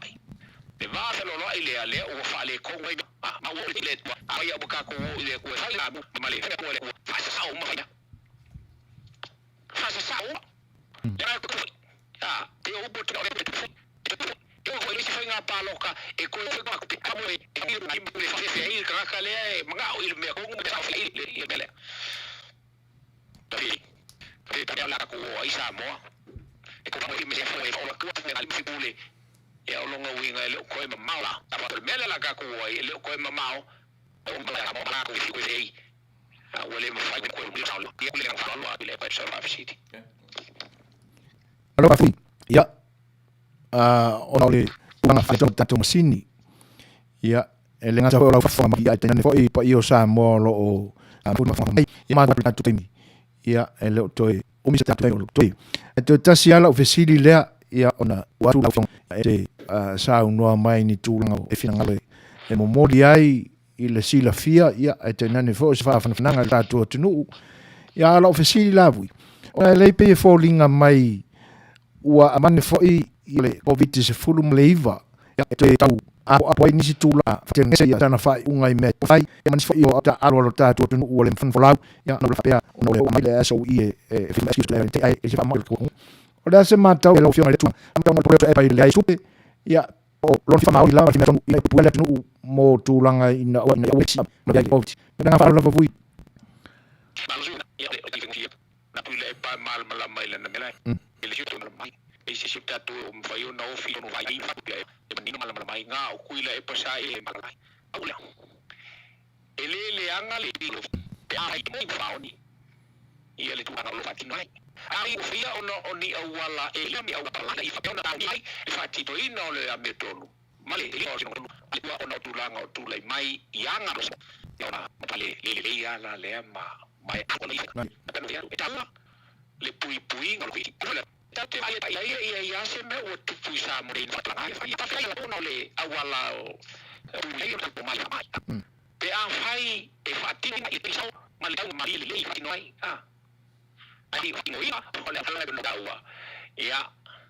D: le va se lo ile ale o fa le ko ngai ma wo ile tua ai abuka ko ile ko fa la ma le ko le fa sa o ma fa sa o ya ko te o boto le yo ko ile se fa nga paloka e ko se ko ka mo e le fa se ai ka ka le ma ile me ko mo fa ile bele Tapi la ko isa mo. E ko mo me foi o la ko me ali fibule. E o longa winga le ko me mala. Tapa le mele la ka ko le ko me mau. O me la mo ko fi ei. A wele mo fa ko le salo. E le fa lo ile pa sa city.
A: Alo ka fi. Ya. Ona le una fa tatu masini. Ya. Ele nga sa o la fa ma ya tene fo I pa io sa mo lo o. Pu ma fa mai. Ya ma tatu timi. Ia e leo toi o misa tatu o toi e toi tasi ala o fesili lea ia ona watu la fong e te sa unua mai ni tūlanga e finangale e mo mori ai I le sila fia ia e te nane fo se whaafananga le tatu o tunu ia ala o fesili la vui ona e leipe e fōlinga mai ua amane fo I le COVID se fulu mle iwa ia e te tau apo ai nisi tula fatengese ia tana fai ungai me fai e manisi fai o ta alo tatu tunu o le mfanfolau ia no le fapea no le o mai le so I e fima excuse le te ai e se famal ko o le se mata o le fiona le tu amta mo proyecto e pai le ai supe ia o lo fima o la fima I puele tunu mo tulanga ina o ina wetsi no ia povti na fa lo vui
D: na pule e pa mal mala mai le na mela ele juto na mai e se sipta tu o Fai'oa na ofi no vai e menino mala mai nga o kuila e pasa e mala aula ele anga le dilo pe ai mo fauni ia le tuanga lo fatinai ai fia oni awala ele mi awala i fa ona ai fa tito ina ole a metonu male ele o sino ona tulanga o tulai mai ianga ona pale le ia la le ma mai ona ia tala le pui ngalo ki tate ai ia se me o tu sa mo rin fa ai fa fa ona le awala le o mai mai pe a fai e fatina i pisau malitau mali le fatinoi ai fatinoi ole ala no dawa ia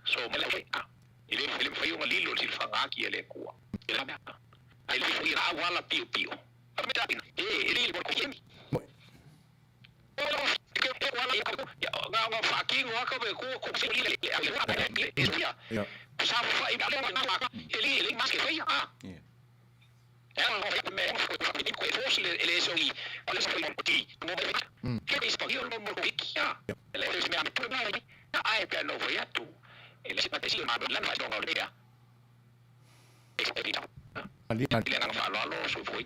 D: so mele ele fai un lilo sil fangaki ele kua ele me ai le fai ra wala pio me ta ele por kemi ke wala ga fucking waka be ko le ia sa fai ale na ele mas que fai ele sogi olha só ele aqui que isso aqui não morro aqui ele me ame por aí ai que não foi tu ele se parecia mas lá não vai dar olha ali não falo alô só foi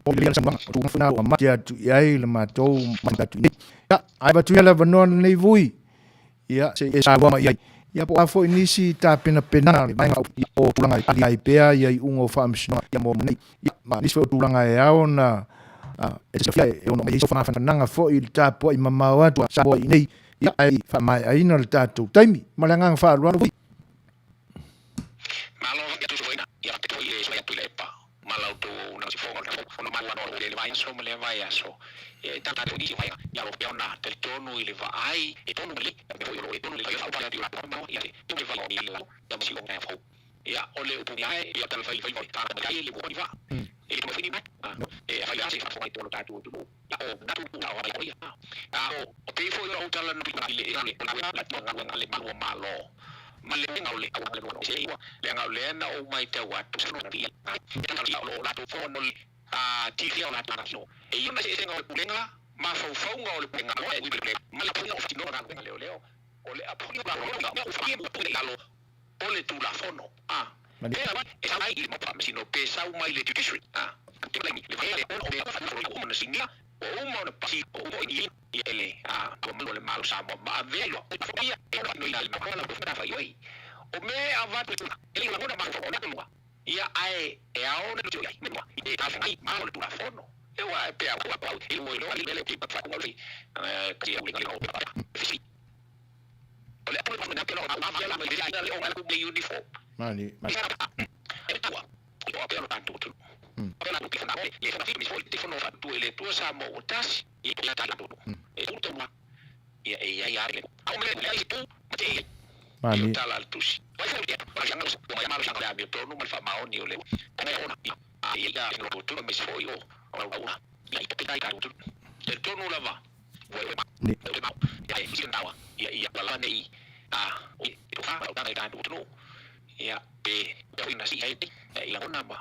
A: Pilihan sama tu funa wa matia tu ai le matou mangatu ni ya ai batu ya la vanon nei vui ya se sa wa mai ya po afo inisi ta pena le mai o tulanga ai pea ya ungo famsno ya mo nei ya ma ni so tulanga ya ona e se fia e ono mai so fa nanga fo il ta po i mama wa tu sa boy nei ya ai fa mai ai no ta tu taimi malanga fa lo vui
D: malo ya tu soina ya te foi so ya tu lepa malau tu na si fongo no malo no le vai so me le vai aso e tanta de di vai ya lo piona del tono il va ai e tono lì e tono lì fa para di la no ya tu me va ni la ya si lo ne fo ya ole u ya ya tal fai ta da le bu va e tu fini ma e fai asi fa fai tono ta tu ya o na tu na wa ya o te fo yo tal no le la tona le malo maleng ole awale no se iwa le ngale na o mai te wa tu sono ri ya lo la tu fono ti fia la tana so e yo na se ngol pulenga ma fo ngol pulenga lo e wi ma la pulenga fa no na leo ole a pulenga lo na o fa pulenga lo ole tu la fono e sai il mo pa sino pesa o mai le tu kisri te le le fa o na singa o mo na pasi o ni ele como le malo samo ma velo ia no ila le makola ko fa yoi o me avatu ele la ngona ma ko na ko ia ai e a ona tu ia me e ta fa ai ma le tu la fono e wa pe a ko pa e mo no ali le ki pa fa ko li ki o ngali ko pa fi ole a ko na ke lo ma fa la me ia le o ko le uniform
A: mani
D: e tu o pe lo tanto tu Pela tu kifana le fa fi mi fo te fono fa tu ele tu sa mo utas e la ta la tu e tu ma ya le au me le tu mate
A: mani
D: ta la tu vai fa dia pa yang mo ya ma sa ka to no mal fa ma oni ole kana ona ya no tu me fo yo ona ya te ta ka tu el tono la va
A: ni
D: ya si ndawa ya la nei tu fa ta ka tu no ya pe ina si ai la ona ba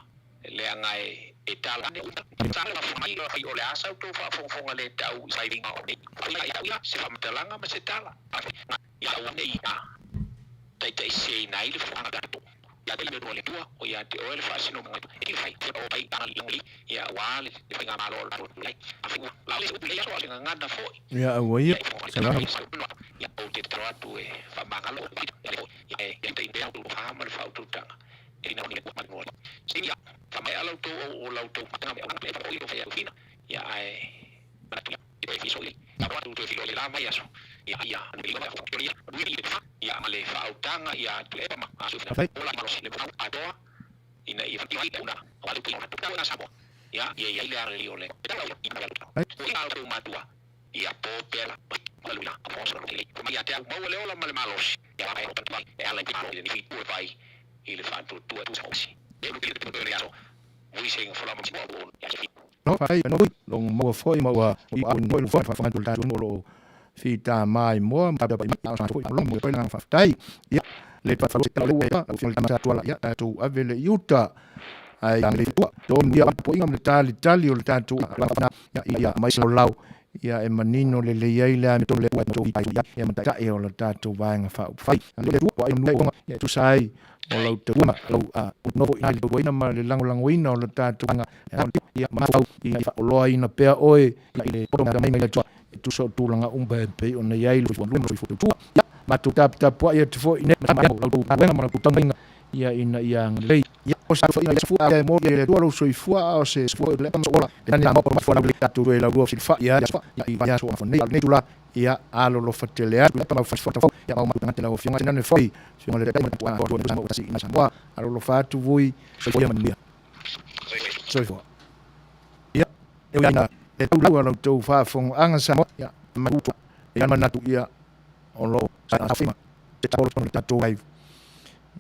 D: le angai e tala ne tala ma mai ai ole asa tu fa fonga le tau sai vinga oni ya se fa mtalanga ma se tala ya one tai sei nai le fonga da tu ya te le ole tua o ya te ole fa sino ma e fai o pai tala li ya wale le fa ngama lo la afi la le le so singa ngada fo
A: ya awai
D: ya o te tala tu e fa mangalo ya te inde tu fa ma fa tu tanga ina ni ko ma sia famai ala to o la to ma me ana pe o fe fina ya ai ma tu e fi so li la tu tu fi lo la ma ya so ya ni lo fa to ya ale fa utanga ya tu e ma asu fa o la ma le fa ato ina i fa ti una wa tu tu na sabo ya le ara li ole ina la tu ma tu ya po pela malula a po so le ma ya te mo le ola ma le malos ya ai o pa e ala ki ni fi tu fai il fa tu so e lu ki tu le aso vui Seigafolava mo mo ya se
A: no fai no long mo foi mo wa no lo foi fa tu ta tu lo fi ta mai mo ta ba ma sa foi lo mo pe na fa tai ya le pa fa ta lo wa o fi ta tu la ya tu avele yuta ai ang le tu do ni a po ingam le tali o ta tu ya mai so lau ia e manino le iai le me tole wa to ia ia mata e o la tatou vaenga fai le tu wa no ia tu sai o lau te uma lau no ina le boina ma le lango ina o la tatou nga ia ma fau ia fa loa ina pea oe ia le poto da mai le tu so tu langa umba pe o nei ai lu tu ia ma tu tap ia tu fo ina ma lau tu venga ma tu tanga ia ina ia lei ia o sa fo ia fu ia mo le do lo Suefua o se fo le ma ola le na mo por fo na le tatou e la do fa ia ia so fo nei le tu la ia alo lo fatelea pa fa fo ia ma tu ngata la o fianga na foi fianga le tatou wa do sa mo si na sa mo alo lo fa tu vui so ia Manuia Suefua ia e ia na e tu la lo tu fa fo anga sa mo ia ma tu ia ma tu ia o lo sa fima te tatou ai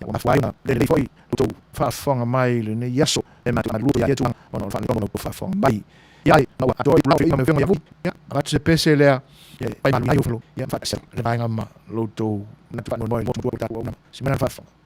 A: o Fai'oa le foi tu fa fonga mai le ne yaso e ma lu ya tu ono fa no fa fonga mai ya no a to la me vengo ya bu ya va se pese le ya pai ma lu flo ya fa se le vai ngama lu tu na fa no mo tu ta no si me na fa fonga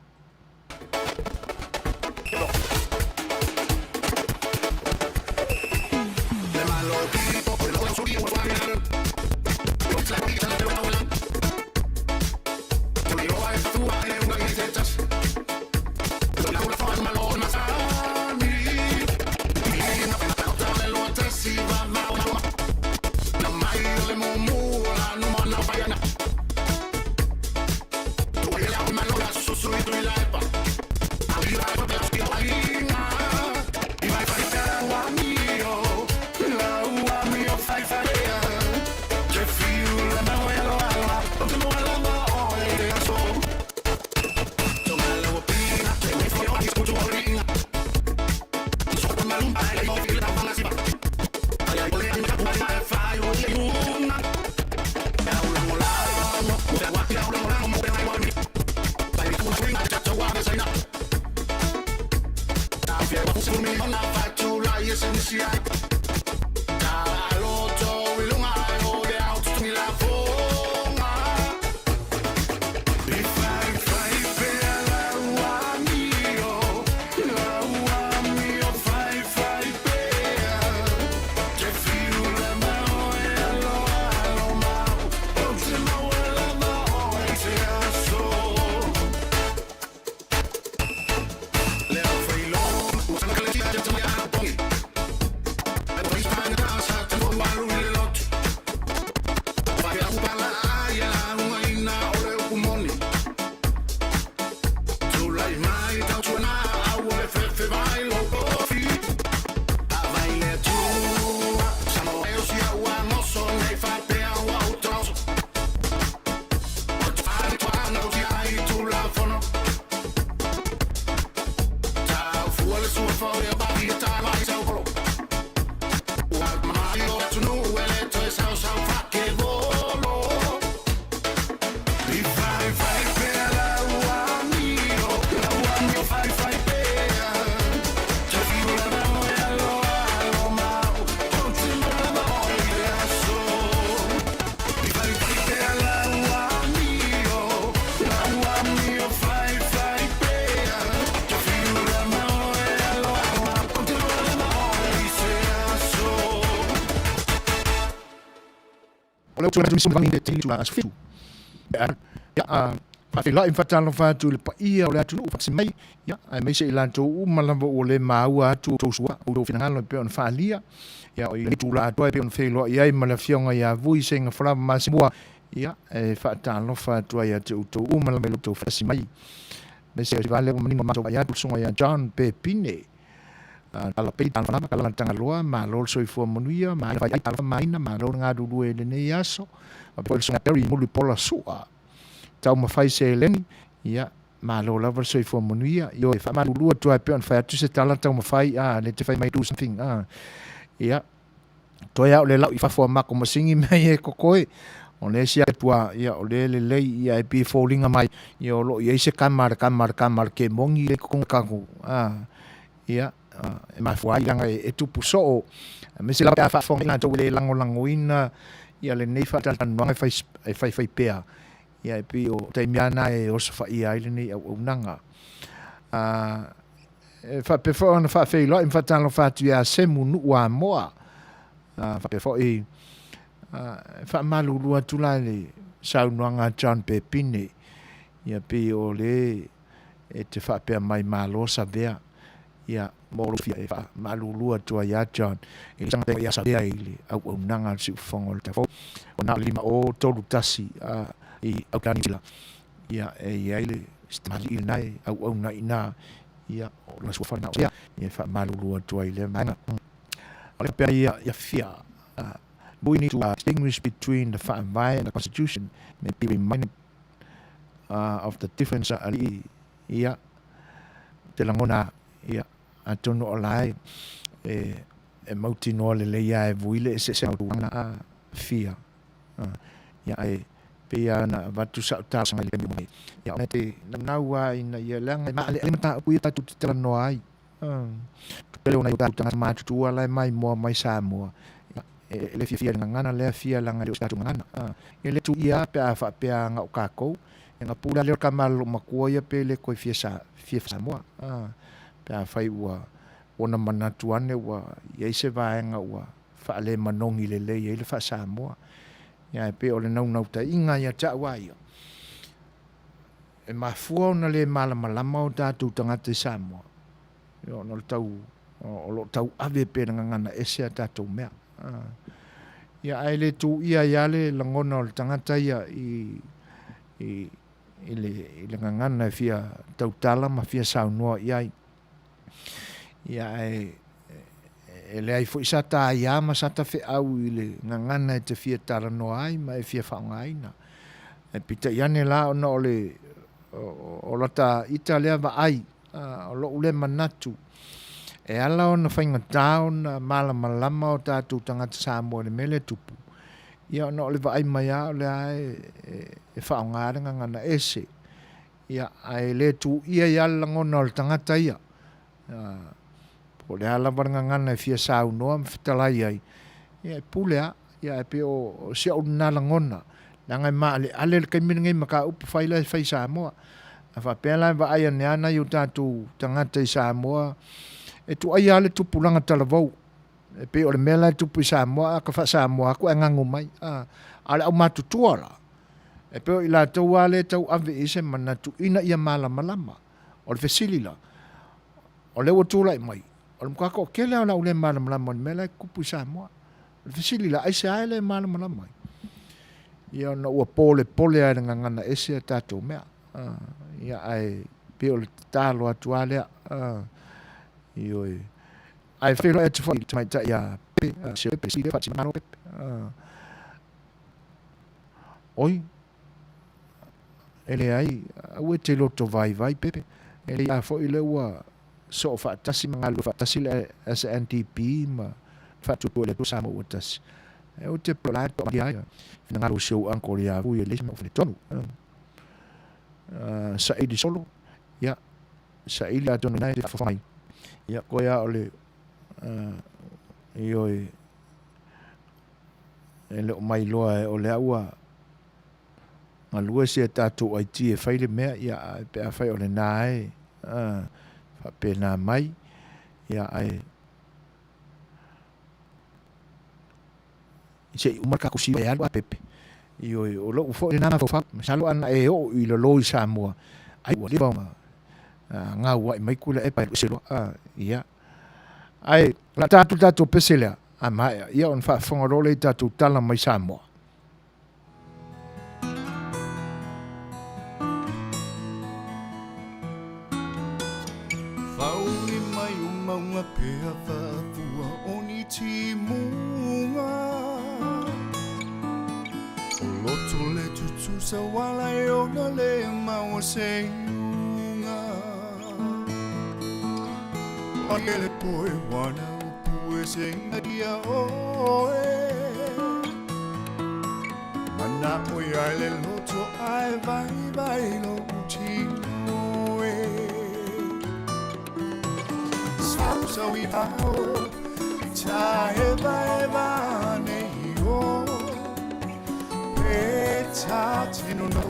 A: o le tu na tu vangi de tili tu as fitu ya fa fe la infata no fa tu le pa ia o le tu fa se mai ya ai me se ilanto u malamba o le maua tu to sua o do finanga no pe on fa lia ya o le tu la to pe on fe lo ia i mala fionga ya vui Seigafolava Masinamua ya fa ta no fa tu ia tu to u malamba lo to fa se mai me se vale o menino ma ya tu songa ya John Pepine ala pe tan fana kala tanga loa ma lo soifua Manuia ma vai ala maina ma lo nga du le ne yaso a po songa peri mulu pola sua tau ma fai se leni ya ma lo lava soifua Manuia yo fa ma lu tu pe on fa tu se tala tau ma fai le te fai mai do something ya to ya le la i fa fo ma ko masingi mai e kokoe on le sia tua ya o le ya e pi falling mai yo lo ye se kamar ke mongi le ko kangu ya e mai fuai langa e tupu so me se la fa fong na to le lango ina ia le nei fa tan no fai pea ia e pi o te miana e o fa ia ile nei o nanga fa pe fo na fa fe lo in fa tan lo fa tu ya se mu nu wa moa fa pe fo Fa malulua tula le saunuanga John Pepine. Ia pe o le e te fa pe mai malo sa vea. Ia moro fia e fa malulua tua ia John. E sang pe ia sa vea ile au nanga si fongo le tafo. O na lima o tolu tasi i au kanila. Ia e ia ile stamali il nai au na ina. Ia o la Suefuaina ia fa malulua tua ile manga. Ole pe ia fia. We need to distinguish between the Fai'oa and the Constitution, and be reminded of the difference. Ia te langona ia atono olai e mauti no le ia e vuile se autuanga fia. Ia e pia na vatu sa ta sanga le mai. Ia ona te naua ina ia langa ma le mata pu ta tu te no ai. Pele ona ta tanga ma tu ala mai mo mai sa mo. Le fia ngana le fia langa le statu ngana ele tu ia pe fa pe nga kako nga pula le kamal makuia pe le ko fia sa mo pe Fai'oa ona manatuane wa ia se va nga wa fa le manongi le ele fa sa mo ia pe ole nau ta inga ia ta wa ia e mafua na le malama o tatu tanga te sa mo yo no tau o lo tau ave pe ngana ese tatu mea ia ai le tu ia le langona o tangata ia i le ngangana fia tautala ma fia saunua ia ai le ai foi sata ia ma sata fe au i le ngangana te fia tala no ai ma e fia whaungaina e pita iane la ona o le o lata Italia va ai o lo ule manatu e ala ona whainga taon malama o tātou tangata Samoa le mele tupu. Ia ona ole vai mai a ole ai e whaongarenga ngana ese. Ia ai le tu ia langona o le tangata ia. Po le ala waranga ngana e fia sau noa mwhitalai ai. Ia e pulea, ia e pe o sia o nā langona. Nanga maa ale le kaiminangai maka upu whaila e whai Samoa. A whapela wa ai ane ana i o tātou tangata i Samoa. E tu ai ale tu pulanga talavou e pe o le mela tu pu Samoa ka fa Samoa ko ngangu mai ale au matu tuala e pe o ila tau ale tau ave ise mana tu ina ia malama o le fesilila o le wotula mai o le mkako kele ala ule malama mela ku pu Samoa le fesilila ai se ale malama mai ia no ua pole ai ngana ese tatu mea ia ai pe o le talo atu ale Ioi. Ai feel like to fight my ya pe se pe si le fati mano pe. Oi. Ele ai o te loto vai pepe. Ele a fo ile wa so fa tasi mangalo fa tasi le SNTP ma fa tu le tu samo o tasi. E o te pla to dia. Ngalo show anko ya fu ile mo fle tonu. Sa idi solo. Ya. Sa ile atonu nai fa fai. Ia koia ole ioi ele o mai loa o le aua malua se tātou ai ti e whaile mea ia pe a whai ole nāe whape nā mai ia ai se umaka kusi e alua pepe ioi o lo ufo le nāma fawha masalo ana e o i lo loi Samoa ai ua liba ngā wai mai kula e pai selo ia ai la tatu pesela ama ia on fa fongorole tatu tala mai Samoa
F: fauni mai uma pea fua oni timunga loto le tutu sa wala ona le mau sei Ele poi wana pue sengaria oe Mana oi ale loto ai vai lo uchi Suasua wi ao Tae vai nei o Peta tino no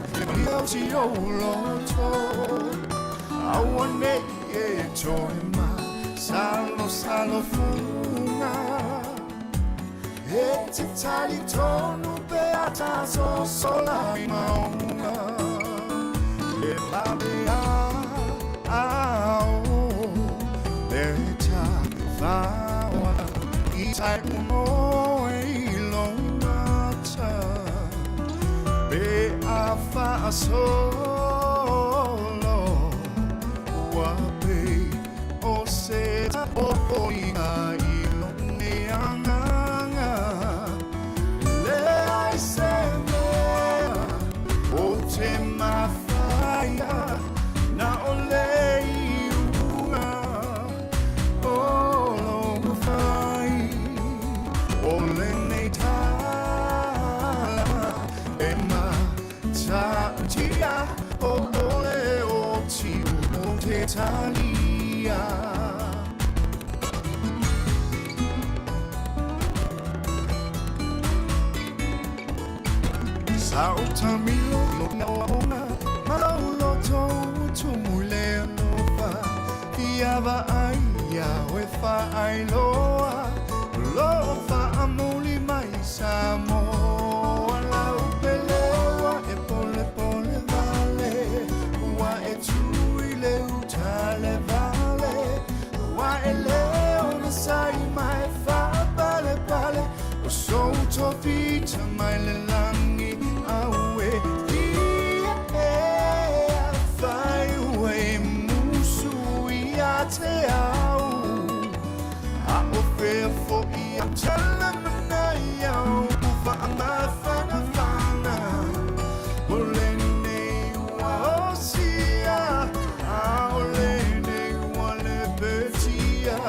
F: Io si o loto Awane e joema Salo funga te tali tonu pe ata so sola maunga le babea ao le ta Fai'oa I tai uno e longa ta be a fa solo wa be o se o ina I longa anga le ai se me o te mawhaia na o le iunga o longa whai o le nei tala e ma ta tia o ole o tiu o te talia Sao tamilo lo naona Malaulo to tumule nova Iava aia we fa ailoa Lofa amuli mai samo Lau pelewa e pole pole vale Wa e tui le utale vale Wa e leo na sai mai fa pale pale O so to vita mai le langi awe Ia e Fai'oa musu ia te au A o fea fo ia tala mana iau Ufa ama whana whana O le nei ua o sia A o le nei ua le betia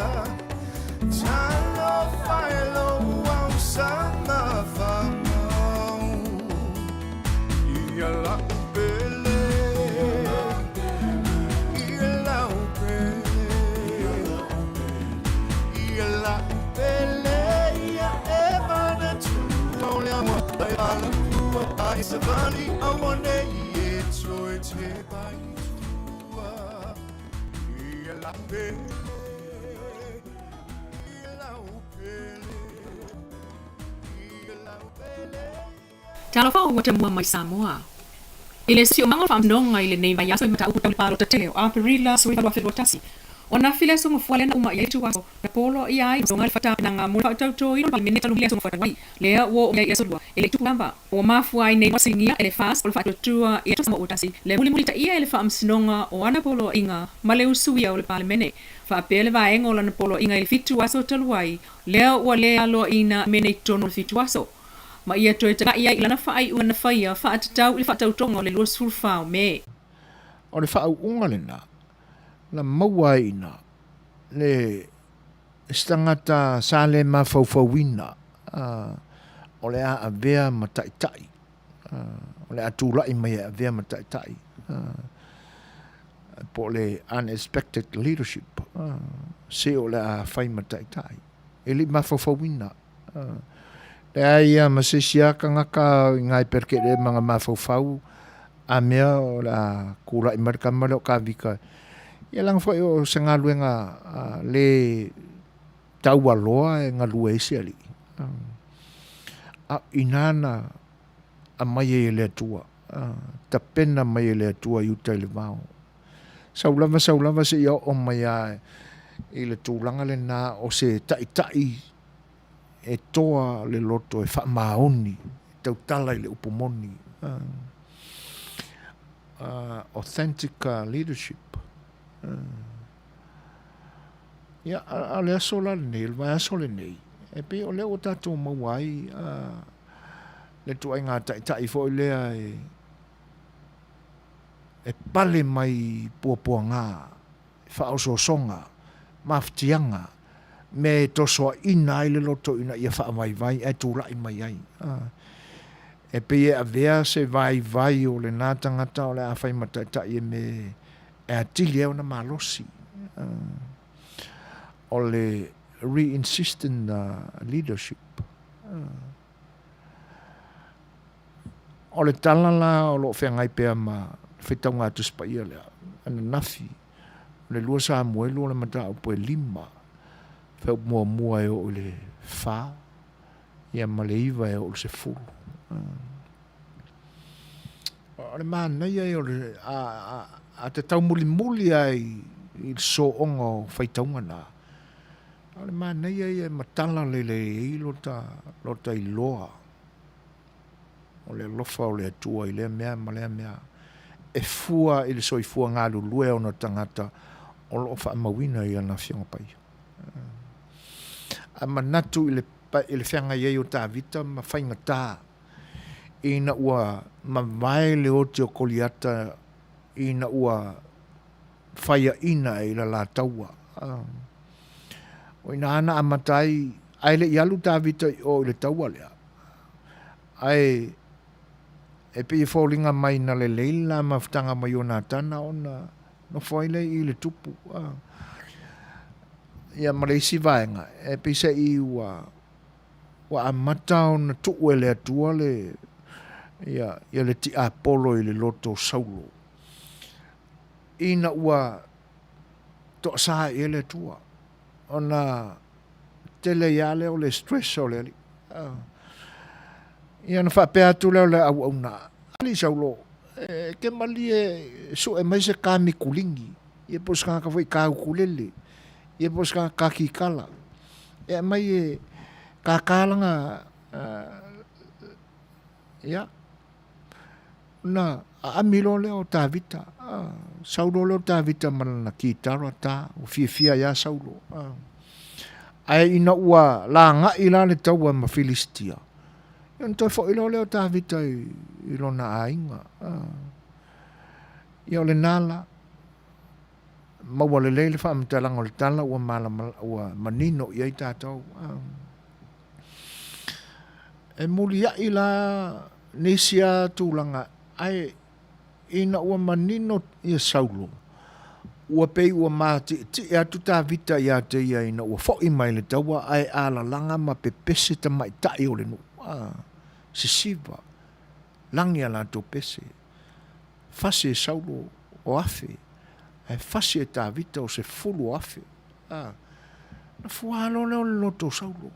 F: Talo whaelo au sama whamau Ia la upele Ia la upele Ia la upele Ia e mana tu O le awa Ai ala tua Ai se vali awane I e toe te pai tua Ia la upele Ia la upele Ia la upele
G: Talo fa o te mua mai Samoa. Ile si o mango fa mnonga ile nei vai aso mata upu tau palo tateo a perila Suefuaina tasi. Ona file so mfuale na uma yetu waso. Polo ia ai so ngal fata na nga mula tau to ilo pal mineta lulia so mfuata wai. Lea wo ya yeso dua. Ele tu kamba o mafuai nei masingia ele fast ol fatu tua yetu sama utasi. Le muli ta ia ele fa amsinonga o ana polo inga male usuia ol pal mene. Fa pele va engola na polo inga ele fitu waso taluai. Lea wo lea lo ina mene tono fitu waso. Ma ia toe ta ia ilana Fai'oa na whaia wha atatau I whatau tonga o le lua sulwhao me.
A: O le whau unga le na maua ina, le stangata sa le mawhauwhauina, o le a vea ma taitai, o le a tūlai mai a vea ma taitai, po le unexpected leadership, se o le a whai ma taitai, e li mawhauwhauina, le aia masesia ka ngaka ngai perke le mga mawhauwhau a mea o la kula I marika male o ka vika. Ia lang fai o se ngā luenga le taua loa e ngā lua ese ali. A inana a mai e le atua. Ta pena mai e le atua iuta le vau. Saulava se ia o mai a I le tūlanga le nā o se tai e toa le loto e whaamaoni, tau tala I le upomoni. Authentic leadership. Ia, a le aso la nei, le vai aso le nei. E pe o le o tātou mauai, le tuai ngā tai fo I lea e pale mai pua ngā, whaososonga, maftianga, me tosoa ina I le loto ina ia whaamai e tūrai mai ai. E pe e a vea se vai o le nā tangata o le a whai mataitai e me e atili eo na malosi. O le re-insistent leadership. O le talala o lo whengai pēr ma whetau ngā tuspa ia lea. Ana nafi. Le lua sa muelu o le mata o poe lima. Whau mua e o le whā. ia maleiva e o se fulu. O le mānei ai o le a te tau muli ai i so onga o whaitaunga nā. O le mānei ai e matala le i lota i loa. O le lofa o le atua i le mea ma le mea. E fua i le soifua ngā lulue o na tangata o lo wha mawina i ana fionga pai. A manatu i le whianga iei o tā vita ma whainga tā. Ina ua mawai le o te o koliata ina ua whaia ina i la la taua. O ina ana amatai ai le ialu tā vita o le taua lea. Ai e pe fōlinga mai na le leila maftanga mai o nā tana o na whaile i le tupu. Ia mareisi vaenga. E pe se i wa amata o na tuu e le atua le ia le ti apolo i le loto saulo. Ina ua to sa e le atua. Ona tele iale o le stress o le li. Ia na whapea tu leo le au au na. Ali saulo. Ke mali e so e mai se ka mi kulingi. Ia pos ka foi ka ukulele. Ia pos ka kikala. E mai e ka kalanga ia na amilo leo ta vita. Saulo leo ta vita malana ki taro ta o fia ya saulo. Ai ina ua la nga ila le taua ma Filistia. Yon toi fo ilo leo ta vita i lona ainga. Ia le nala maua le leile wha amtalanga o le tala ua manino i ai tātou. E muli ia ila nesia tūlanga ai ina ua manino ia saulo. Ua pei ua māti ti e atu tā vita ia te ia ina ua fo i mai le taua ai ala langa ma pepese ta mai tai o le nu. Se siva langi ala to pese. Fase e saulo o afe. Ai fase e tā vita o se fulu afe. Na fualo leo le loto saulo.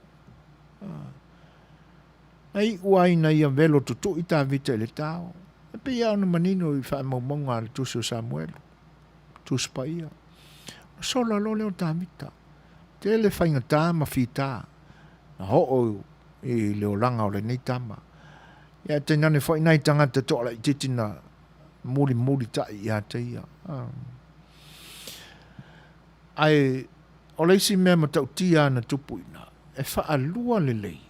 A: Ai ua ina ia velo tutu i tā vita i le tau. E pe ia ona manino i wha maumonga le tusi o Samuel. Tusi pa ia. Sola lo leo tā vita. Te le whainga tā ma fi tā. Na ho o i leo langa o le nei tama. Ia te nane fo inai tangata tola i titina muli ta ia te ia. Ai o leisi mea ma tau tia na tupu ina. E wha alua le lei.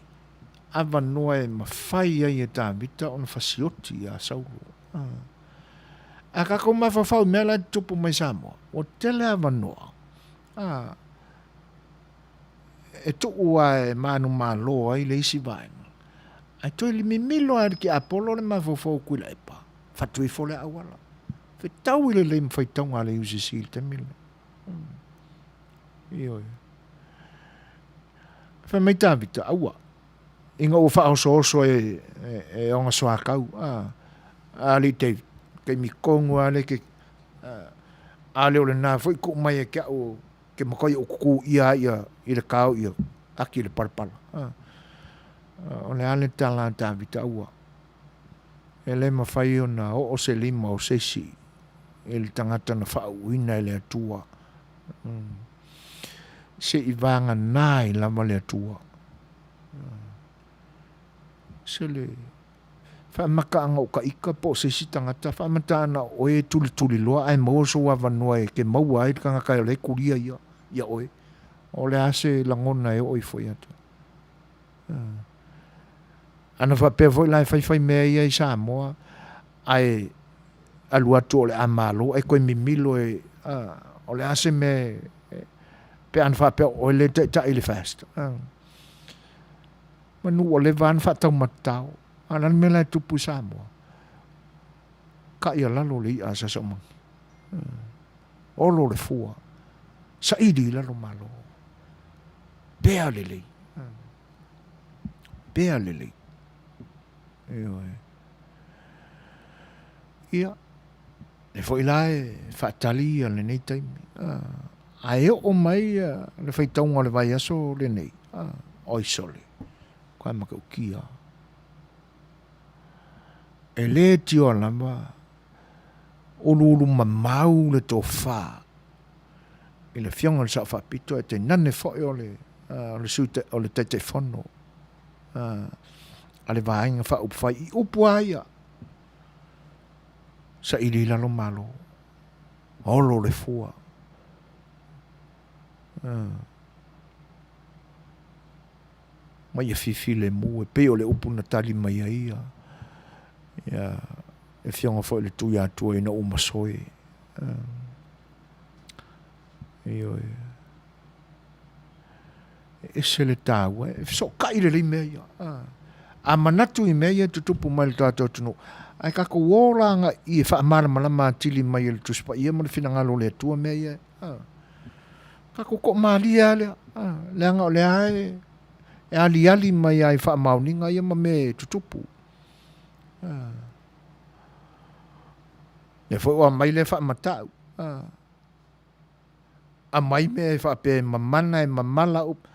A: Ava noa e mawhai ai e tā vita o na whasioti a saulo. A kako mawhawhau mea lai tupu mai Samoa. O tele ava noa. E tuua e manu māloa i leisi vaenga. Ai toi li mimilo ai ki Apollo le mawhawhau kuila e pa. Fatui fole awala. Fe tau ile le mwhaitaunga le UCC il te milo. Ioi. Fe mai tā vita, aua. Inga o wha oso e onga soa kau. Ali te kei mi kongu ale ke ale o le nā fwoi ku mai e kia o ke makoi o kuku ia i le kau ia aki le parapala. O le ale tala tā vita ua. E le mawhai o na o se lima o sesi e le tangata na whauina e le atua. Se i vanga nai lama le atua. Se le whamaka anga o ka ika po sesi tangata whamata ana o e tuli loa ai mauso wa vanua e ke maua e kanga kai le kuria ia oe. O le ase langona e oi foi atu. Ana whapea foi lai whai mea ia i Samoa ai alua tu o le amalo e koe mimilo e o le ase me pe ana whapea o le ta ili fast. Manu o le van whatau matau ana me lai tupu Samoa. Ka ia lalo le i asa somang. Olo le fua. Sa idi lalo malo. Bea lele. Bea lele. Ia. Le foi la fatali le nei taimi. Ai o mai le fai taunga le vai aso le nei. Oi sole. Kai maka ukia. E le tio lama. Ulu mamau le tō whā. I le fionga le sa whapito e te nane whoi o le sute o le tete whono. A le vāinga wha upwhai I upu aia. Sa ili lalo malo. Olo le fua. Mai e fifi le mu e peo le upu na tali mai a ia. E fionga whoi le tui atua ina umasoi. E se le tāua. E so kaire le mea ia. A manatu I mea ia tutupu mai le tātou tunu. Ai kako wōranga I e wha amara malama tili mai le tuspa. Ia ma le whinangalo le atua mea ia. Kako ko maalia lea. Leanga o lea e. E ali mai ai wha mauninga ia ma me tutupu. E Fai'oa mai le wha matau. A mai me e wha pe mamana e mamala up.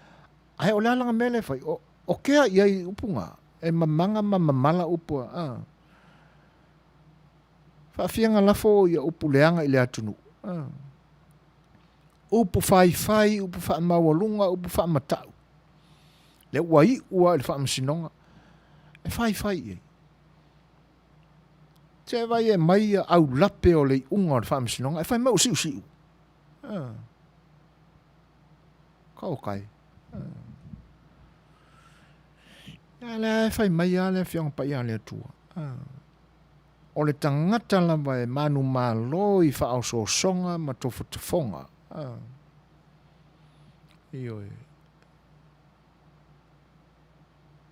A: Ai o lea langa me le whai. O kea iai upunga. E mamanga mamala upua. Wha fianga lafo ia upu leanga I le atunu. Upu whai, upu wha mawalunga, upu wha matau. Le ua le wha masinonga. E whai iai. Te vai e mai au lape o le unga o le wha masinonga. E whai mau siu. Kau kai. Le fai mai ale fianga pai ale atua. O le tangata lava e manu malo I wha au so songa ma tofu tafonga.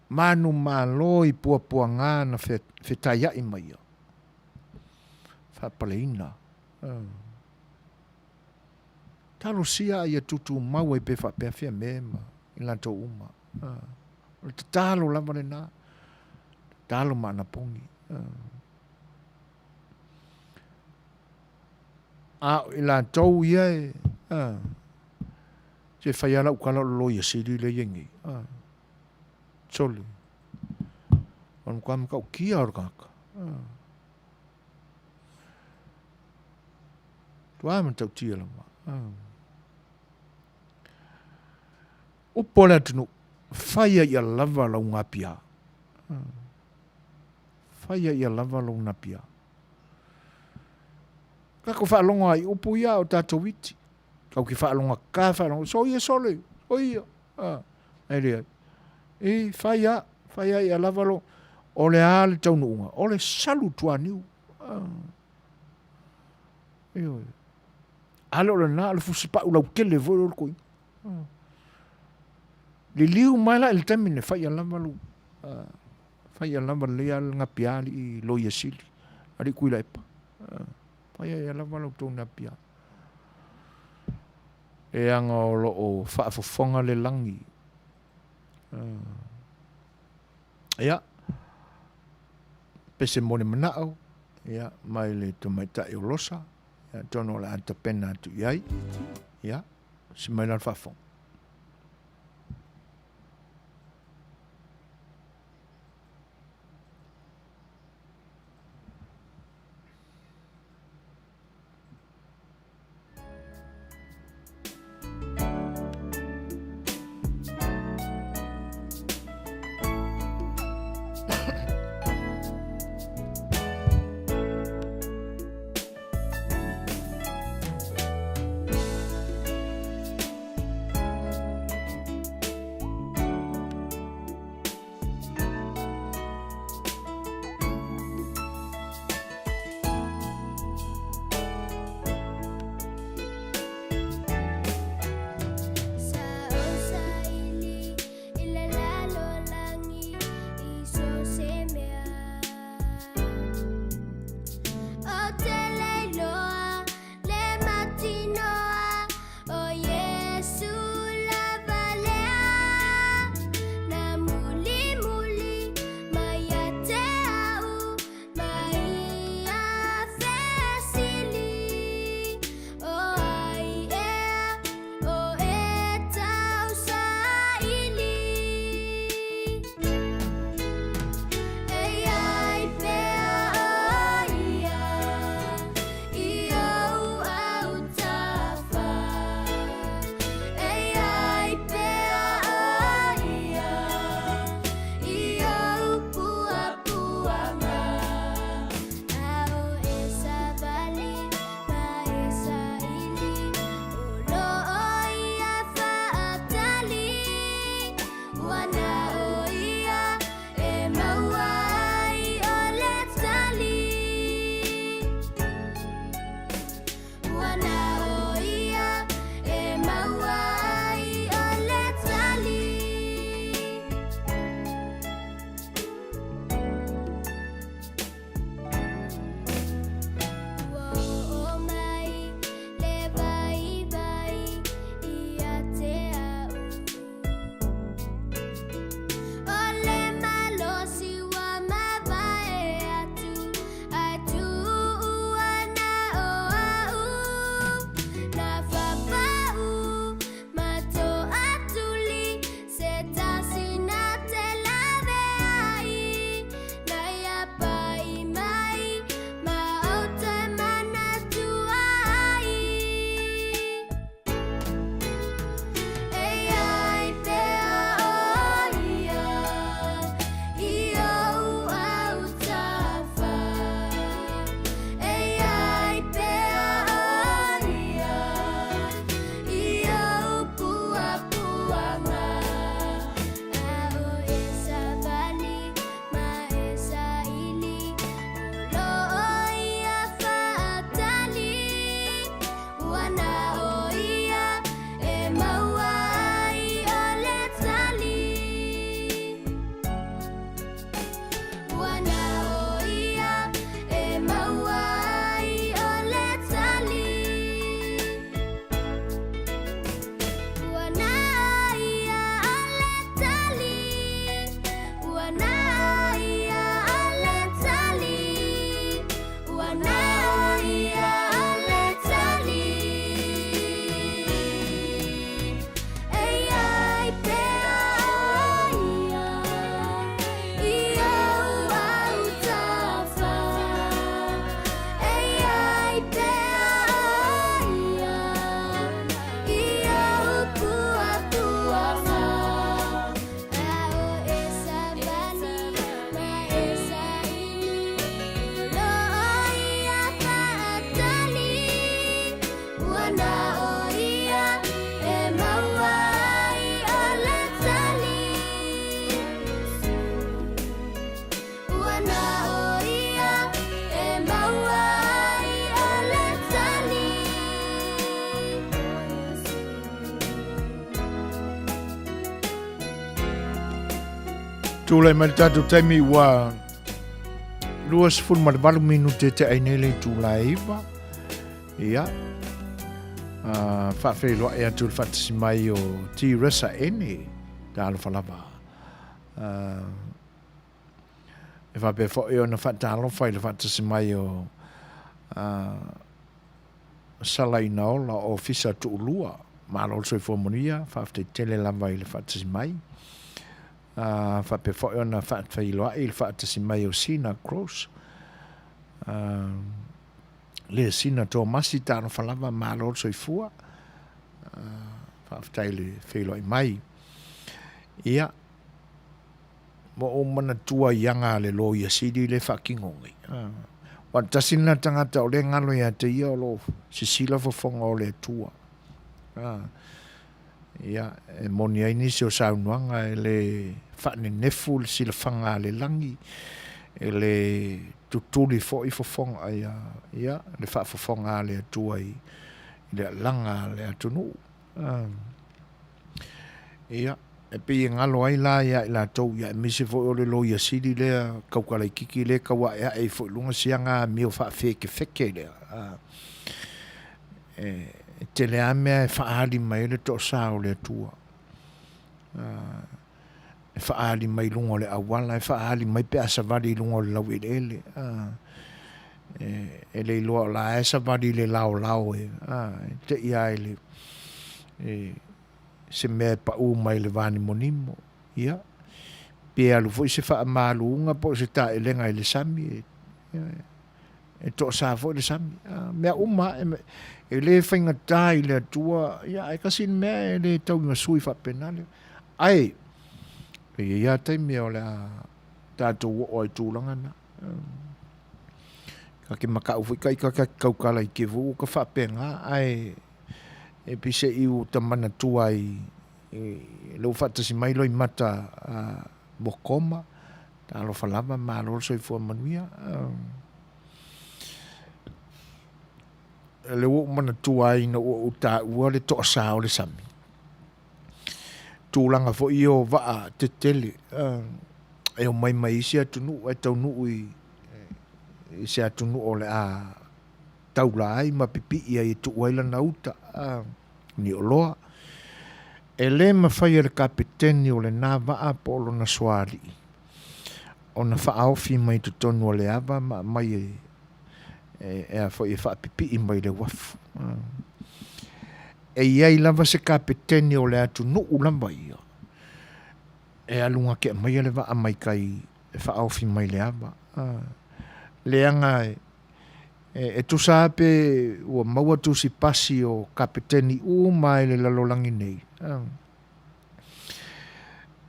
A: Manu malo I pua ngā na whetaya I mai. Wha paleina. Talo sia ia tutu mau e pe wha pewhia mema I lanto uma. O te talo lava le nā. Talo mana pongi. I lanto ia e. Te whaiala ukala o loia siri le yengi. Soli. Ono kwa mka ukia o kaka. Tua ma tau tia lama. Upola tunu. Whaia ia lava lau ngā pia. Whaia ia lava lau ngā pia. Kako whaalonga I upu ia o tātou witi. Kau ki whaalonga ka whaalonga. So ia sole. O ia. Ere. Whaia ia lava lau. O le ale taunu unga. O le salu tua niu. Ale o le nā. Ale fusipa ulau kele voi o koi. Le liu mai la il temine whaia lava lu. Whaia lava lea ngā piali I loia sili. Ari kui la epa. Whaia lava lu tō ngā pia. E anga o lo o whaafofonga le langi. Ia. Pese mone manao. Ia. Mai le tomaita e olosa. Ia. Tono la anta pena atu iai. Ia. Si mai lan whaafonga. Tūlai mai tātou taimi ua 28 minute te ainele tūlai iwa. Ia. Fai'oa e atu whatasi mai o ti resa ene Seigafolava. E whape fo e ona whatalo whai le whatasi mai o salaina ola o fisa tuulua. Malo Suefuaina, whafte tele lava i le whatasi mai. Whape fo e ona Fai'oa i le whatasi mai o Sina Cross. Le sina tō masi Seigafolava malo Suefua. Whaftai le Fai'oa mai. Ia. Mo o mana tua ianga le lo ia sidi le whakingongi. Wa tasina tangata o le ngalo ia te ia o lo sisila fofonga o le tua. Ia, e moni aini se o saunuanga e le whane nefu le sila whanga le langi. E le tutuli fo i fofonga ia. Ia, le whafofonga le tua i le langa le atunu. Ia. E pe ngalo ai la ia la tau ia misi fo o le lo ia sidi le kaukala kiki le kawa ia e fo lunga sianga mi o fa feke feke le te le ame fa ali mai le to sa o le tua e fa ali mai lunga le awala e fa ali mai pe asa vali lunga le lawi ele e le lo la esa vali le lao e te ia ele se me pa u mai le vani monimo ia pe alu foi se fa malunga po se ta elenga ele sami e to sa fo le sami me uma e le finga tai le tua ia e kasin me le tau nga sui fa penale ai e ia tai me o la tato o tu langa na ka ke maka u foi kai ka kaukala i ke vu ka fa penga ai e pise i u tamana tua i lo fatasi mai lo mata bokoma ta lo falava ma lo soifua manuia le o mana tua ina o ta ua le to sa o le sami tūlanga fo i o waa te tele e o mai isi atunu e tau nu i se atunu o le a taula ai ma pipi ia i tu waila na uta ni o loa e le mawhai le kapiteni o le nā waa po lo na swari o na whaaofi mai tu tonu o le ava ma mai e a fo i wha pipi i mai le wafu e iai lava se kapiteni o le atu nu ulamba ia. E alunga ke mai le wa mai kai e whaofi mai le ava. Le anga e tu sape ua maua tu si pasi o kapiteni u mai le lalolangi nei.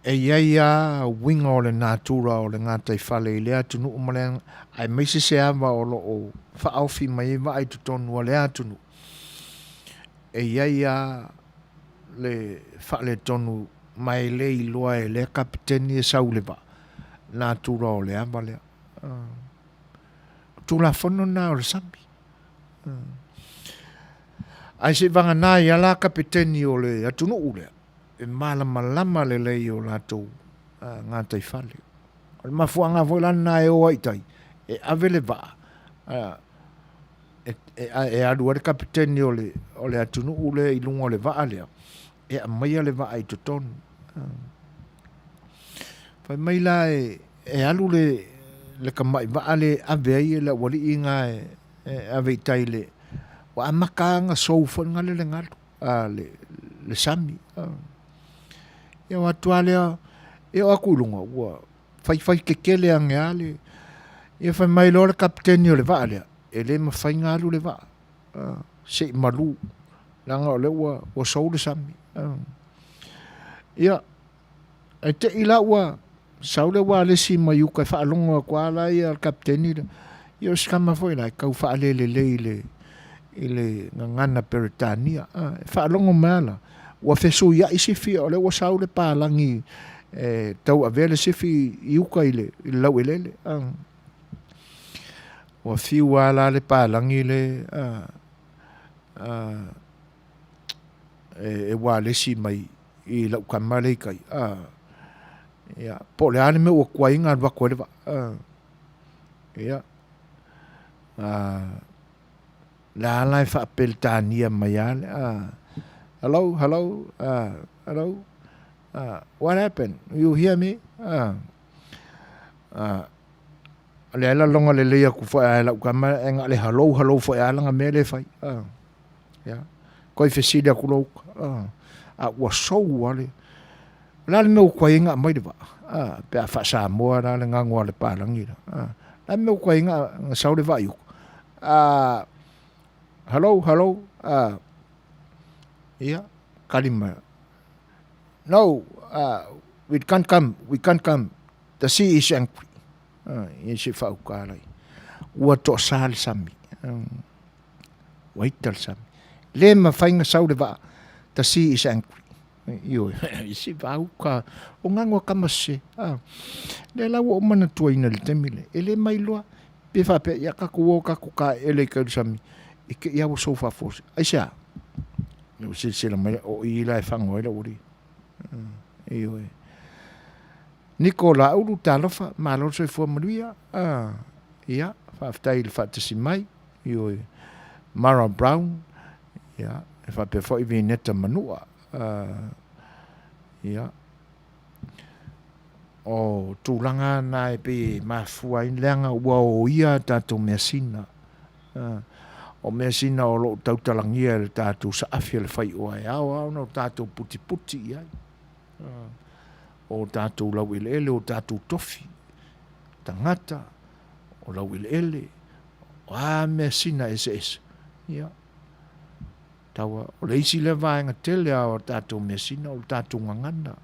A: E iai a winga o le natura o le ngatai whale i le atu nu umareanga ai meisi se ava o lo o whaofi mai wa ai tu tonu o le atu nu. E iai a le whale tonu mai le i loa e le kapiteni e saulewa nā tūra o le ava lea. Tūra whono nā o le sami. Ai se vanga nā i ala kapiteni o le atunu ulea. E malama le lei o lātou ngā tai whale. O le mafuanga voilana nā e o aitai. E avele vaa. E alu le kapiteni o le atunu ule i lunga o le vaa lea. E a maia le vaa i totonu. Fai mai la e alu le kamai vaa le avei e la wali inga e avei tai le wa amakanga soufa ngale le ngalu. Le sami. Ia watu alea e o aku lunga. Fai kekele ange ale. Ia fai mai lo le kapiteni o le vaa lea. E le mawhai ngā alu le waa. Se i malu. Langa o le ua sou le sami. Ia. E te ila ua. Sau le waa le si mai uka wha alonga kua ala ia al kapiteni. Ia o skama fo ila. Kau wha ale le i le ngana Peritania. Wha alonga maala. Ua fesu ia isi fia o le ua sau le pālangi. Tau a vele sifi i uka i le lau elele. Wa fiwa la le palangi le e wa le si mai i lau kamale kai ya po le ane me o kwa inga wa kwa lewa ya la ala e fa peltania mai ale hello what happened, you hear me le ala longa le leia ku fa ala ka ma enga le hello fa ala nga mele fai ya ko i fesida ku lo wa so wale la me ko inga mai de ba pe fa sa mo ala nga ngo le pa langi la me ko inga sa le va yu hello ya kalima no we can't come the sea is angry e se fa ukalai ua to sal sami waital sami le ma fainga saude va ta si is angry io si va uka o ngango kamase le la o mana tuina le temile ele mai loa pe fa pe ya ka ku ka ele ka sami e ke ya o sofa force aisha no se la mai o i la fango ele uri io Nicola ulu talofa malo so fo Manuia ia fa tail fa te simai io Mara Brown ia fa pe fo i neta Manua ia o tulanga na e pe mafua in langa ua o ia tato mesina o mesina o lo tau talangia le tato sa afia le Fai'oa e au no tato puti ia o tātou lau ele o tātou tofi, tangata, o lau ele, o mea sina ese. Ia. Tawa, o le isi le vaenga tele o tātou mea sina, o tātou ngangana.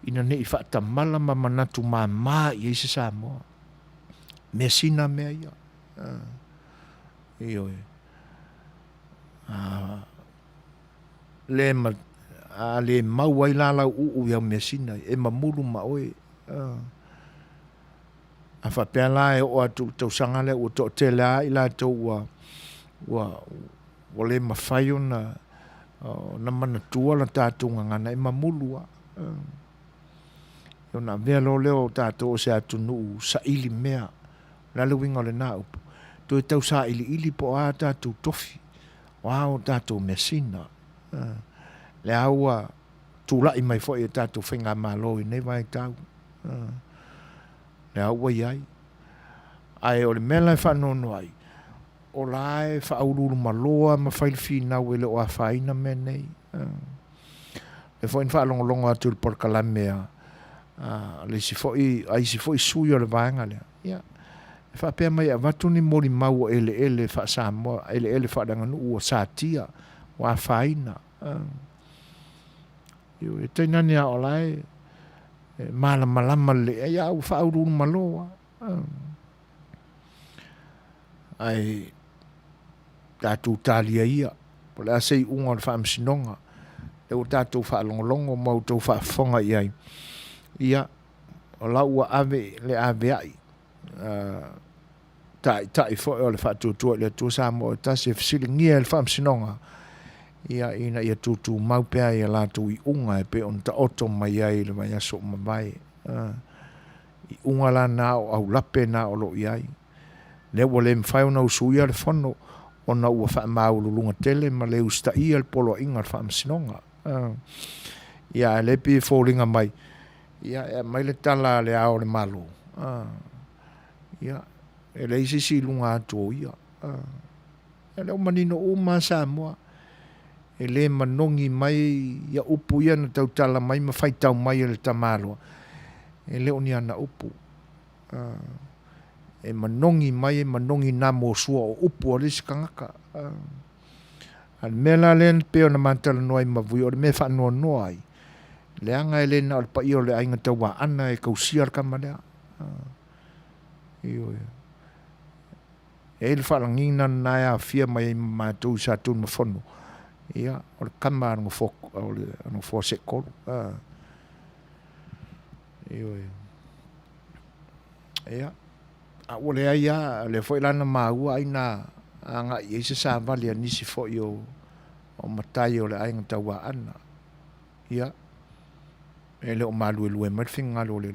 A: Ina ne i whaata malama manatu mā i eise Samoa. Mea sina mea ia. Io e. Le ma a le mau ai la u ia me sina e mamulu ma oe a fa pe la e o atu to sanga le o to te la i la to wa le ma fai ona na mana tua la tātou ngana e mamulu ona vea lo leo tātou se atu nuu sa ili mea la le winga le nā upu to e tau sa ili po a tātou tofi o tātou me sina le aua tūla i mai fo e tātou whenga malo i ne vai tau le aua iai ai o le mela e whanono ai o lae whaururu maloa ma whailwhi nau ele o a whaina me nei le fo in whaalongolongo atu le porkalamea le si fo i sui o le vaenga lea ia e whapea mai a watu ni mori mau ele wha Samoa ele whaadanganu ua sātia o a whaina e tainani a o lae malama le e au whaururu maloa ai tātou tālia ia po le asei unga le whaamsinonga e o tātou whaalongolongo mau tau whaafonga iai ia o lau ave le ave ai tai fo o le whaatutua le tu Samoa tasi e fisilingia le whaamsinonga ia ina ia tutu mau pea ia lātou i unga e pe on ta oto mai ai le mai aso mawai i unga la nā o au lape nā o lo iai le wale mwhai o na usuia le whono o na ua wha maulu lunga tele ma le usta ia le polo inga le wha msinonga ia le pi fōringa mai ia mai le tala le ao le malo ia e le isi lunga ato ia le o manino o ma Samoa e le manongi mai ia upu ia na tautala mai ma whaitau mai le tamaloa e le oni ana upu e manongi mai e manongi nā mōsua o upu o lisi kangaka al mela len peo na mantala noai mavui o le me whanua noai le anga e le na o le pai o le ainga taua ana e kausia kamalea iyo e le whalangina na ea fia mai mātou sa tū mawhono ia o le kama ango fo se kolu iyo ia a ole ai le foi lana maua ai na anga i se sa vale nisi fo yo o matai o le ai ngatawa ana ia ele o malu lu e mar finga lo le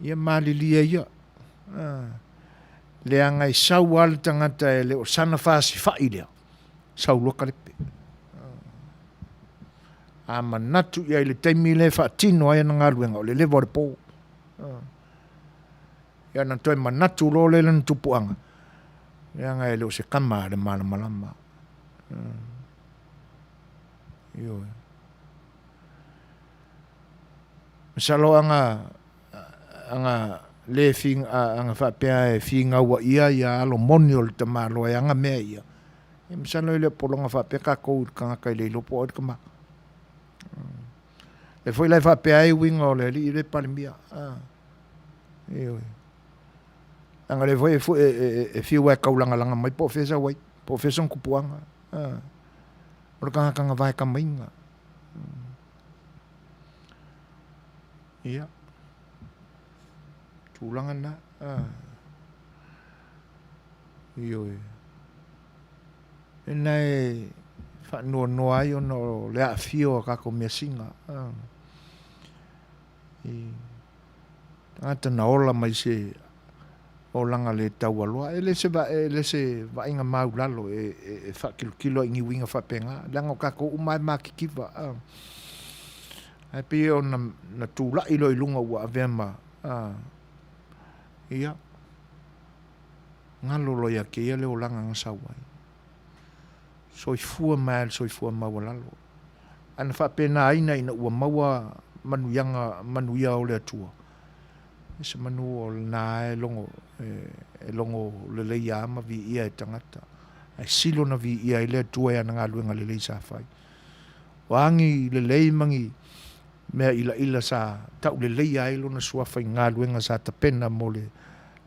A: ia mali lia ia le anga i sau al tangata ele o sana fasi fa ile sau lo kalepe a manatu ia le taimile fa tino ai na ngaluenga o le levo po ia na toi manatu lo le lan tupuanga ia nga ele o se kama le malama iyo misalo anga le fing anga fa pea e finga wa ia lo moniol te malo anga me ia misalo le polonga fa pea ka ko ka le lo po ka ma e foi le fa pea e winga le le palmia iyo anga le foi e fiwa kaulanga langa mai professor wai professor kupuanga o ka vai ka mainga ia tulanga na iyo enai fa no ai no le afio ka ko mesinga ata na ola mai se o langa le taualoa ele se va inga maulalo e fa kilo ingi winga fa penga langa ka ko umai makikiva ai pe o na tula ilo ilunga wa avema ia ngalo lo ya ke ele o langa ngasawai soifua mawalalo ana fa pena ina ua maua manuia o le atua se manu o na e longo le le ia ma vi ia e tangata ai silo na vi ia le atua ya nga luenga le le sa fai wangi le le mangi me ila sa ta le le ia ilo na sua fai nga luenga sa ta pena mole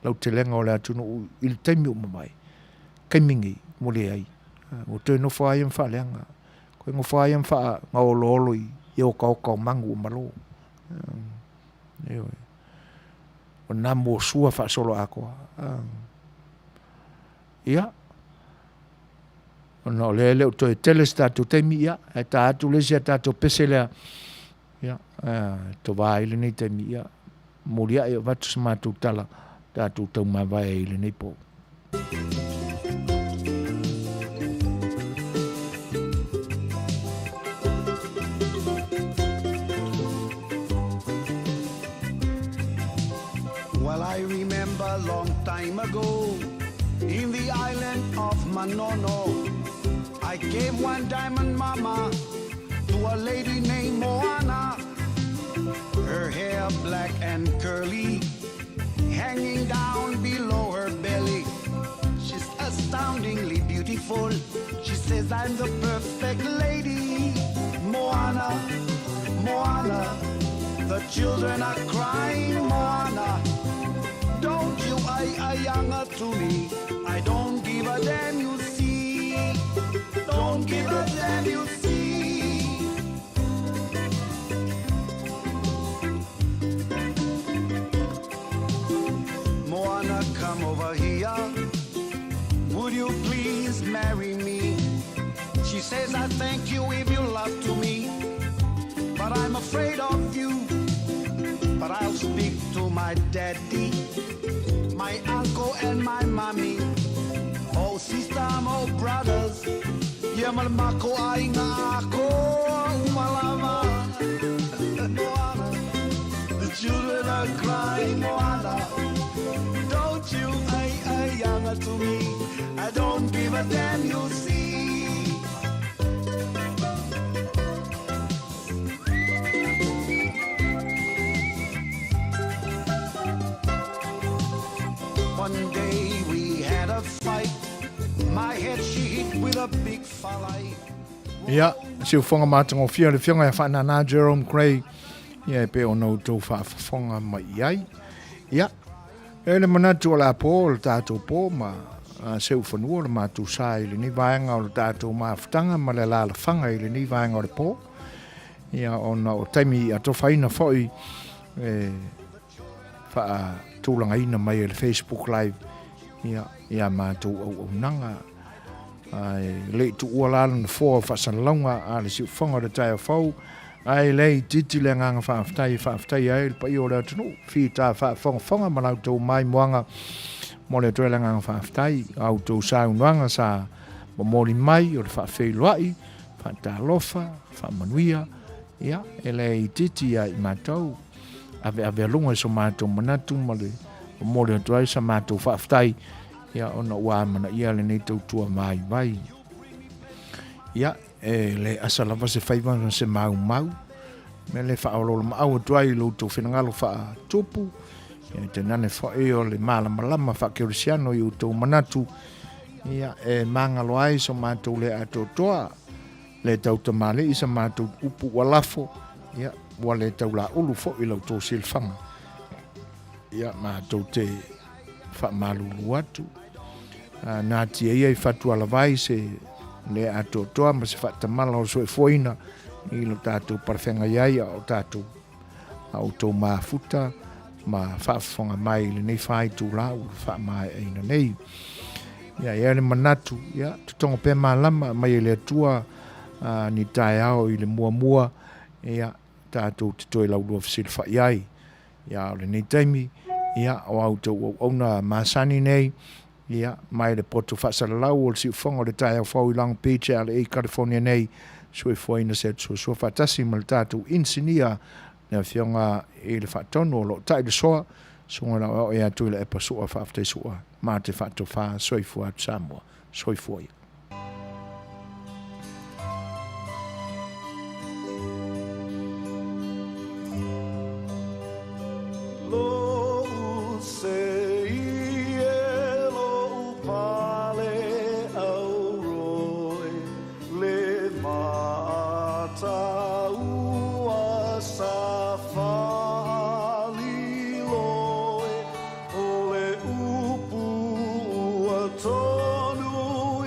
A: lau te lenga o le atu no il temi o mai kai mingi mole ai o te no fai en faleanga Koe ngofai am wha ngau lolo i o kau mangu malo. O nā mō sua wha solo akoa. Ia. O nā le leo toi teles tātou teimi ia. E tātou lesi a tātou pese lea. Ia. To wā ili nei teimi ia. Moria e watu sa mātou tala. Tātou tau mawai e ili nei po.
F: Well, I remember a long time ago in the island of Manono, I gave one diamond mama to a lady named Moana. Her hair black and curly, hanging down below her belly. She's astoundingly beautiful. She says I'm the perfect lady. Moana, Moana, the children are crying. Moana, don't you younger to me. I don't give a damn, you see. Don't give a damn, you see. Moana, come over here. Would you please marry me? She says I thank you if you love to me, but I'm afraid of you. But I'll speak to my daddy, my uncle and my mommy. Oh sister, oh brothers, yamalmako ay nga ako umalama. Moana, the children are crying. Moana, don't you younger to me. I don't give a damn, you see. One day we had a fight. My head she hit with a big falai.
A: Ia, si o whanga mātango whia le whianga e whanana Jerome Craig. Ia e pe o nou tau whanga mai iai. Ia, e le manatu o la pō, le tātou pō, ma seu whanua le mātou sā i le ni vaenga o le tātou māwhitanga, ma le la whanga i le ni vaenga o le pō. Ia, ona o taimi a Suefuaina foi wha tūlanga ina mai le Facebook Live. Ia mātou au nanga. Le tu ua lana fō whasanlaunga a le si whanga le tai a whau. Ai lei titi le nganga whaaftai ai le pai o le atunu. Whi tā whaafanga manau tau mai moanga mo le tue le nganga whaaftai. Au tau saunuanga sa mori mai o le Fai'oa, whaatalofa, Manuia. Ia, e lei titi ai mātou. Ave alunga so mātou manatu mo le tuai sa mātou whaaftai. Ia ona ua mana ia le nei tautua mai vai. Ia le asalava se whaiwana se mau. Me le whaololo maau atuai lo tau whenangalo wha tupu. Te nane whae o le malama wha keurisiano i utau manatu. Ia mangalo ai so mātou le ato toa. Le tau tamale isa mātou upu walafo. Ia wa le tau la ulu fo i lau tau silfanga. Ia mātou te wha malulu atu. Nā tia ia i whatua lawai se le ato toa ma se whatamala o Suefuaina i lo tātou parwhenga iai o tātou au tau mafuta ma whaafonga mai le nei whai tū lau wha mai eina nei. Ia le manatu, ia tutonga pe malama mai le atua ni tae ao i le mua ia tātou te toi lau lua whasil wha iai. Ia le nei taimi, ia o au tau au na masani nei. Ia, mai le poto whasalalau o le siufonga o le tae au whau i lang peche ale e California nei. Suefuaina Setu Suasua fatasi ma le tātou insinia na whionga e le whatonu o lo tai le soa. Sunga la o e atu i le epa soa whaaftai soa. Ma te whato wha Suefua Samoa. Suefuaina.
F: Tonu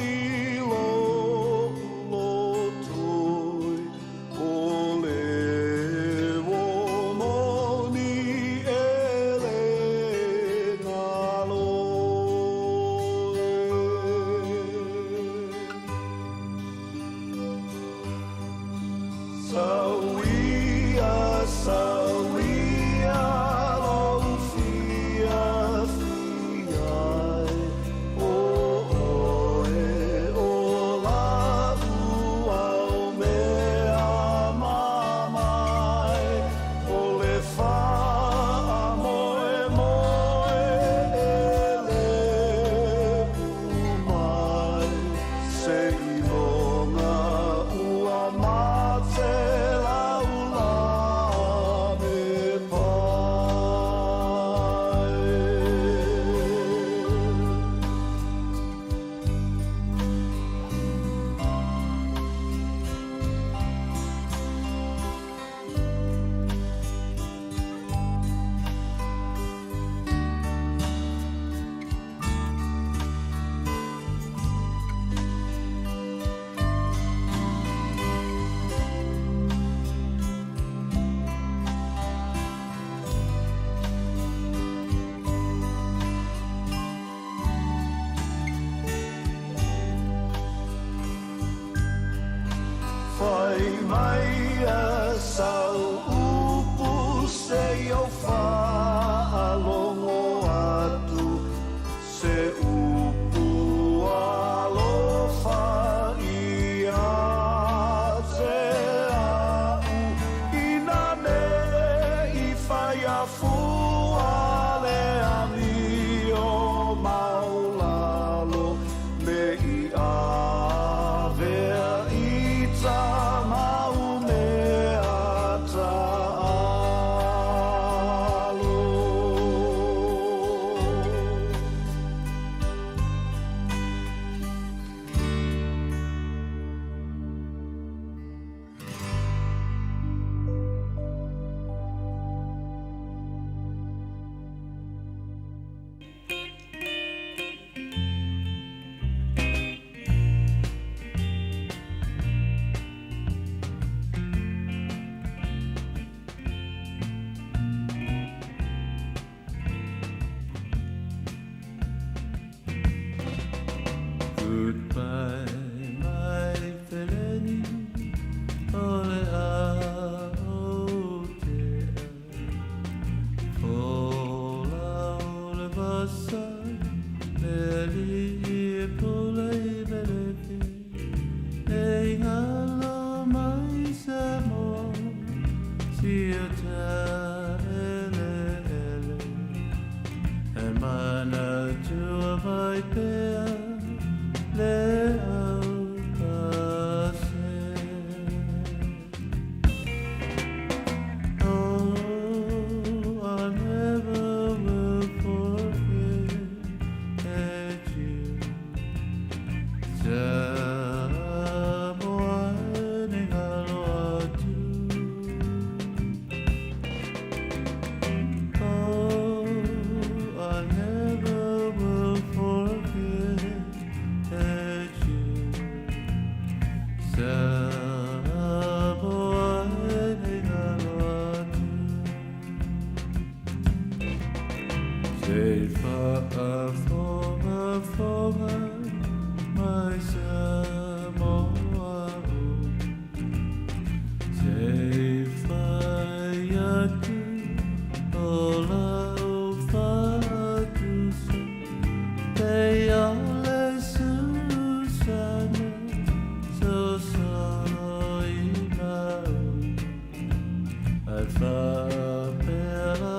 F: sei o whaalongo atu se upu alofa ia se au ina me I whaiafu ale ami o maulalo me I avea I ta mau me ata alo.
H: Goodbye, my feleni, ole a otea. Fola ole vasa, leli e pula I beleke. Ei halo mai Samoa, si o ta ele ele. E mana tua vai pea, le au kase. Oh, I never will forget you. Samoa ni halo atu. Oh, I never will forget you. Samoa ni halo atu. Say whaafonga mai Samoa. Say whaiatu o lau whaatusa. They ole Susana, so solo I mau. Ai whapela